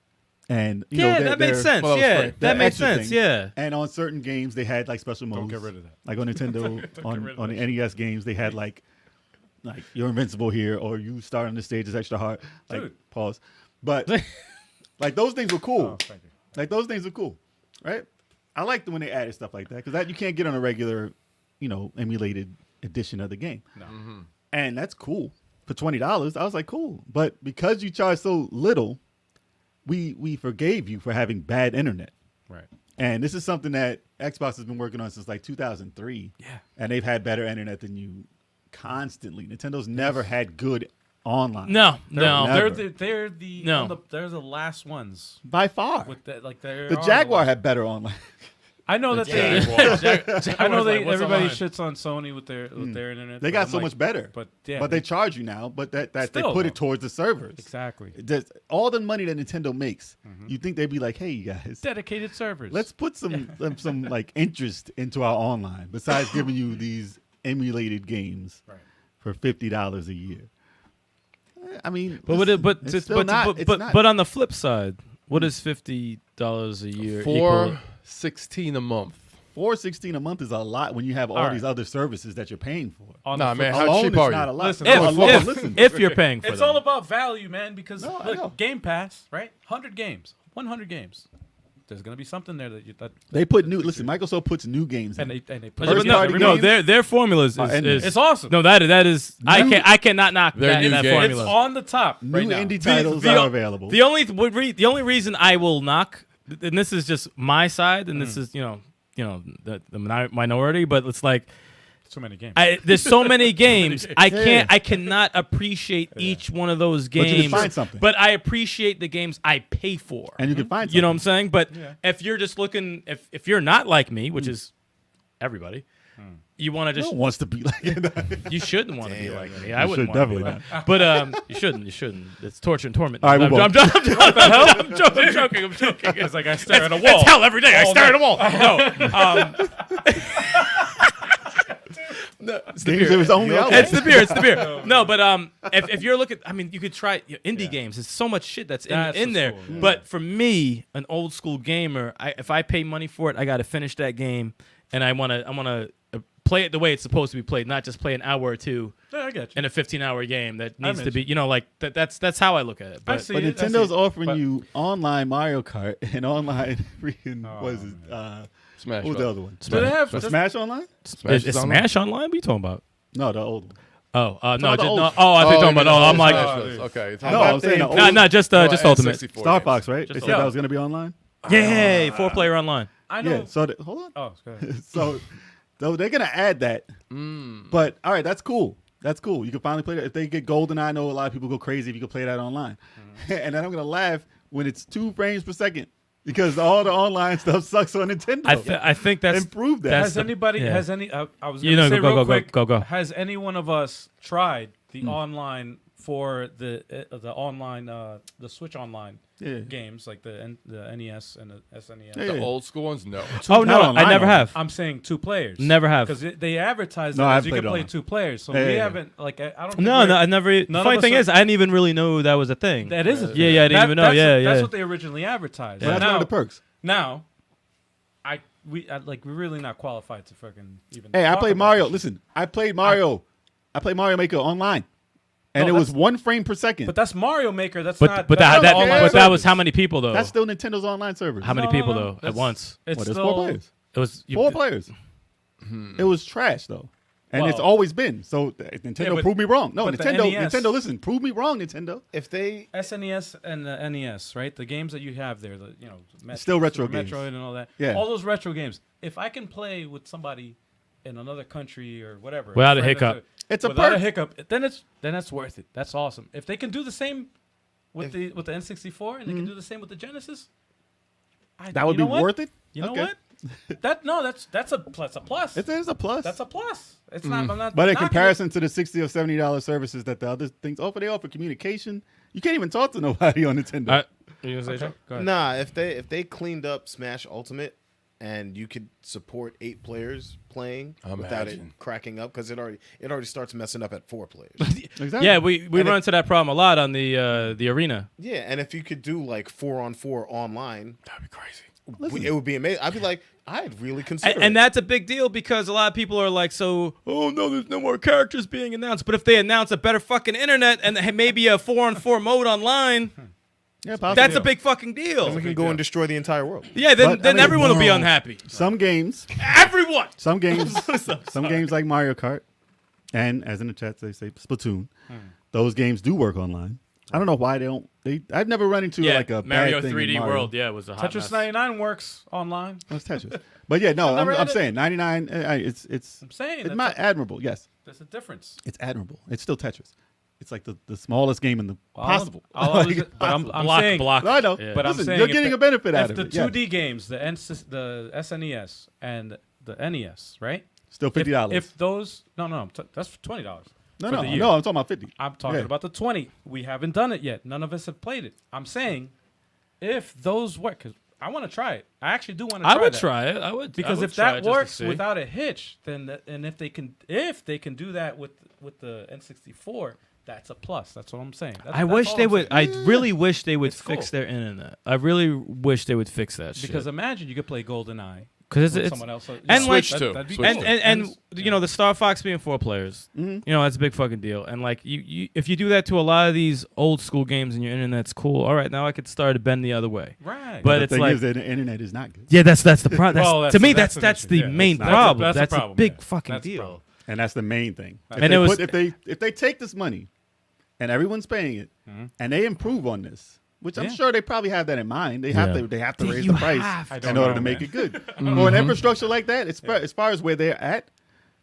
and you know, Yeah, they're- that makes they're- sense. well, Yeah, free. that they're makes extra sense. things. Yeah. And on certain games, they had like special modes. Don't get rid of that. Like on Nintendo, rid of on the that NES games, they had like you're invincible here, or you start on the stage is extra hard. Like Dude. pause, but like those things were cool. Oh, thank you. Like those things are cool, right? I liked when they added stuff like that because that you can't get on a regular, emulated edition of the game. No. And that's cool for $20. I was like, cool, but because you charge so little, we forgave you for having bad internet. Right. And this is something that Xbox has been working on since like 2003. Yeah. And they've had better internet than you constantly. Nintendo's never had good online. No. Never. They're the No. they're the last ones By far. with that. Like they're The are Jaguar ones. had better online. I know that they. I know they. Everybody shits on Sony with their internet. They but got I'm so like, much better. But yeah, But they charge you now, but that they Still, put though. it towards the servers. exactly All the money that Nintendo makes, you think they'd be like, hey, you guys, dedicated servers. let's put some like interest into our online besides giving you these emulated games Right. for $50 a year. I mean, But it's still not- it's not- but on the flip side, what is $50 a year? equal? $4.16 a month. $4.16 a month is a lot when you have all All right. these other services that you're paying for. On Nah, the flip- man, how Alone cheap is are not you? a lot. Listen, No, If, listen. if you're paying for It's them. all about value, man. Because No, I know. look, Game Pass, right? 100 games, 100 games. There's gonna be something there that They put new. Listen, Microsoft puts new games and in. they put First it in party every no, month. their formula is in there. It's awesome. No, that is I cannot knock Their new that games. It's formula. on the top New right now. indie titles the- are available. The only reason I will knock, and this is just my side, and this is the minority, but it's like Too many games. there's so many games. I Yeah. cannot appreciate each one of those But you games. can find something. But I appreciate the games I pay for. and you can find something. You know what I'm saying? But Yeah. if you're just looking, if you're not like me, which is everybody, you want to No just one wants to be like that. you shouldn't want to be like me. I You wouldn't should want to be definitely like. But you shouldn't. It's torture and torment. All right, I'm move on. joking. It's like I stare at a wall. It's hell every day. I stare at a wall. No, it's the Games beer. that was only out. It's the beer. It's the beer. No, but if you're looking, I mean, you could try indie games. There's so much shit that's That's in what's there. cool, yeah. But for me, an old school gamer, if I pay money for it, I got to finish that game, and I wanna play it the way it's supposed to be played, not just play an hour or two Yeah, I get you. in a 15-hour game that I needs to miss be, like that's how I look at it. I But see But it, I see Nintendo's it. offering But- you online Mario Kart and online freaking what is it? Smash. What was the other one? Do they have? Was does- Smash Online? is Smash online? What are you talking about? No, the old one. Oh, no, about the just, old- no. Oh, I think you're talking about. Oh, I'm like, okay. No, I'm saying the old no, just Ultimate. Star Fox, right? They said yeah. that was going to be online. Yay, 4-player online. I know. Yeah. So hold on. Oh, go ahead. So they're going to add that. But all right, that's cool. That's cool. You can finally play that. If they get golden, I know a lot of people go crazy if you can play that online. And then I'm going to laugh when it's 2 frames per second because all the online stuff sucks on Nintendo. I think that's improve that. that's Has the- anybody? yeah. Has any? I was You going to know, say go, real go, go, quick. go, go. Has any one of us tried the online for the online the Switch online games like the NES and the SNES? Yeah. The old school ones, no. Oh no, Not online, I never though. have. I'm saying 2 players. Never have. because they advertise No, that I as you haven't can played play online. 2 players. So Yeah, we yeah. haven't I don't. Think No, we're- I never. The none funny of us thing are- is, I didn't even really know that was a thing. That is a thing. Yeah, I didn't even know. That's Yeah. what they originally advertised. But that's Now, one of the perks. now, we're really not qualified to fucking even. Hey, I talk played about Mario. this. Listen, I played Mario. I played Mario Maker online, and No, it was that's- 1 frame per second. But that's Mario Maker. That's But not. but that's that not that, online but that was service. how many people though? That's still Nintendo's online service. How many No, people no, though at that's- once? It's Well, there's still 4 players. It was 4 players. It was trash though, and it's Well- always been. So Nintendo but- proved me wrong. No, but the Nintendo. NES Nintendo, listen, prove me wrong, Nintendo. If they SNES and the NES, right? The games that you have there, Still retro Super games. Metroid and all that. Yeah. All those retro games. If I can play with somebody in another country or whatever, Without a friend that's hiccup. It's a without perk. a hiccup, then that's worth it. That's awesome. If they can do the same with the N64 and they can do the same with the Genesis, That would be worth it. You know Okay. what? That's a plus. It is a plus. That's a plus. It's not. I'm not. But in knocking it. comparison to the $60 or $70 services that the other things offer, they offer communication. You can't even talk to nobody on Nintendo. You gonna say something? Go ahead. Nah, if they cleaned up Smash Ultimate and you could support 8 players playing without it Imagine. cracking up, because it already starts messing up at 4 players. Exactly. Yeah, we And run into that problem a lot on the arena. Yeah, and if you could do like 4-on-4 online, That'd be crazy. Listen. it would be amazing. I'd be like, I'd really consider And it. that's a big deal because a lot of people are like, so, oh no, there's no more characters being announced. But if they announce a better fucking internet and maybe a 4-on-4 mode online, Yeah, possibly. that's a big fucking deal. and we can go and destroy the entire world. Yeah, then, But, I then mean, everyone will be unhappy. Some games, Everyone. some games like Mario Kart, and as in the chat they say Splatoon, those games do work online. I don't know why they don't. I've never run into Yeah, like a Mario bad thing 3D in Mario. World. Yeah, it was a hot Tetris mess. 99 works online. That's Tetris. But yeah, no, never I'm had it. saying 99. It's I'm saying it's that's not admirable. Yes, There's a difference. it's admirable. It's still Tetris. It's like the smallest game in the possible. But I'm saying, block. No, I know. Yeah. But I'm Listen, saying you're if getting the- a benefit out if of the it. 2D games, the SNES and the NES, right? Still $50. If those, that's $20. no, for no, the year. no, I'm talking about 50. I'm talking Yeah. about the 20. We haven't done it yet. None of us have played it. I'm saying, if those work, because I want to try it. I actually do want to. I would that. try it. I would Because I would if try it that just to works see. without a hitch, then and if they can do that with the N64, that's a plus. That's what I'm saying. I wish all they I'm would. saying. I really wish they would It's fix cool. their internet. I really wish they would fix that shit. Because imagine you could play GoldenEye Because with it's someone else. and like Switch too. that'd be Switch cool. too. and you know the Star Fox being 4 players, you know that's a big fucking deal. And like you if you do that to a lot of these old school games and your internet's cool, all right, now I could start to bend the other way. Right. But the it's thing like is that the internet is not good, yeah, that's the problem. Well, To me, that's that's an the issue. Yeah, main that's a- problem. that's a That's a problem, big yeah. fucking That's a deal. problem. and that's the main thing. If And they it was- if they take this money, and everyone's paying it, and they improve on this, which I'm Yeah. sure they probably have that in mind. They have to raise the price I in don't order know, to make man. it good. For an infrastructure like that, as far as where they're at,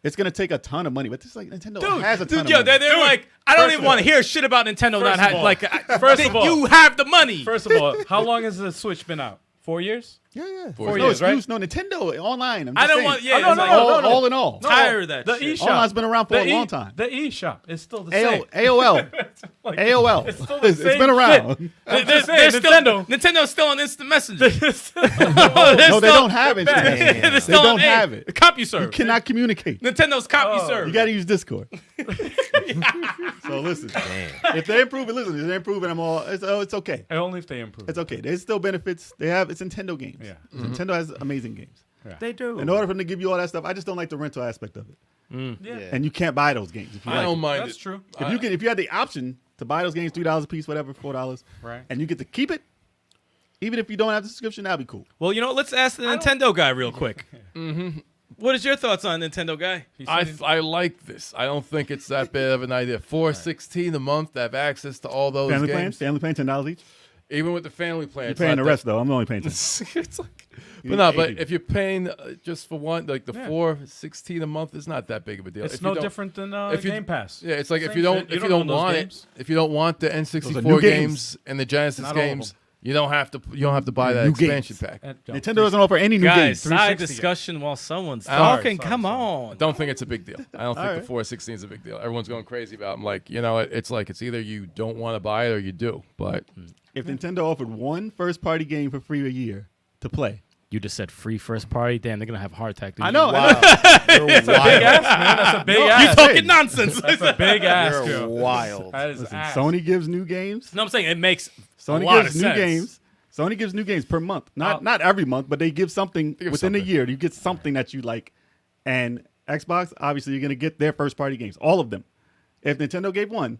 it's gonna take a ton of money. But it's like Nintendo has a ton of Yo, money. they're like, I don't even want to hear shit about Nintendo not of having all- like. first of all- you have the money. First of all, how long has the Switch been out? 4 years? Yeah. 4 no years, right? excuse, no Nintendo online. I'm I just don't saying. want. Yeah, Oh, no, it's no, like, no, all in all. tired of that The shit. eShop. Online's been around for The a long time. The eShop is still the same. AOL. Like, AOL. It's still the It's same been around. shit. They're saying, still, Nintendo. Nintendo's still on Instant Messenger. No, they don't have it. They're They still don't on have it. CompuServe. You cannot communicate. Nintendo's CompuServe. You got to use Discord. So listen, if they improve it, listen. If they improve it, I'm all. It's okay. Only if they improve. It's okay. There's still benefits. It's Nintendo games. Yeah. Nintendo has amazing games. They do. In order for them to give you all that stuff, I just don't like the rental aspect of it. Yeah. And you can't buy those games if you I like don't it. mind That's it. true. If you had the option to buy those games $3 a piece, whatever, $4, Right. and you get to keep it, even if you don't have the subscription, that'd be cool. Well, you know, let's ask the Nintendo guy real quick. What is your thoughts on Nintendo guy? I like this. I don't think it's that bad of an idea. $4.16 a month to have access to all those Family plan, games. family plan, $10 each. Even with the family plan, You're it's paying not the that- rest though. I'm only paying 10. It's like, You but no, need but 80. if you're paying just for one, like the Yeah. $4.16 a month, is not that big of a deal. It's If you no don't- different than if you- Game Pass. Yeah, it's like if Same you don't shit. if you You don't don't own those want games. it, if you don't want the Those are N64 new games. games and the Genesis Not all of games, You don't have to buy that New expansion games. pack. Nintendo doesn't offer any new Guys, games. side 360 discussion while someone's All right, talking. Come on. I don't think it's a big deal. I don't think All the right. 416 is a big deal. Everyone's going crazy about it. I'm like, it's like it's either you don't want to buy it or you do. But If Nintendo offered one first-party game for free a year to play, You just said free first party. Damn, they're gonna have a heart attack. Dude. I know. Wow. You're Big wild. ass, man. That's a big You ass. talking nonsense? That's a big ass. You're Joe. wild. That is Listen, ass. Sony gives new games. No, I'm saying it makes Sony a lot gives of new sense. games. Sony gives new games per month. Not every month, but they give something give within a something. year. You get something that you like. And Xbox, obviously, you're going to get their first-party games, all of them. If Nintendo gave one,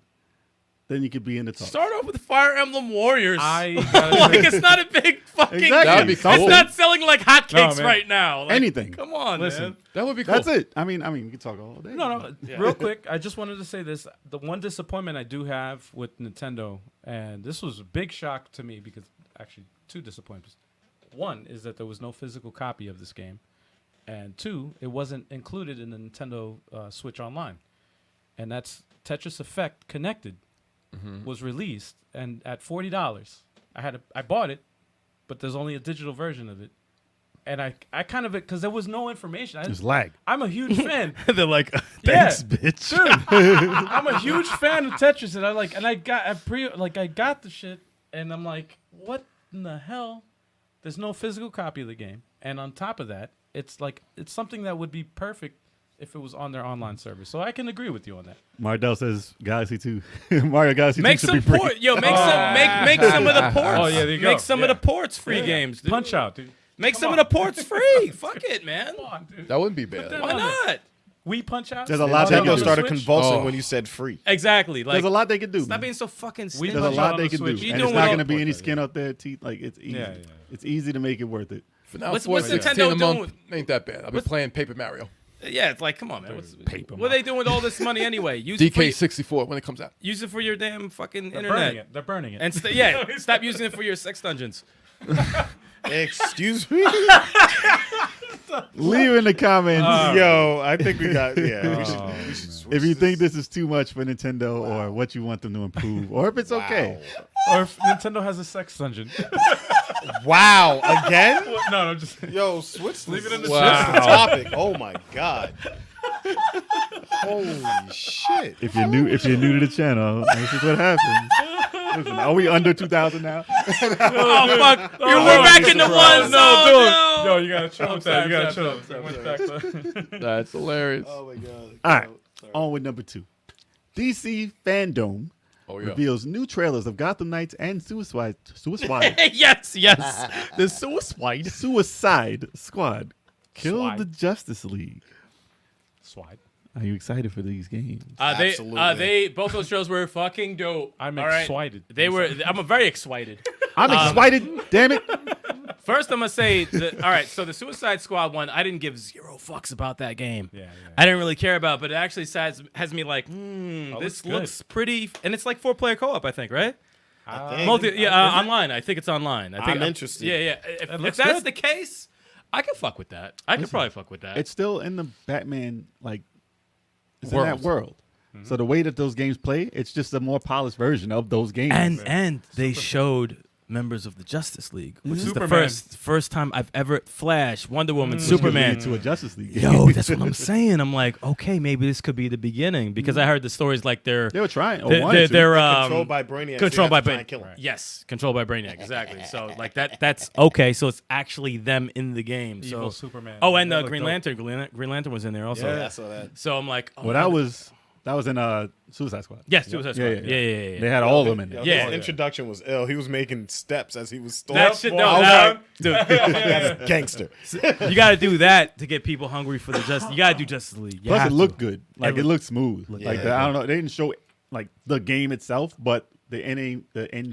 then you could be in the talk. Start off with Fire Emblem Warriors. I gotta like say- it's not a big fucking. Exactly. That'd be cool. It's not selling like hotcakes man. right now. Like, Anything. Come on, Listen. man. that would be cool. That's it. I mean, we can talk all day. No. Real quick, I just wanted to say this. The one disappointment I do have with Nintendo, and this was a big shock to me because actually two disappointments. One is that there was no physical copy of this game, and two, it wasn't included in the Nintendo Switch Online, and that's Tetris Effect Connected was released and at $40. I bought it, but there's only a digital version of it, and I kind of because there was no information. There's lag. I'm a huge fan. They're like, Yeah. thanks, bitch. I'm a huge fan of Tetris, and I got the shit, and I'm like, what in the hell? There's no physical copy of the game, and on top of that, it's something that would be perfect if it was on their online service. So I can agree with you on that. Mardell says Galaxy 2. Mario Galaxy 2 Make should some be free. port. Yo, make some of the ports. Oh, yeah, there you go. Make some of Yeah. the ports free games. Dude. Punch Out, dude. Make Come some on. of the ports free. Fuck it, man. Come on, dude. That wouldn't be bad. then- Why not? We Punch Out. There's a lot Punch they Out can on Nintendo do. the started Switch? convulsing Oh. when you said free. Exactly. Like, There's a lot they could do. stop being so fucking We stingy. There's a Punch Out lot on they the can do. Switch. And You it's doing not all- going to be any skin out there. Like, it's easy. Yeah. It's easy to make it worth it. For now, What's 416 Nintendo a month doing? ain't that bad. I've been playing Paper Mario. Yeah, it's like, come on, man. Paper What are they doing with all this money anyway? Use it, for your, DK64 when it comes out. use it for your damn fucking They're internet. burning it. They're burning it. And stop using it for your sex dungeons. Excuse me? Leave in the comments Yo, I think we got. Yeah, we should. We should switch if you think this is too much for Nintendo or what you want them to improve or if it's okay. or if Nintendo has a sex dungeon. Wow, again? No, just Yo, switch. Leave it in the switch chat. the topic. Oh my god. Holy shit. If you're new to the channel, this is what happens. Listen, are we under 2,000 now? Oh, fuck. We're back in the ones. No, Yo, you gotta chill with that. You gotta Sam, chill. Went back to- That's hilarious. Oh my god. All right, on with number 2. DC FanDome Oh, yeah. reveals new trailers of Gotham Knights and Suicide yes. The Suicide Squad killed Swide. the Justice League. Swide. Are you excited for these games? Absolutely. Both those shows were fucking dope. I'm all right? excited. I'm very excited. I'm excited. Damn it! First, I'm gonna say, all right. So the Suicide Squad one, I didn't give zero fucks about that game. Yeah. I didn't really care about, but it actually has me like, looks this good. looks pretty, and it's like 4-player co-op, I think, right? think. Online. I think it's online. I think I'm interested. Yeah. If looks that's good. the case, I could fuck with that. I could probably fuck with that. It's still in the Batman it's World. in that world. So the way that those games play, it's just a more polished version of those games. and they showed members of the Justice League, which is the Superman. first time I've ever Flash, Wonder Woman, Which could Superman. lead to a Justice League. Yo, that's what I'm saying. I'm like, okay, maybe this could be the beginning because I heard the stories like they were trying. Or they're wanted to. Controlled by Brainiac. controlled by Brainiac. Brainiac. Yes, controlled by Brainiac. Exactly. So like that's okay. So it's actually them in the game. So Evil Superman. oh, and That Green looked dope. Lantern. Green Lantern was in there also. Yeah, I saw that. So I'm like, oh, Well, that was in Suicide Squad. yes, Suicide Squad. Yeah. Yeah. They had all of them in Yo, there. Yeah. His introduction was ill. He was making steps as he was storming. That shit, no, I was that- like, dude, that's gangster. you got to do that to get people hungry for the Justice. You got to do Justice League. You Plus, have it to. looked good. Like it looked smooth. Yeah. Like I don't know. They didn't show like the game itself, but the end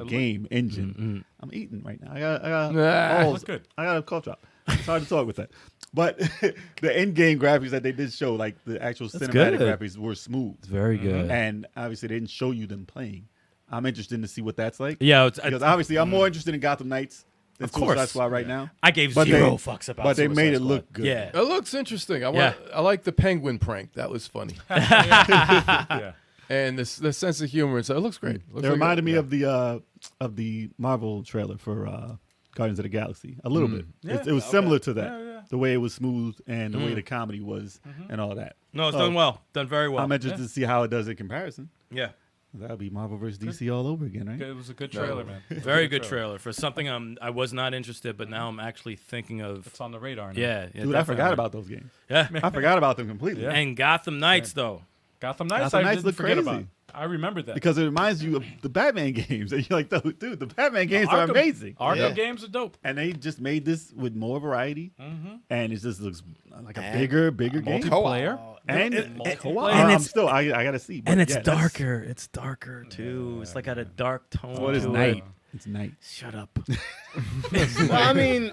game engine. I'm eating right now. I got Looks good. I got a cough drop. It's hard to talk with that. But the end game graphics that they did show, like the actual cinematic good. graphics, were smooth. It's very good. And obviously, they didn't show you them playing. I'm interested to see what that's like. Yeah, Because obviously, I'm more interested in Gotham Knights than Of course. Suicide Squad right now. I gave But zero they- fucks about. But they made it Suicide look Squad. good. Yeah. It looks interesting. Yeah. I like the penguin prank. That was funny. Yeah. And the sense of humor. So it looks great. Looks It like reminded me of the the Marvel trailer for Guardians of the Galaxy. A little bit. Yeah. It was similar to that. Yeah. The way it was smooth and the way the comedy was and all that. No, it's done well. Done very well. I'm interested to see how it does in comparison. Yeah. That'll be Marvel versus DC all over again, right? It was a good trailer, man. Very good trailer for something I was not interested, but now I'm actually thinking of. It's on the radar now. Yeah, Dude, I definitely. forgot about those games. Yeah. I forgot about them completely. Yeah. And Gotham Knights though. Gotham Knights, Gotham I Knights didn't look forget crazy. about. I remembered that. Because it reminds you of the Batman games. And you're like, dude, the Batman games are Arkham- amazing. Arkham games are dope. And they just made this with more variety. And it just looks like a And bigger game. Multiplayer. And multiplayer. I'm it's- still, I got to see. But And it's yeah, that's- darker. It's darker too. It's like got a dark tone. What is to night? it. It's night. Shut up. Well, I mean,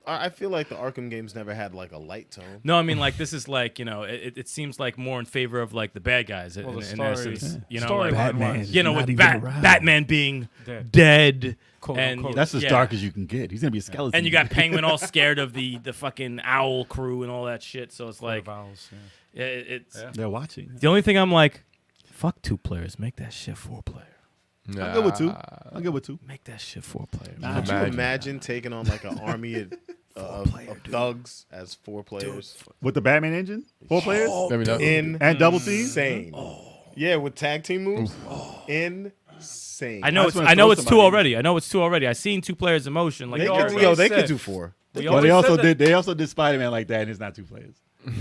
I feel like the Arkham games never had like a light tone. No, I mean like this is like it seems like more in favor of like the bad guys Well, the in story- essence. You know, storyline like, Batman. wise. you know, Not with even around. Batman being Dead. dead, Quote, and unquote. That's as yeah. dark as you can get. He's going to be a skeleton. And you got Penguin all scared of the fucking owl crew and all that shit. So it's like Vowels, yeah. it's Yeah. They're watching. the only thing I'm like, fuck 2 players, make that shit 4 player. I'm good with 2. I'm good with 2. Make that shit 4 player. Nah, Could you imagine taking on like an army of thugs as 4 players? With the Batman engine? 4 players? Maybe not. And double team? Insane. Yeah, with tag team moves. Insane. I know just wanna I know throw it's 2 somebody. already. I know it's 2 already. I seen 2 players in motion. Like They always could, they said- could do 4. We Well, they always also said that- did. They also did Spider-Man like that, and it's not 2 players.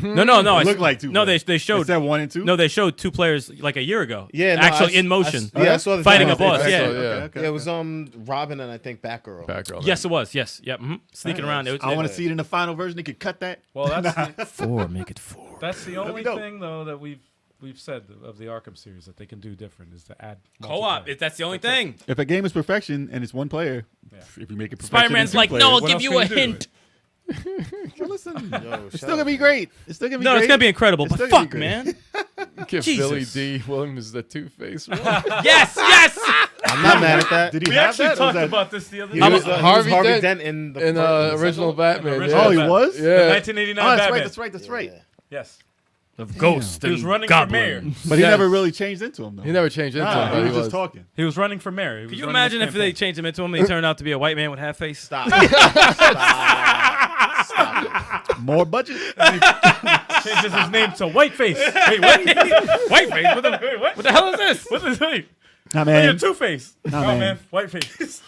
no. It looked like 2. No, players. they showed. It said 1 and 2. No, they showed 2 players like a year ago. Yeah, no, actually I- in motion. I saw the Fighting thing. a boss, yeah. Okay. Yeah, it was Robin and I think Batgirl. Batgirl. Yes, it was. Yes, yep. Sneaking around. It was, I want to see it in the final version. They could cut that. Well, that's 4. Make it 4. that's the only dope. thing though that we've said of the Arkham series that they can do different is to add Co-op. multiplayer. That's the only thing. If a game is perfection and it's 1 player, if you make it perfection, Spider-Man's in 2 like, players, no, I'll What give else you can a you do? hint. well, listen, Yo, it's still gonna be great. It's still gonna be No, great. it's gonna be incredible. It's But still gonna fuck, be man. Give Jesus. Billy D. Williams the Two-Face. Yes. I'm not mad at that. Did he We have actually that? Or was talked that- about this the other He day. was, Harvey Harvey Dent Dent in the in original Batman. original Oh, he Batman. was. The Yeah. 1989 Oh, that's Batman. right. That's right. That's right. Yes. Of Ghost He was and running Goblin. for mayor. But he Yes. never really changed into him though. He never changed into Nah, him, he but was just talking. He was running for mayor. He was Could you running imagine his if they campaign. changed him into him and he turned out to be a white man with half face? Stop. More budget. changes his name to Whiteface. Wait, what? Whiteface? What the hell is this? What is it? Nah, You're man. Two-Face. Nah, Oh, man. man. Whiteface.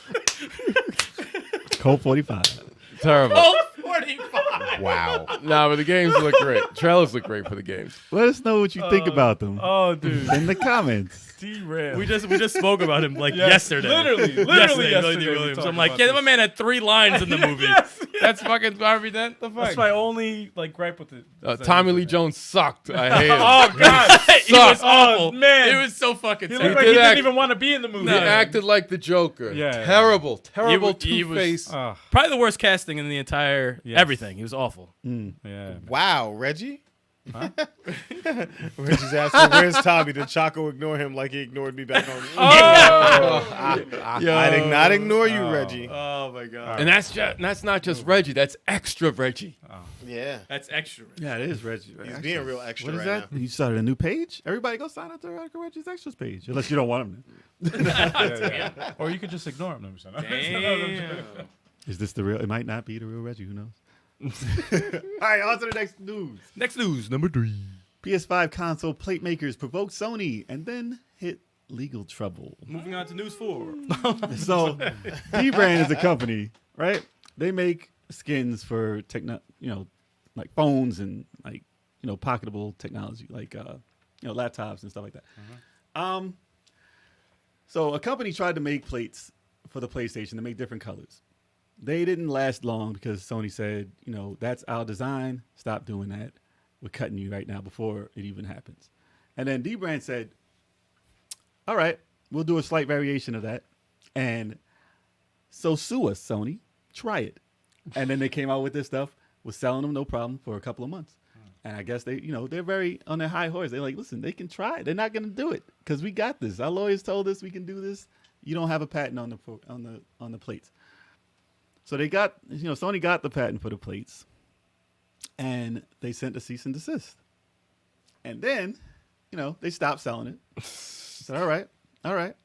Colt 45. Terrible. Oh, 45. Wow. Nah, but the games look great. Trailers look great for the games. Let us know what you think about them Oh, dude. in the comments. Derail. We just spoke about him like Yes, yesterday. literally Yesterday, yesterday D. we Williams. talked I'm like, about yeah, this. my man had 3 lines in the movie. Yes, yes. That's fucking Harvey Dent. The fuck? That's my only gripe with it. Tommy Lee Jones sucked. I hate him. Oh God. He was Sucked. awful. man. It was so fucking He sad. looked like did he act- didn't even want to be in the movie. He acted like the Joker. Yeah. Terrible, terrible He was- Two-Face. Probably the worst casting in the entire Yes. everything. He was awful. Yeah. Wow, Reggie? Reggie's asking, where's Tommy? Did Chaco ignore him like he ignored me back home? I did not ignore you, Reggie. Oh my god. And that's not just Reggie. That's extra Reggie. Yeah. That's extra. Yeah, it is Reggie. He's being real extra What is right that? now. You started a new page? Everybody go sign up to Radical Reggie's Extras page. Unless you don't want him Or you could just ignore him. No, Damn. Is this the real? It might not be the real Reggie. Who knows? All right, on to the next news. Next news, number 3. PS5 console plate makers provoked Sony and then hit legal trouble. Moving on to news 4. So, D-Brand is a company, right? They make skins for like phones and like pocketable technology, like laptops and stuff like that. So a company tried to make plates for the PlayStation to make different colors. They didn't last long because Sony said, that's our design. Stop doing that. We're cutting you right now before it even happens. And then D-Brand said, all right, we'll do a slight variation of that. And so sue us, Sony. Try it. And then they came out with this stuff, was selling them no problem for a couple of months. And I guess they, they're very on their high horse. They're like, listen, they can try it. They're not going to do it because we got this. Our lawyers told us we can do this. You don't have a patent on the plates. So they got, Sony got the patent for the plates, and they sent a cease and desist. And then, they stopped selling it. Said, all right.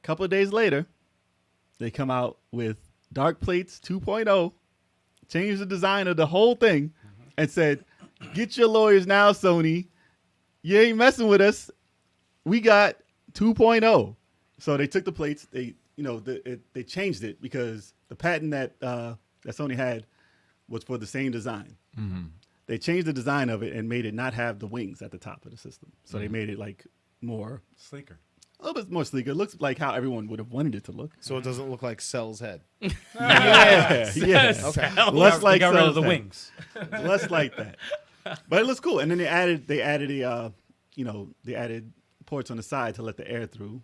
couple of days later, they come out with Dark Plates 2.0, changed the design of the whole thing, and said, "Get your lawyers now, Sony. You ain't messing with us. We got 2.0." So they took the plates. They changed it because the patent that Sony had was for the same design. They changed the design of it and made it not have the wings at the top of the system. So they made it like more Sleeker. a little bit more sleeker. It looks like how everyone would have wanted it to look. So it doesn't look like Cell's head. Yeah. Okay. Less like got rid of Cell's the head. wings. Less like that. But it looks cool. And then they added a they added ports on the side to let the air through.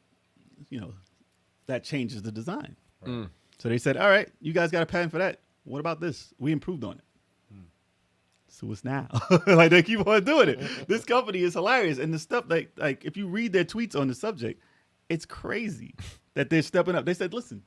That changes the design. Mm. So they said, "All right, you guys got a patent for that. What about this? We improved on it." So it's now. Like they keep on doing it. This company is hilarious. And the stuff like if you read their tweets on the subject, it's crazy that they're stepping up. They said, "Listen,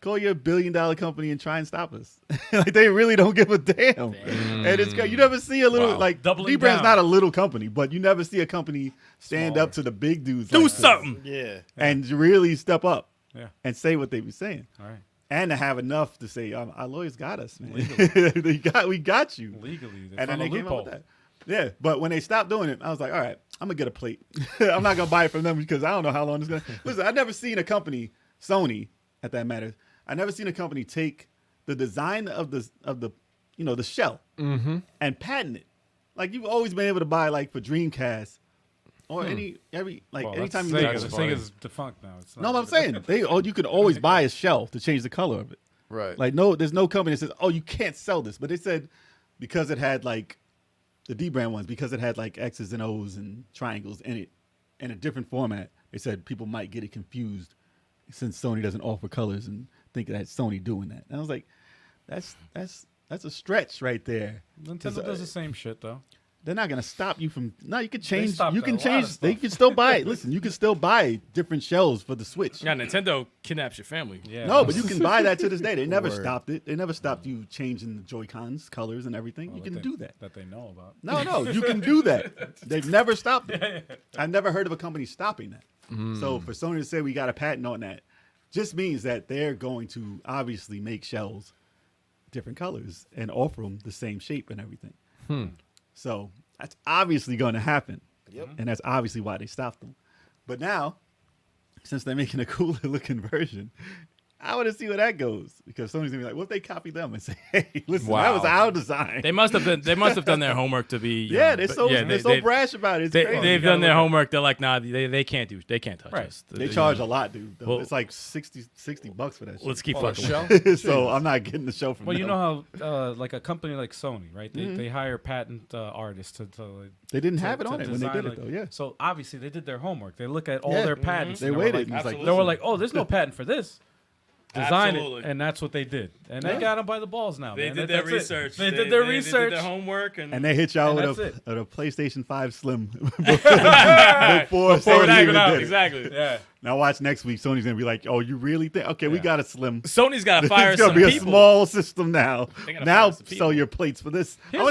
call your $1 billion company and try and stop us." Like they really don't give a damn. And it's you never see a little like Doubling D-Brand's down. not a little company, but you never see a company stand up to the big dudes. Do like this something. Yeah. and really step up Yeah. and say what they be saying. All right. And to have enough to say, our lawyers got us, man. we got you. Legally, they And then found they a came up loophole. with that. Yeah, but when they stopped doing it, I was like, all right, I'm going to get a plate. I'm not going to buy it from them because I don't know how long it's going to. Listen, I've never seen a company, Sony, at that matter, I never seen a company take the design of the shell and patent it. Like you've always been able to buy like for Dreamcast or anytime you make Sega's defunct now. It's not No, but I'm saying you could always buy a shell to change the color of it. Right. Like there's no company that says, "Oh, you can't sell this." But they said because it had like the D-brand ones, because it had like X's and O's and triangles in it in a different format, they said people might get it confused since Sony doesn't offer colors and think that Sony doing that. And I was like, that's a stretch right there. Nintendo does the same shit though. They're not gonna stop you from. No, you can change. stopped You a can lot of change. stuff. They can still buy it. Listen, you can still buy different shells for the Switch. Yeah, Nintendo kidnaps your family. Yeah. No, but you can buy that to this day. They never Word. stopped it. They never stopped you changing the Joy-Cons, colors, and everything. You can do that. That they know about. No, you can do that. They've never stopped it. I've never heard of a company stopping that. So for Sony to say we got a patent on that just means that they're going to obviously make shells different colors and offer them the same shape and everything. So that's obviously going to happen. Yep. And that's obviously why they stopped them. But now, since they're making a cooler looking version, I want to see where that goes, because Sony's gonna be like, what if they copy them and say, "Hey, listen, that was our design." They must have done their homework to be. Yeah, they're so brash about it. It's crazy. They've done their homework. They're like, nah, they can't touch Right. us. They charge a lot, dude. Though. Well- It's like $60 for that shit. Let's keep Oh, fucking. shell? with it. So I'm not getting the show from Well, them. you know how like a company like Sony, right? They hire patent artists to They didn't have it to on it when they design, did like- it, though, yeah. So obvly they did their homework. They look at all Yeah. their patents. They and were waited. like- and it's like, Absolutely. They were listen, like, "Oh, there's no patent for this. Design Absolutely. it," and that's what they did. And they got them by the balls now. They man. did their That's it. research. They did their They research. did their homework, and they hit y'all And with that's a PlayStation 5 Slim before Before Sony it even out, did it. exactly. Yeah. Now watch next week. Sony's gonna be like, "Oh, you really think? Okay, we got a Slim. Sony's got to fire It's gonna some be a people. small system now. They gotta Now fire some people. sell your plates for this. I Here's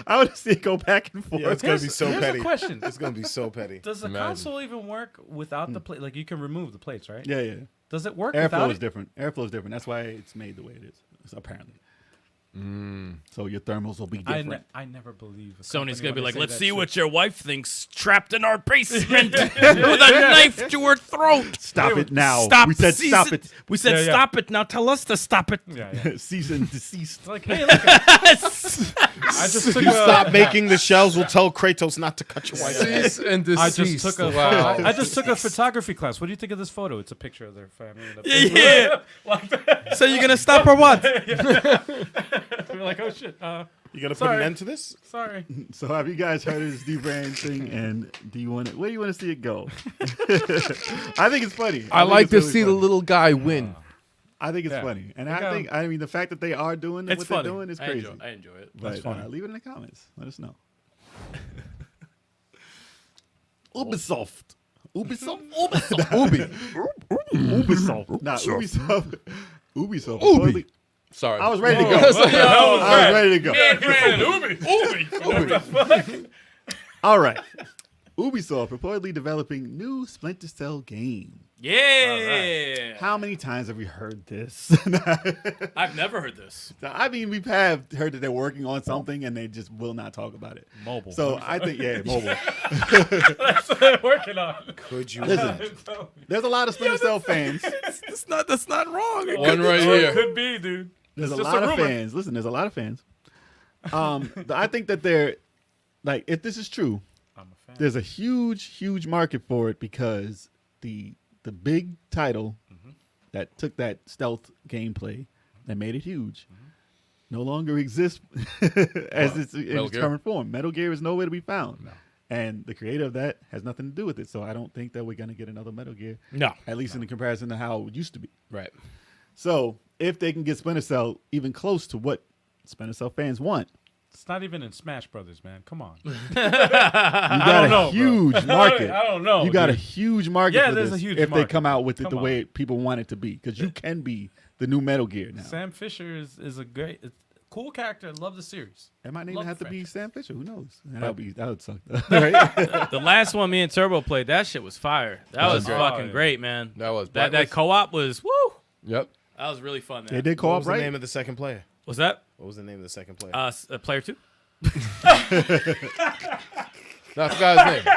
want to see it go back and forth. Yeah, it's gonna be so Here's petty. a question: It's gonna be so petty. Does the console even work without the plate? Like you can remove the plates, right? Yeah. Does it work Airflow without is it? different. Airflow is different. That's why it's made the way it is. Apparently. So your thermals will be different. I never believe. Sony's gonna be like, let's see what your wife thinks trapped in our basement with a knife to her throat. Stop it now. Stop. We said Cease stop it. We said Yeah, yeah. stop it. Now tell us to stop it. Yeah, yeah. Cease and desist. It's like, hey, look, I just took You stop making the shells. We'll tell Kratos not to cut your wife. Cease and I desist. just took a Wow. I just took a photography class. What do you think of this photo? It's a picture of their family. Yeah. So you're gonna stop or what? We're like, oh shit. You gonna put Sorry. an end to this? Sorry. So have you guys heard of this D-brand thing? And where do you want to see it go? I think it's funny. I think like it's to really see the funny. little guy win. I think it's Yeah. funny, and Look I mean the fact that they are doing It's what funny. they're doing is crazy. I enjoy it. But funny. leave it in the comments. Let us know. Ubisoft. Ubi. Ubisoft. Nah, Ubisoft. Ubisoft. Ubi. Sorry. I was ready to go. Yo, I was ready to go. Ubi. All right. Ubisoft reportedly developing new Splinter Cell game. Yeah. How many times have we heard this? I've never heard this. I mean, we have heard that they're working on something and they just will not talk about it. Mobile. So I think, mobile. That's what they're working on. Could you? Listen, there's a lot of Splinter Cell fans. That's not wrong. One right Or it here. could be, dude. There's It's a just lot a of rumor. fans. Listen, there's a lot of fans. I think that they're like, if this is true, I'm a fan. there's a huge market for it because the big title that took that stealth gameplay that made it huge no longer exists as in its Gear? current form. Metal Gear is nowhere to be found. No. And the creator of that has nothing to do with it. So I don't think that we're going to get another Metal Gear. No. At least in the comparison to how it used to be. Right. So if they can get Splinter Cell even close to what Splinter Cell fans want, It's not even in Smash Brothers, man. Come on. you got a know, bro. huge market. I don't know. You got a dude. huge market Yeah, for there's this a huge if they market. come out with it Come the on. way people want it to be. Because you can be the new Metal Gear now. Sam Fisher is a great, cool character. Love the series. It might even Love have the to be franchise. Sam Fisher. Who knows? That would suck. Though, right? The last one me and Turbo played, that shit was fire. That was great. fucking Oh, yeah. great, man. That was That Blacklist? co-op was woo. Yep. That was really fun, man. They did What co-op, was the right? name of the second player? Was that What was the name of the second player? player 2? No, I forgot his name.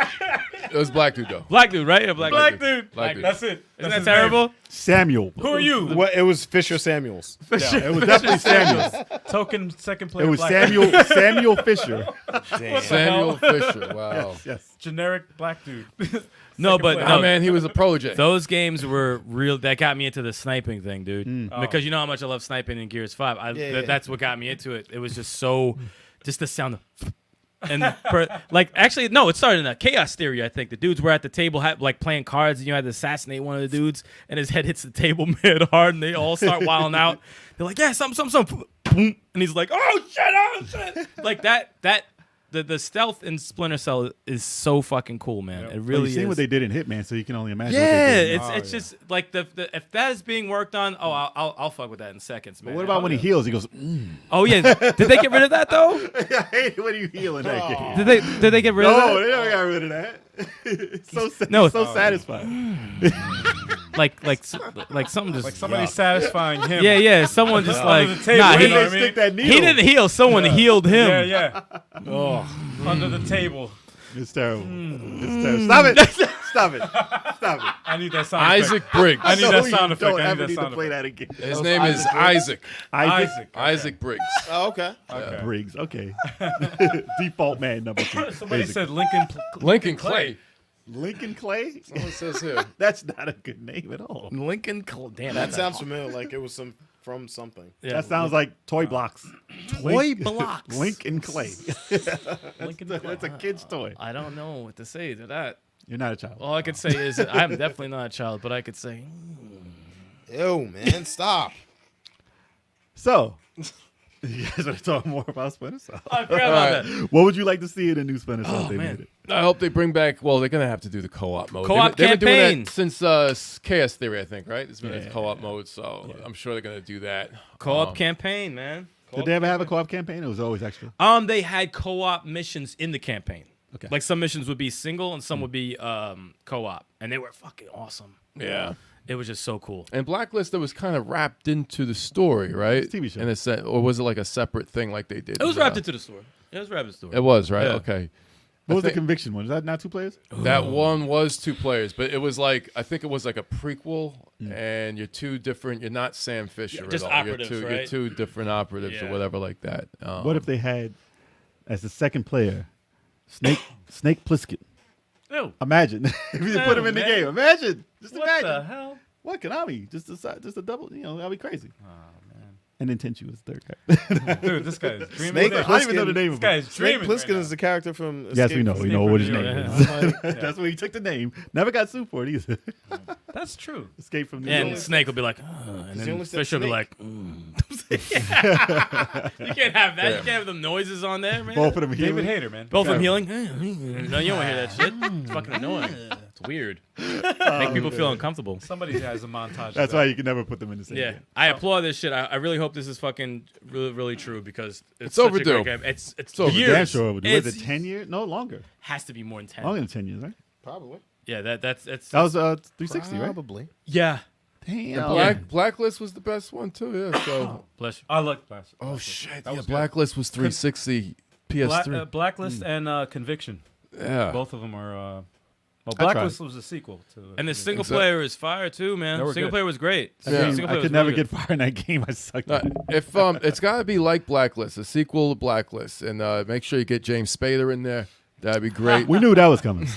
It was Black Dude though. Black dude, right? Yeah, black Black dude. dude. Black dude. That's it. Isn't That's that his name. terrible? Samuel. Who are you? What? It was Fisher Samuels. It was definitely Samuel. Token second player. It was black Samuel Fisher. Damn. Samuel Fisher. Wow. Yes. Generic black dude. No, but player. no, Oh man, he was a protege. those games were real. That got me into the sniping thing, dude. Oh. Because you know how much I love sniping in Gears 5. Yeah. That's what got me into it. It was just so, just the sound of. And actually, no, it started in a Chaos Theory. I think the dudes were at the table, like playing cards, and you had to assassinate one of the dudes, and his head hits the table mid hard, and they all start wilding out. They're like, "Yeah, something," and he's like, "Oh shit!" Like that. The stealth in Splinter Cell is so fucking cool, man. It Well, really you've seen is. what they did in Hitman, so you can only imagine. Yeah, what they did. it's just like the if that is being worked on, I'll fuck with that in seconds, man. But what about when he heals? He goes, Oh yeah, did they get rid of that though? I hate when you heal in that game. Did they get rid of No, that? they never got rid of that. It's so No, so satisfying. Like something just Like somebody satisfying him. yeah, someone just like the table, nah, you he, know what I They mean? stick that needle. he didn't heal. Someone healed him. Yeah. Under the table. It's terrible. It's terrible. Stop it. Stop it. Stop it. I need that sound effect. Isaac Briggs. I need So that you sound effect. Don't I need ever that need to sound play effect. that again. His name is Isaac. Isaac. Isaac Briggs. Oh, okay. Okay. Briggs. Okay. Default man number 2. Somebody Basic. said Lincoln. Lincoln Clay. Lincoln Clay. Someone says here. That's not a good name at all. Lincoln. Damn, That sounds familiar. Like it was from something. That sounds like toy blocks. Toy blocks. Lincoln Clay. Lincoln. That's a kid's toy. I don't know what to say to that. You're not a child. All I could say is I'm definitely not a child, but I could say Ew, man, stop. So, you guys want to talk more about Splinter Cell? I forgot about that. What would you like to see in a new Splinter Cell if they man. made it? I hope they bring back. Well, they're gonna have to do the co-op mode. Co-op They've been doing campaign. that since Chaos Theory, I think. Right? It's been a co-op mode, so I'm sure they're gonna do that. Co-op campaign, man. Did they ever have a co-op campaign? It was always extra. They had co-op missions in the campaign. Okay. Like some missions would be single and some would be co-op, and they were fucking awesome. Yeah. It was just so cool. And Blacklist that was kind of wrapped into the story, right? It's a TV show. In a or was it like a separate thing like they did? It was wrapped into the story. It was wrapped into the story. It was, right? Yeah. Okay. What was the think- Conviction one? Is that not 2 players? That one was 2 players, but it was like I think it was like a prequel, and you're 2 different. You're not Sam Fisher just at all. operatives, you're right? 2 different operatives Yeah. or whatever like that. What if they had, as the second player, Snake Plissken? Ew. Imagine if you put him in the man. game. Imagine, just What imagine. the hell? What Konami? Just a double. That'd be crazy. Oh man. And then Tenchu was the third guy. Dude, this guy's dreaming. Snake with I don't even know the name This of guy's him. Snake dreaming. Plissken is the character from. Yes, Escape we know. from We New know York. what his Yeah, name yeah. is. That's where he took the name. Never got sued for it either. That's true. Escape from New And York. Snake will be like, and He then only said Fisher will be snake. like, you can't have that. You can't have the noises on there, man. Both of them David healing. Hayter, man. Both of them healing. No, you don't want to hear that shit. It's fucking annoying. It's weird. Make people feel uncomfortable. Somebody has a montage. That's why you can never put them in the same Yeah, game. I applaud this shit. I really hope this is fucking really, really true because it's It's such a great overdue. game. It's overdue. years. Damn sure overdue. Was It's- it 10 years? No, longer. Has to be more than 10. Longer than 10 years, right? Probably. Yeah, that's That was 360, right? Probably. yeah. Damn. Blacklist was the best one too. Yeah. So. Bless you. I like Blacklist. Oh shit! That Yeah, was good. Blacklist was 360 PS3. Blacklist and Conviction. Yeah. Both of them are. Well, tried. Blacklist was a sequel to. And the single Exactly. player is fire too, man. They were Single good. player was great. Yeah. Single I player could was never really get far in that game. I sucked. If it's gotta be like Blacklist, a sequel to Blacklist, and make sure you get James Spader in there. That'd be great. We knew that was coming.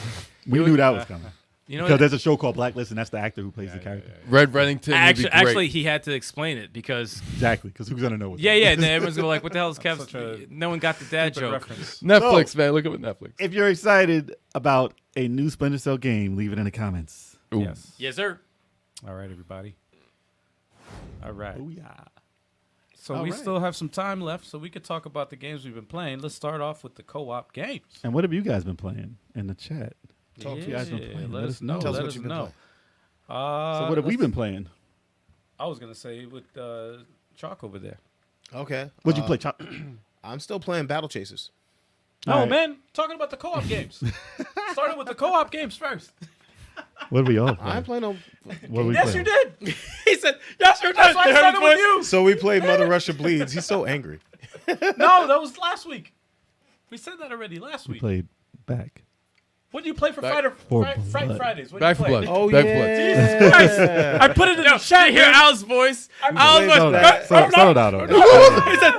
We knew that was coming. You know Because what? there's a show called Blacklist, and that's the actor who plays the character. Red Reddington. would be great. Actually, he had to explain it because Exactly, because who's gonna know what? yeah. And then everyone's gonna be like, "What the hell is Such Kev's?" a No one got the dad stupid joke. reference. Netflix, man. Look at Netflix. If you're excited about a new Splinter Cell game, leave it in the comments. Ooh. Yes. Yes, sir. All right, everybody. All right. Oh yeah. So All we right. still have some time left, so we could talk about the games we've been playing. Let's start off with the co-op games. And what have you guys been playing in the chat? Talk to you guys been playing. Let us know. Tell us Let what us you've been know. So what have we been playing? I was gonna say with Chalk over there. Okay. What'd you play? Chop? I'm still playing Battle Chasers. No, All right. man, talking about the co-op games. Started with the co-op games first. What did we all I play? ain't playing no. What we Yes, playing? you did. He said, "Yes, sir." That's why I started with you. So we played Mother Russia Bleeds. He's so angry. No, that was last week. We said that already last We week. played back. What did you play for Back for Fright Blood. Fridays? What Back did for you play? Blood. Oh Back for yeah. Blood. Jesus Christ. I put it in the chat. You hear man. Al's voice? Al's voice. Settle down. Settle down on that. He said,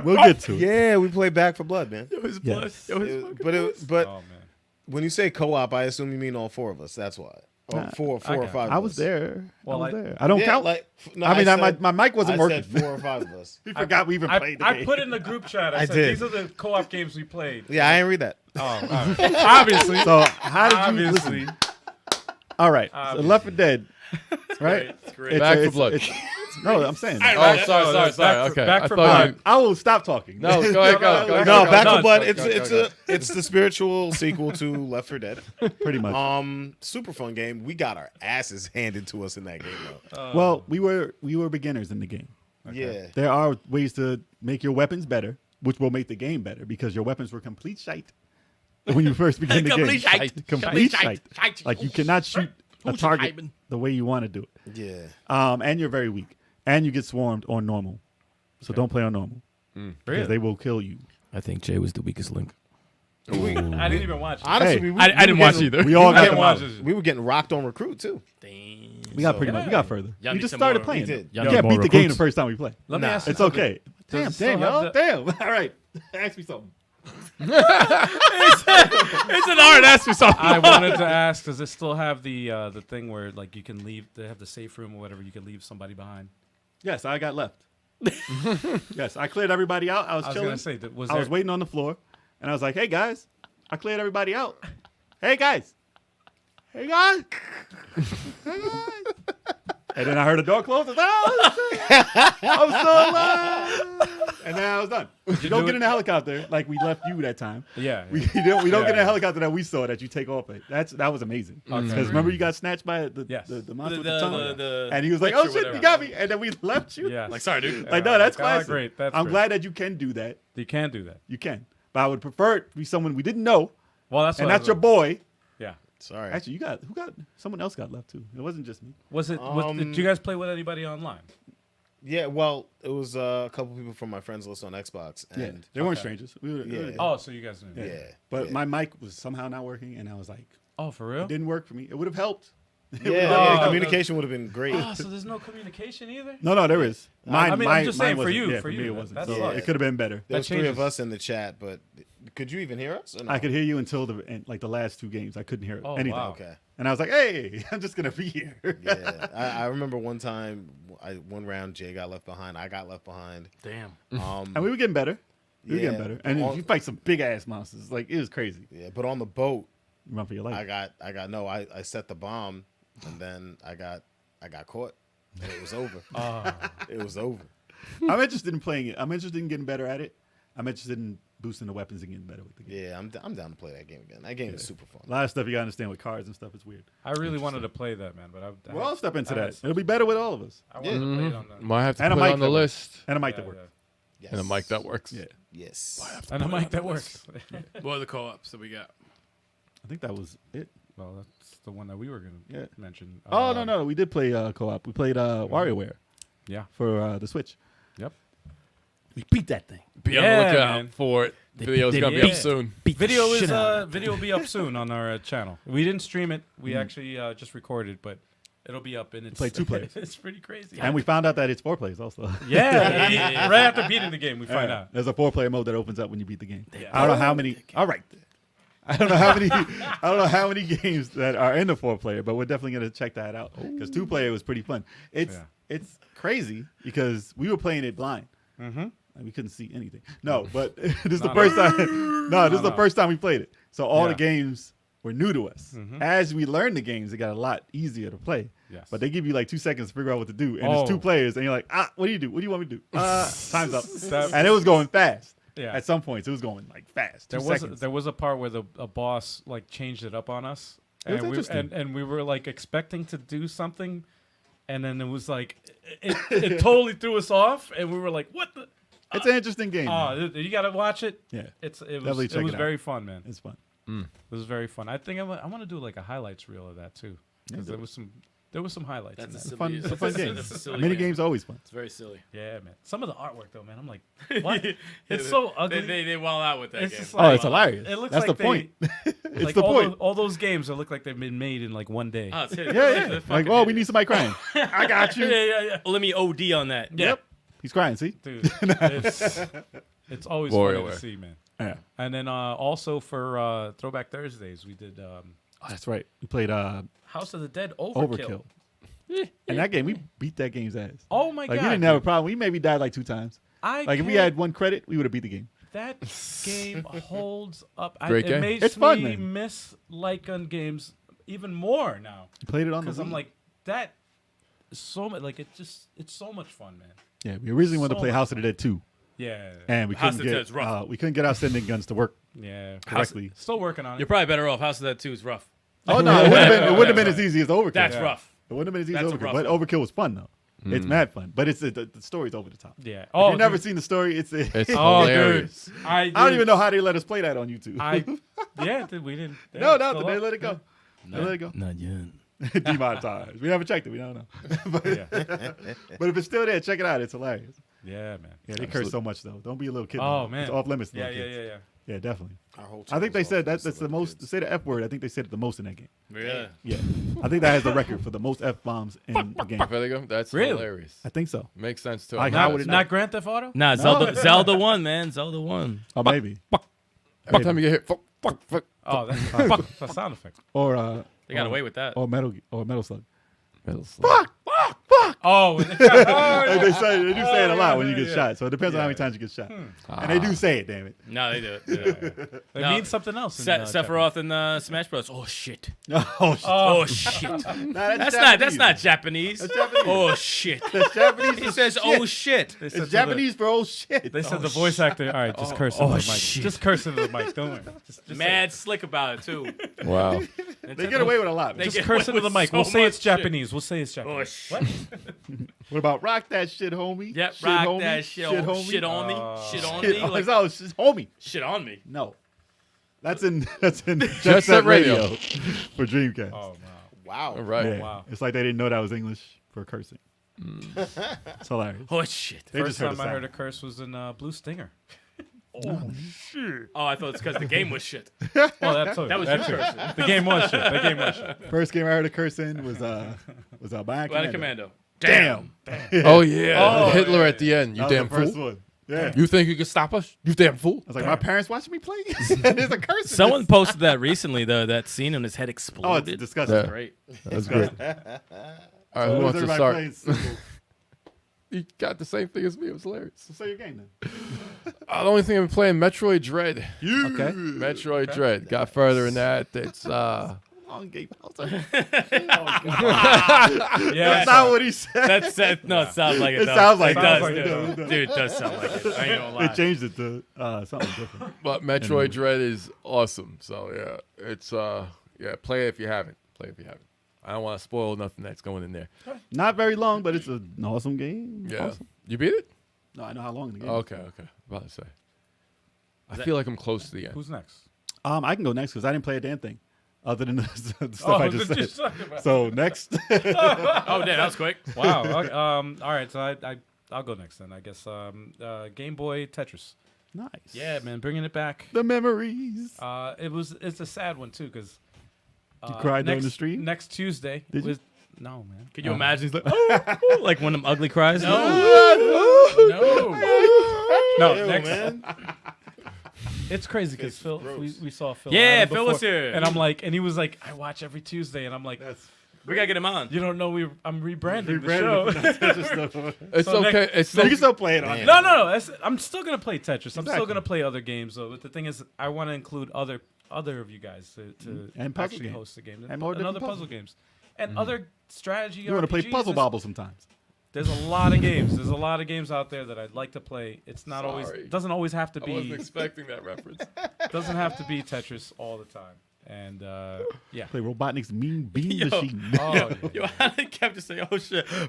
We'll get to it. Yeah, we played Back for Blood, man. Yes. But Oh man. when you say co-op, I assume you mean all four of us. That's why. Or Nah, four I or got it. five. I of was us. there. Well, I was I- there. I don't Yeah, count. like, no, I mean, said- my mic wasn't I working. said 4 or 5 of us. We forgot we even played the I game. put in the group chat. I I said did. these are the co-op games we played. Yeah, I ain't read that. Oh, all right. Obviously. So how did you Obviously. listen? All right, so Obviously. Left 4 Dead, right? It's great. Back for Blood. No, I'm saying. Oh, sorry. Okay. Back I for thought All you- right, I will stop talking. No, go ahead. Go. No, Back no, for Blood. go, It's go. it's the spiritual sequel to Left 4 Dead. pretty much. Super fun game. We got our asses handed to us in that game though. Well, we were beginners in the game. Yeah. There are ways to make your weapons better, which will make the game better because your weapons were complete shite when you first begin the game. Complete shite. Complete Shite. shite. Shite. Like you cannot shoot a Who's target hyping? the way you want to do it. Yeah. And you're very weak, and you get swarmed on normal. So don't play on normal because they will kill you. I think Jay was the weakest link. I didn't even watch it. Honestly, Hey, I didn't watch either. We all got didn't them watch out. it. We were getting rocked on Recruit too. We got pretty much. We got further. Y'all We need just some started more- playing. We did. You Y'all can't need beat more the game the recruits. first time we play. Let me Nah. ask you It's something. okay. Does Damn, it still have y'all. the- Damn. All right. Ask me something. It's an art. Ask me something. I wanted to ask, does it still have the thing where like you can leave? They have the safe room or whatever. You can leave somebody behind. Yes, I got left. Yes, I cleared everybody out. I was I was chilling. gonna say that was I was waiting on the floor, and I was like, "Hey guys, I cleared everybody out. Hey guys, hey guys, hey guys." And then I heard the door close. I was like, "Oh, shit. I'm so alive!" And then I was done. You don't do get it? in a helicopter like we left you that time. Yeah. We don't get in Yeah. a helicopter that we saw that you take off. That was amazing. Because remember you got snatched by the Yes. the monster with The- the tongue, the and he was like, witch "Oh or shit, whatever. you got me!" And then we left you. Yeah. Like, sorry, dude. Like, no, that's Ah, classic. great. That's I'm great. glad that you can do that. You can do that. You can. But I would prefer it to be someone we didn't know, Well, that's and what I that's your was- boy. Yeah. Sorry. Actually, someone else got left too. It wasn't just me. Was it? Did you guys play with anybody online? Yeah, well, it was a couple people from my friends list on Xbox, and They weren't strangers. We were, Yeah. Oh, so you guys knew. yeah. yeah. But yeah. my mic was somehow not working, and I was like, Oh, for real? it didn't work for me. It would have helped. Yeah, Oh, communication would have been great. Oh, so there's no communication either. No, there is. Mine, I mean, mine, I'm just mine saying for wasn't. you, Yeah, for me you, it wasn't. that's So sucks. it could have been better. There was 3 of changes. us in the chat, but could you even hear us? Or no? I could hear you until the last 2 games. I couldn't hear Oh, anything. wow. Okay. And I was like, hey, I'm just gonna be here. Yeah, I remember one time, one round, Jay got left behind. I got left behind. Damn. And we were getting better. We were getting Yeah. better. And On- you fight some big ass monsters. Like it was crazy. Yeah, but on the boat, You run for your life. I set the bomb, and then I got caught, and it was over. It was over. I'm interested in playing it. I'm interested in getting better at it. I'm interested in boosting the weapons and getting better with the game. Yeah, I'm down to play that game again. That game is super fun. A lot of stuff you gotta understand with cards and stuff. It's weird. I really wanted to play that, man, but We'll all step into I had that. some- It'll be better with all of us. I wanted to play it on the. Might have to And a put it mic on the that works. list. And a mic that Yeah, works. Yes. And a mic that works. Yeah. Yes. And a mic that works. What are the co-ops that we got? I think that was it. Well, that's the one that we were gonna Yeah. mention. Oh no, we did play co-op. We played WarioWare Yeah. for the Switch. Yep. We beat that thing. Be on Yeah, the lookout man. for it. Video's they gonna be beat- up soon. Video is video will be up soon on our channel. We didn't stream it. We actually just recorded, but it'll be up and it's Play 2 players. It's pretty crazy. And we found out that it's 4 players also. yeah, right after beating the game, we find out. There's a 4-player mode that opens up when you beat the game. Yeah. I don't know how many. All right. I don't know how many. I don't know how many games that are in the 4-player, but we're definitely gonna check that out because 2-player was pretty fun. It's crazy because we were playing it blind. Mm-hmm. And we couldn't see anything. No, but this is the first time. No, this is the first time we played it. So all the games were new to us. Mhm. As we learned the games, it got a lot easier to play. Yes. But they give you like 2 seconds to figure out what to do, and it's 2 players, and you're like, what do you do? What do you want me to do? Time's up. And it was going fast. Yeah. At some points, it was going like fast. There was a part where a boss like changed it up on us, It was and interesting. and we were like expecting to do something, and then it was like it totally threw us off, and we were like, "What the?" It's an interesting game. man. You gotta watch it. Yeah. It Definitely was check it out. very fun, man. It's fun. It was very fun. I think I want to do like a highlights reel of that too, because there was some highlights. In That's that. a Fun, it's a fun game. That's a silly Mini game. games are always fun. It's very silly. Yeah, man. Some of the artwork though, man. I'm like, what? It's so ugly. They wall out with that It's game. just Oh, like, it's hilarious. It looks That's like the point. It's like the all point. all those games that look like they've been made in like one day. Oh, it's Yeah. Like, oh, we need somebody crying. I got you. yeah. Let me OD on that. Yeah. Yep. He's crying. See? Dude, it's always funny WarioWare. to see, man. Yeah. And then also for Throwback Thursdays, we did Oh, that's right. We played House of the Dead Overkill. Overkill. And that game, we beat that game's ass. Oh my Like, god! we didn't have a dude. problem. We maybe died like 2 times. Like, if we had 1 credit, we would have beat the game. That game holds up. Great game. It makes It's fun, me man. miss light gun games even more now We played it on the because I'm Wii. like that. Is so much like it's so much fun, man. Yeah, we originally wanted to so play much House of the Dead 2. Yeah, And we House couldn't of the get Dead's rough. we couldn't get our sending guns to work yeah. correctly. Still working on it. You're probably better off. House of that 2 is rough. Oh no, it wouldn't have been as easy as Overkill. That's rough. It wouldn't have been as easy That's as a Overkill. rough But one. Overkill was fun though. It's mad fun. But it's the story's over the top. Yeah. If Oh, you've never dude. seen the story, it's It's Oh, hilarious. dude. I don't even know how they let us play that on YouTube. Yeah, dude, we didn't. no, yeah, they still up. let it go. They let it go. Not yet. Demonetized. We never checked it. We don't know. but if it's still there, check it out. It's hilarious. Yeah, man. Yeah, they curse so much though. Don't be a little kid. Oh though. man, It's off limits. to Yeah, little yeah, kids. yeah, yeah. Yeah, definitely. Our whole I think they channel's said off that's limits the to most. little To say the F word, I think they said it the most in that game. Really? Yeah, I think that has the record for the most F bombs in a game. There you go. That's Really? hilarious. I think so. Makes sense too. Like, Not, how would it not Grand Theft Auto? Nah, Zelda 1, man. Zelda 1. Oh, maybe. Every time you get hit, fuck. Oh, that's a sound effect. Or They got away with that. or Metal Slug. Oh, They do say it a lot when you get shot. So it depends on how many times you get shot. And they do say it. Damn it. No, they do it. it No. means something else. in, Sephiroth and Smash Bros. Oh shit. Oh, shit. Oh shit. Nah, That's not Japanese. That's Japanese. Oh shit. That's Japanese. He for says shit. oh shit. It's Japanese for oh shit. They said the voice actor. All right, just curse into the mic. shit. Just curse into the mic. Don't worry. Just Mad slick about it too. Wow. They get away with a lot. Man. They Just get curse away into the with mic. so We'll say it's much shit. Japanese. We'll say it's Japanese. Oh shit. What about rock that shit, homie? Yep, shit, rock homie. that shit. homie. Shit on me. Shit on Shit, me. Like, oh, it's homie. shit on me. No, that's in Jet Set Set Radio. Radio for Dreamcast. Oh wow. Wow. All right. Yeah. wow. It's like they didn't know that was English for cursing. It's hilarious. Oh shit. They First just heard time I a heard a sound. curse was in Blue Stinger. Oh, I thought it's because the game was shit. Well, that's That was that's your true. cursing. The game was shit. The game was shit. First game I heard a curse in was Bionic Planet Commando. Commando. Damn. Oh yeah. Oh, Hitler yeah. at the end. You That was damn the first fool. one. Yeah. You think you can stop us? You damn fool. I was like, my parents watching me play? There's a curse. in Someone this. posted that recently, though. That scene on his head Oh, exploded. it's disgusting. Yeah. Great. That's great. All right, who wants to Everybody start? playing simple. You got the same thing as me. It was hilarious. So say your game then. The only thing I've been playing, Metroid Dread. Okay. Metroid Dread. Got further in that. It's on Game Bowser. Yeah, That's not what he said. No, it sounds like it. It though. sounds like it it. does, Sounds like dude. it. Dude, it does sound like it. I ain't gonna lie. They changed it to something different. But Metroid Dread is awesome. So yeah, it's play it if you haven't. Play it if you haven't. I don't want to spoil nothing that's going in there. Not very long, but it's an awesome game. Yeah, Awesome. you beat it? No, I know how long the game. Okay. About to say. I feel like I'm close to the end. Who's next? I can go next because I didn't play a damn thing other than the stuff I just said. talking about? So next, Oh, damn, that was quick. Wow. Okay, all right. So I'll go next then. I guess Game Boy Tetris. nice. Yeah, man, bringing it back. The memories. It's a sad one too because You cried during the stream? Next Tuesday Did you? was no man. Could you imagine? He's like, oh, like one of them ugly cries. No. Ew, Next. man. It's crazy because Phil, gross. we saw Phil. Yeah, Adam Phil was before, here. and I'm like, and he was like, I watch every Tuesday, and I'm like, We gotta get him on. you don't know I'm rebranding the show. It's So okay. It's So you can still play it on. Man. No. I'm still gonna play Tetris. I'm still Exactly. gonna play other games though. But the thing is, I want to include other of you guys to And puzzle actually games. host the game And more other different puzzle games and other strategy. You want to play RPGs. Puzzle Bobble sometimes. There's a lot of games. There's a lot of games out there that I'd like to play. It's not always Sorry. doesn't always have to I wasn't be expecting that reference. doesn't have to be Tetris all the time. And yeah. Play Robotnik's Mean Bean Yo. Machine. Oh, yeah. Yo, how did Kev just say, oh shit? yeah,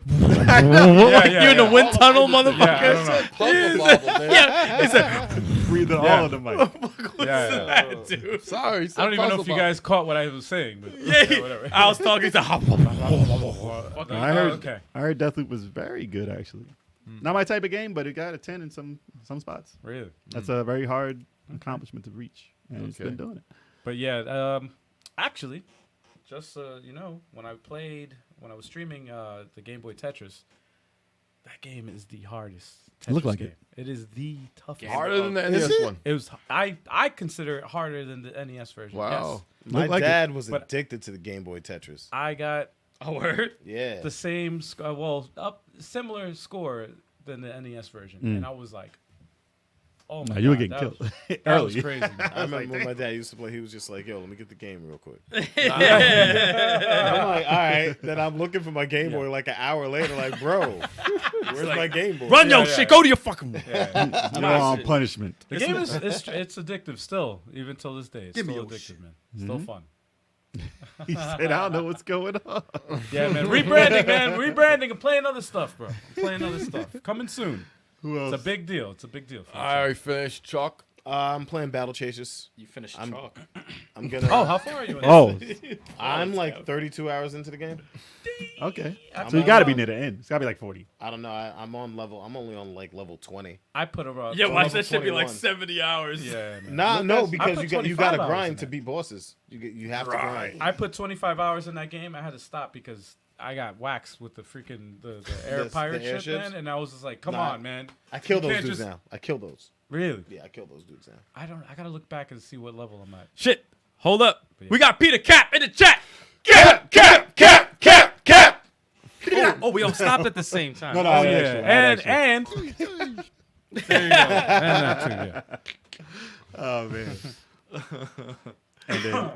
You in the yeah. wind tunnel, Yeah, I motherfucker? don't know. Puzzle bobble, man. Yeah, he said, Breathing Yeah. all of the mic. Yeah. dude. Sorry. I don't even know if you guys caught what I was saying, but Yeah, whatever. I was talking to I heard, okay. I heard Deathloop was very good, actually. Not my type of game, but it got a 10 in some spots. Really? That's a very hard accomplishment to reach, and it's Okay. been doing it. But yeah, actually, just when I was streaming the Game Boy Tetris, that game is the hardest. Tetris It looked like game. it. It is the toughest. Harder than the Is NES it? one. It was. I consider it harder than the NES version. Wow. Yes. My Looked like dad was But- addicted to the Game Boy Tetris. I got A word? Yeah. the same similar score than the NES version, and I was like, oh my Nah, god, you were getting that killed was- That was early. crazy. man. I remember when my dad used to play, he was just like, yo, let me get the game real quick. Yeah. I'm like, all right. Then I'm looking for my Game Boy like an hour later, like, bro, where's my Game Boy? Run Yeah, your yeah. shit. Go to your fucking room. You're on punishment. The game is it's addictive still, even till this day. It's Give me still your addictive, man. Still fun. He said, I don't know what's going on. Yeah, man. Rebranding, man. Rebranding and playing other stuff, bro. Playing other stuff. Coming soon. Who else? It's a big deal. It's a big deal. For I already finished Chalk. I'm playing Battle Chasers. You finished I'm- chalk. I'm gonna. Oh, how far are you? In Oh, I'm like 32 hours into the game. okay. I'm So you on, got to be near the end. It's got to be like 40. I don't know. I'm only on like level 20. I put around. Yeah, watch level that shit be like 21. 70 hours. Yeah, man. Nah, Look, no, that's- I because put you got to 25 hours in grind to that. beat bosses. You have to grind. I put 25 hours in that game. I had to stop because I got waxed with the freaking the air The pirate ship, airships? man. And I was just like, come Nah. on, man. I kill You those can't dudes just- now. I kill those. Really? Yeah, I kill those dudes now. I gotta look back and see what level I'm at. Shit. Hold up. Yeah. We got Peter Cap in the chat. Cap. Oh, we all stopped at the same time. No, no, Oh, I'd yeah. actually- And there you go. And that too, yeah. Oh, man. And then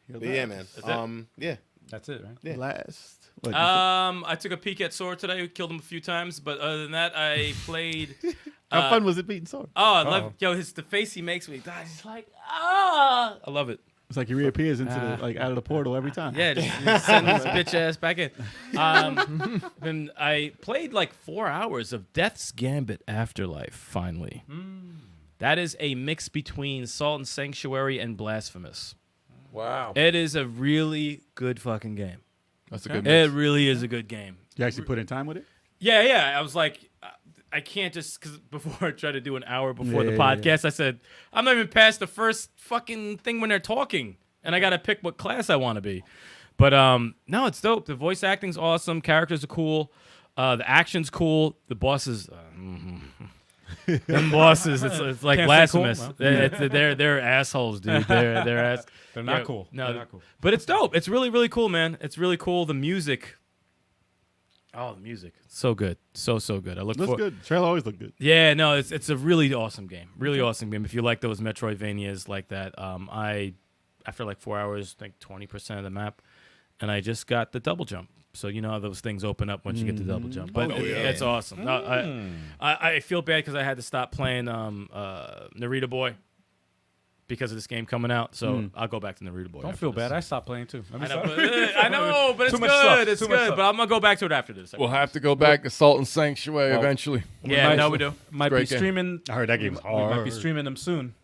But yeah, man. Yeah. That's it, right? Yeah. last. What, I took a peek at Sword today. Killed him a few times, but other than that, I played. how fun was it beating Sword? Oh, I love the face he makes when he dies. He's like, ah, I love it. It's like he reappears into the out of the portal every time. Yeah, just send his bitch ass back in. And I played like 4 hours of Death's Gambit Afterlife. Finally, that is a mix between Salt and Sanctuary and Blasphemous. Wow. It is a really good fucking game. That's a good It mix. really is a good game. You actually put in time with it? Yeah. I was like, I can't just, because before I tried to do an hour before the podcast, I said, I'm not even past the first fucking thing when they're talking, and I got to pick what class I want to be. But no, it's dope. The voice acting's awesome. Characters are cool. The action's cool. The bosses, them bosses, it's like Can't say blasphemous. cool, They're assholes, dude. They're ass. They're not Yeah, cool. No, They're not cool. But it's dope. It's really, really cool, man. It's really cool. The music. Oh, the music. So good. So good. I look Looks for good. Trailer always looked good. Yeah, no, it's a really awesome game. Really awesome game. If you like those Metroidvanias like that, I after like 4 hours, I think 20% of the map, and I just got the double jump. So you know how those things open up once you get the double jump. But it's awesome. No, I feel bad because I had to stop playing Narita Boy because of this game coming out. So I'll go back to Narita Boy. Don't feel bad. I stopped playing too. I know, but it's good. It's good. But I'm gonna go back to it after this. We'll have to go back to Salt and Sanctuary eventually. Yeah, no, we do. Might be Great game. streaming. I heard that game's We might be hard. streaming them soon.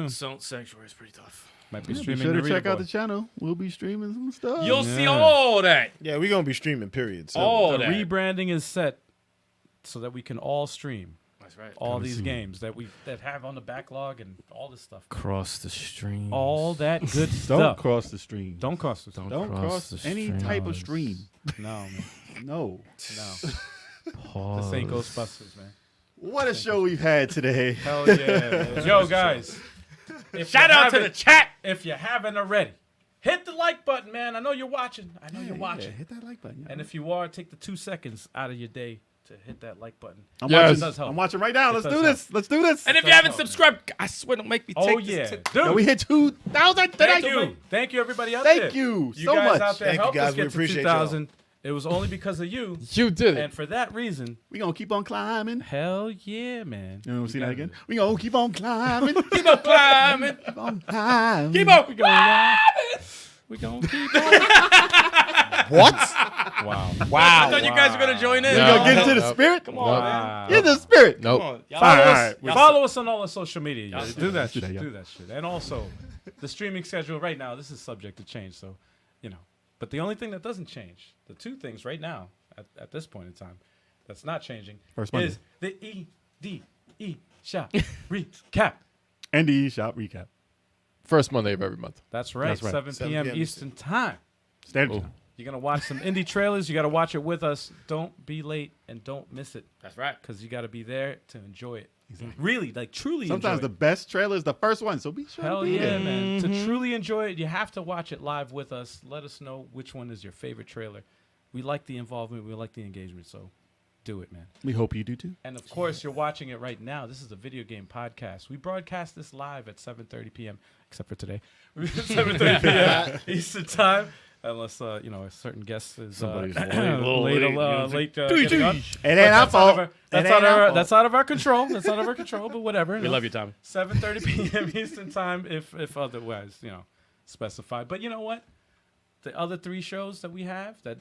Salt Sanctuary is pretty tough. Might be Be streaming. sure to Narita check out Boy. the channel. We'll be streaming some stuff. You'll see all that. Yeah, we're gonna be streaming. Period. So All The that. rebranding is set so that we can all stream That's right. all these games that have on the backlog and all this stuff. Cross the stream. All that good Don't stuff. cross the stream. Don't cross the stream. Don't cross any type of stream. No, man. No. No. This ain't Ghostbusters, man. What a show we've had today. Hell yeah. Man. Yo, guys. Shout out to the chat. If you haven't already, hit the like button, man. I know you're watching. I know you're watching. Hit that like button. And if you are, take the 2 seconds out of your day to hit that like button. I'm Yes. watching. It does help. I'm watching right now. Let's does do this. Let's do this. And if you haven't subscribed, I swear don't make me take Oh, this yeah. to- Dude, Yo, we hit 2,000 today. thank you. Thank you, everybody out there. Thank you You so guys much. out there Thank you, helped guys. us We get to appreciate 2,000. It was only because of you. You did it. And for that reason, We gonna keep on climbing. hell yeah, man. You want to see that again? We gonna keep on climbing. Keep on climbing. keep on climbing. Keep on We gonna keep on. what? Wow. I thought you guys were gonna join in. We No. gonna get into the Nope. spirit. Come on, man. Wow. Get into the spirit. Nope. Come on. Y'all All follow right. us. Y'all Follow us on all the social media. Y'all Do that do that, shit. yeah. Do that shit. And also, the streaming schedule right now, this is subject to change. So, But the only thing that doesn't change, the two things right now, at this point in time, that's not changing, First Monday. is the EDE shop recap. NDE shop recap. First Monday of every month. That's right. That's right. 7 7 p.m. p.m. Eastern time. Standard. Oh. time. You're going to watch some indie trailers. You got to watch it with us. Don't be late and don't miss it That's right. because you got to be there to enjoy it. Really, like truly Sometimes enjoy the it. best trailer is the first one, so be sure Hell to be yeah, there. man. To truly enjoy it, you have to watch it live with us. Let us know which one is your favorite trailer. We like the involvement. We like the engagement. So do it, man. We hope you do too. And of course, you're watching it right now. This is a video game podcast. We broadcast this live at 7:30 p.m. Except for today, 7:30 p.m. Eastern time. Unless a certain guest is Somebody's late, late. getting on. It ain't our fault. That's out of our control. That's out of our control. But whatever. We love you, Tommy. 7:30 p.m. Eastern time, if otherwise specified. But you know what? The other 3 shows that we have, the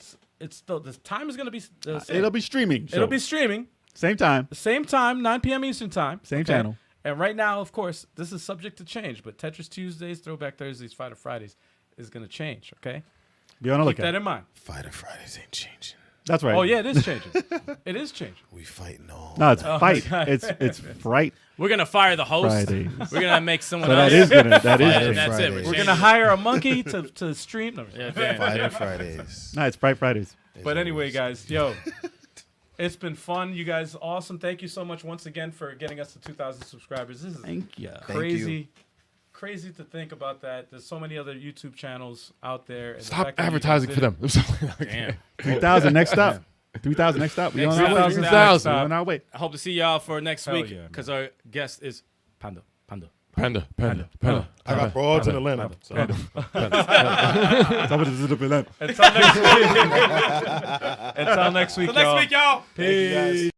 time is going to be the same. It'll be streaming. It'll be streaming. same time, The same time, 9 p.m. Eastern time. same channel. And right now, of course, this is subject to change, but Tetris Tuesdays, Throwback Thursdays, Fighter Fridays is going to change, okay? Be on the Keep that lookout. in mind. Fighter Fridays ain't changing. That's right. Oh, yeah, it is changing. It is changing. We fighting all. No, it's Oh, fight. God. It's fright We're gonna fire the host. Fridays. We're gonna make someone So else. that is And changing. that's it. Fridays. We're going to hire a monkey to stream. No, Yeah, damn. Fighter Fridays. No, it's Fright Fridays. But anyway, guys, it's been fun. You guys, awesome. Thank you so much once again for getting us to 2,000 subscribers. This is Thank you. crazy. Crazy to think about that. There's so many other YouTube channels out there. And the Stop fact that you advertising guys for did them. Damn. 3,000 next up. 3,000 next up. We Next on our way. 3,000. We on our way. I hope to see y'all for next Hell week yeah, man. because our guest is Panda. Panda. I got broads in Atlanta. So. Until next week. Until next week, Till next week, y'all. Peace.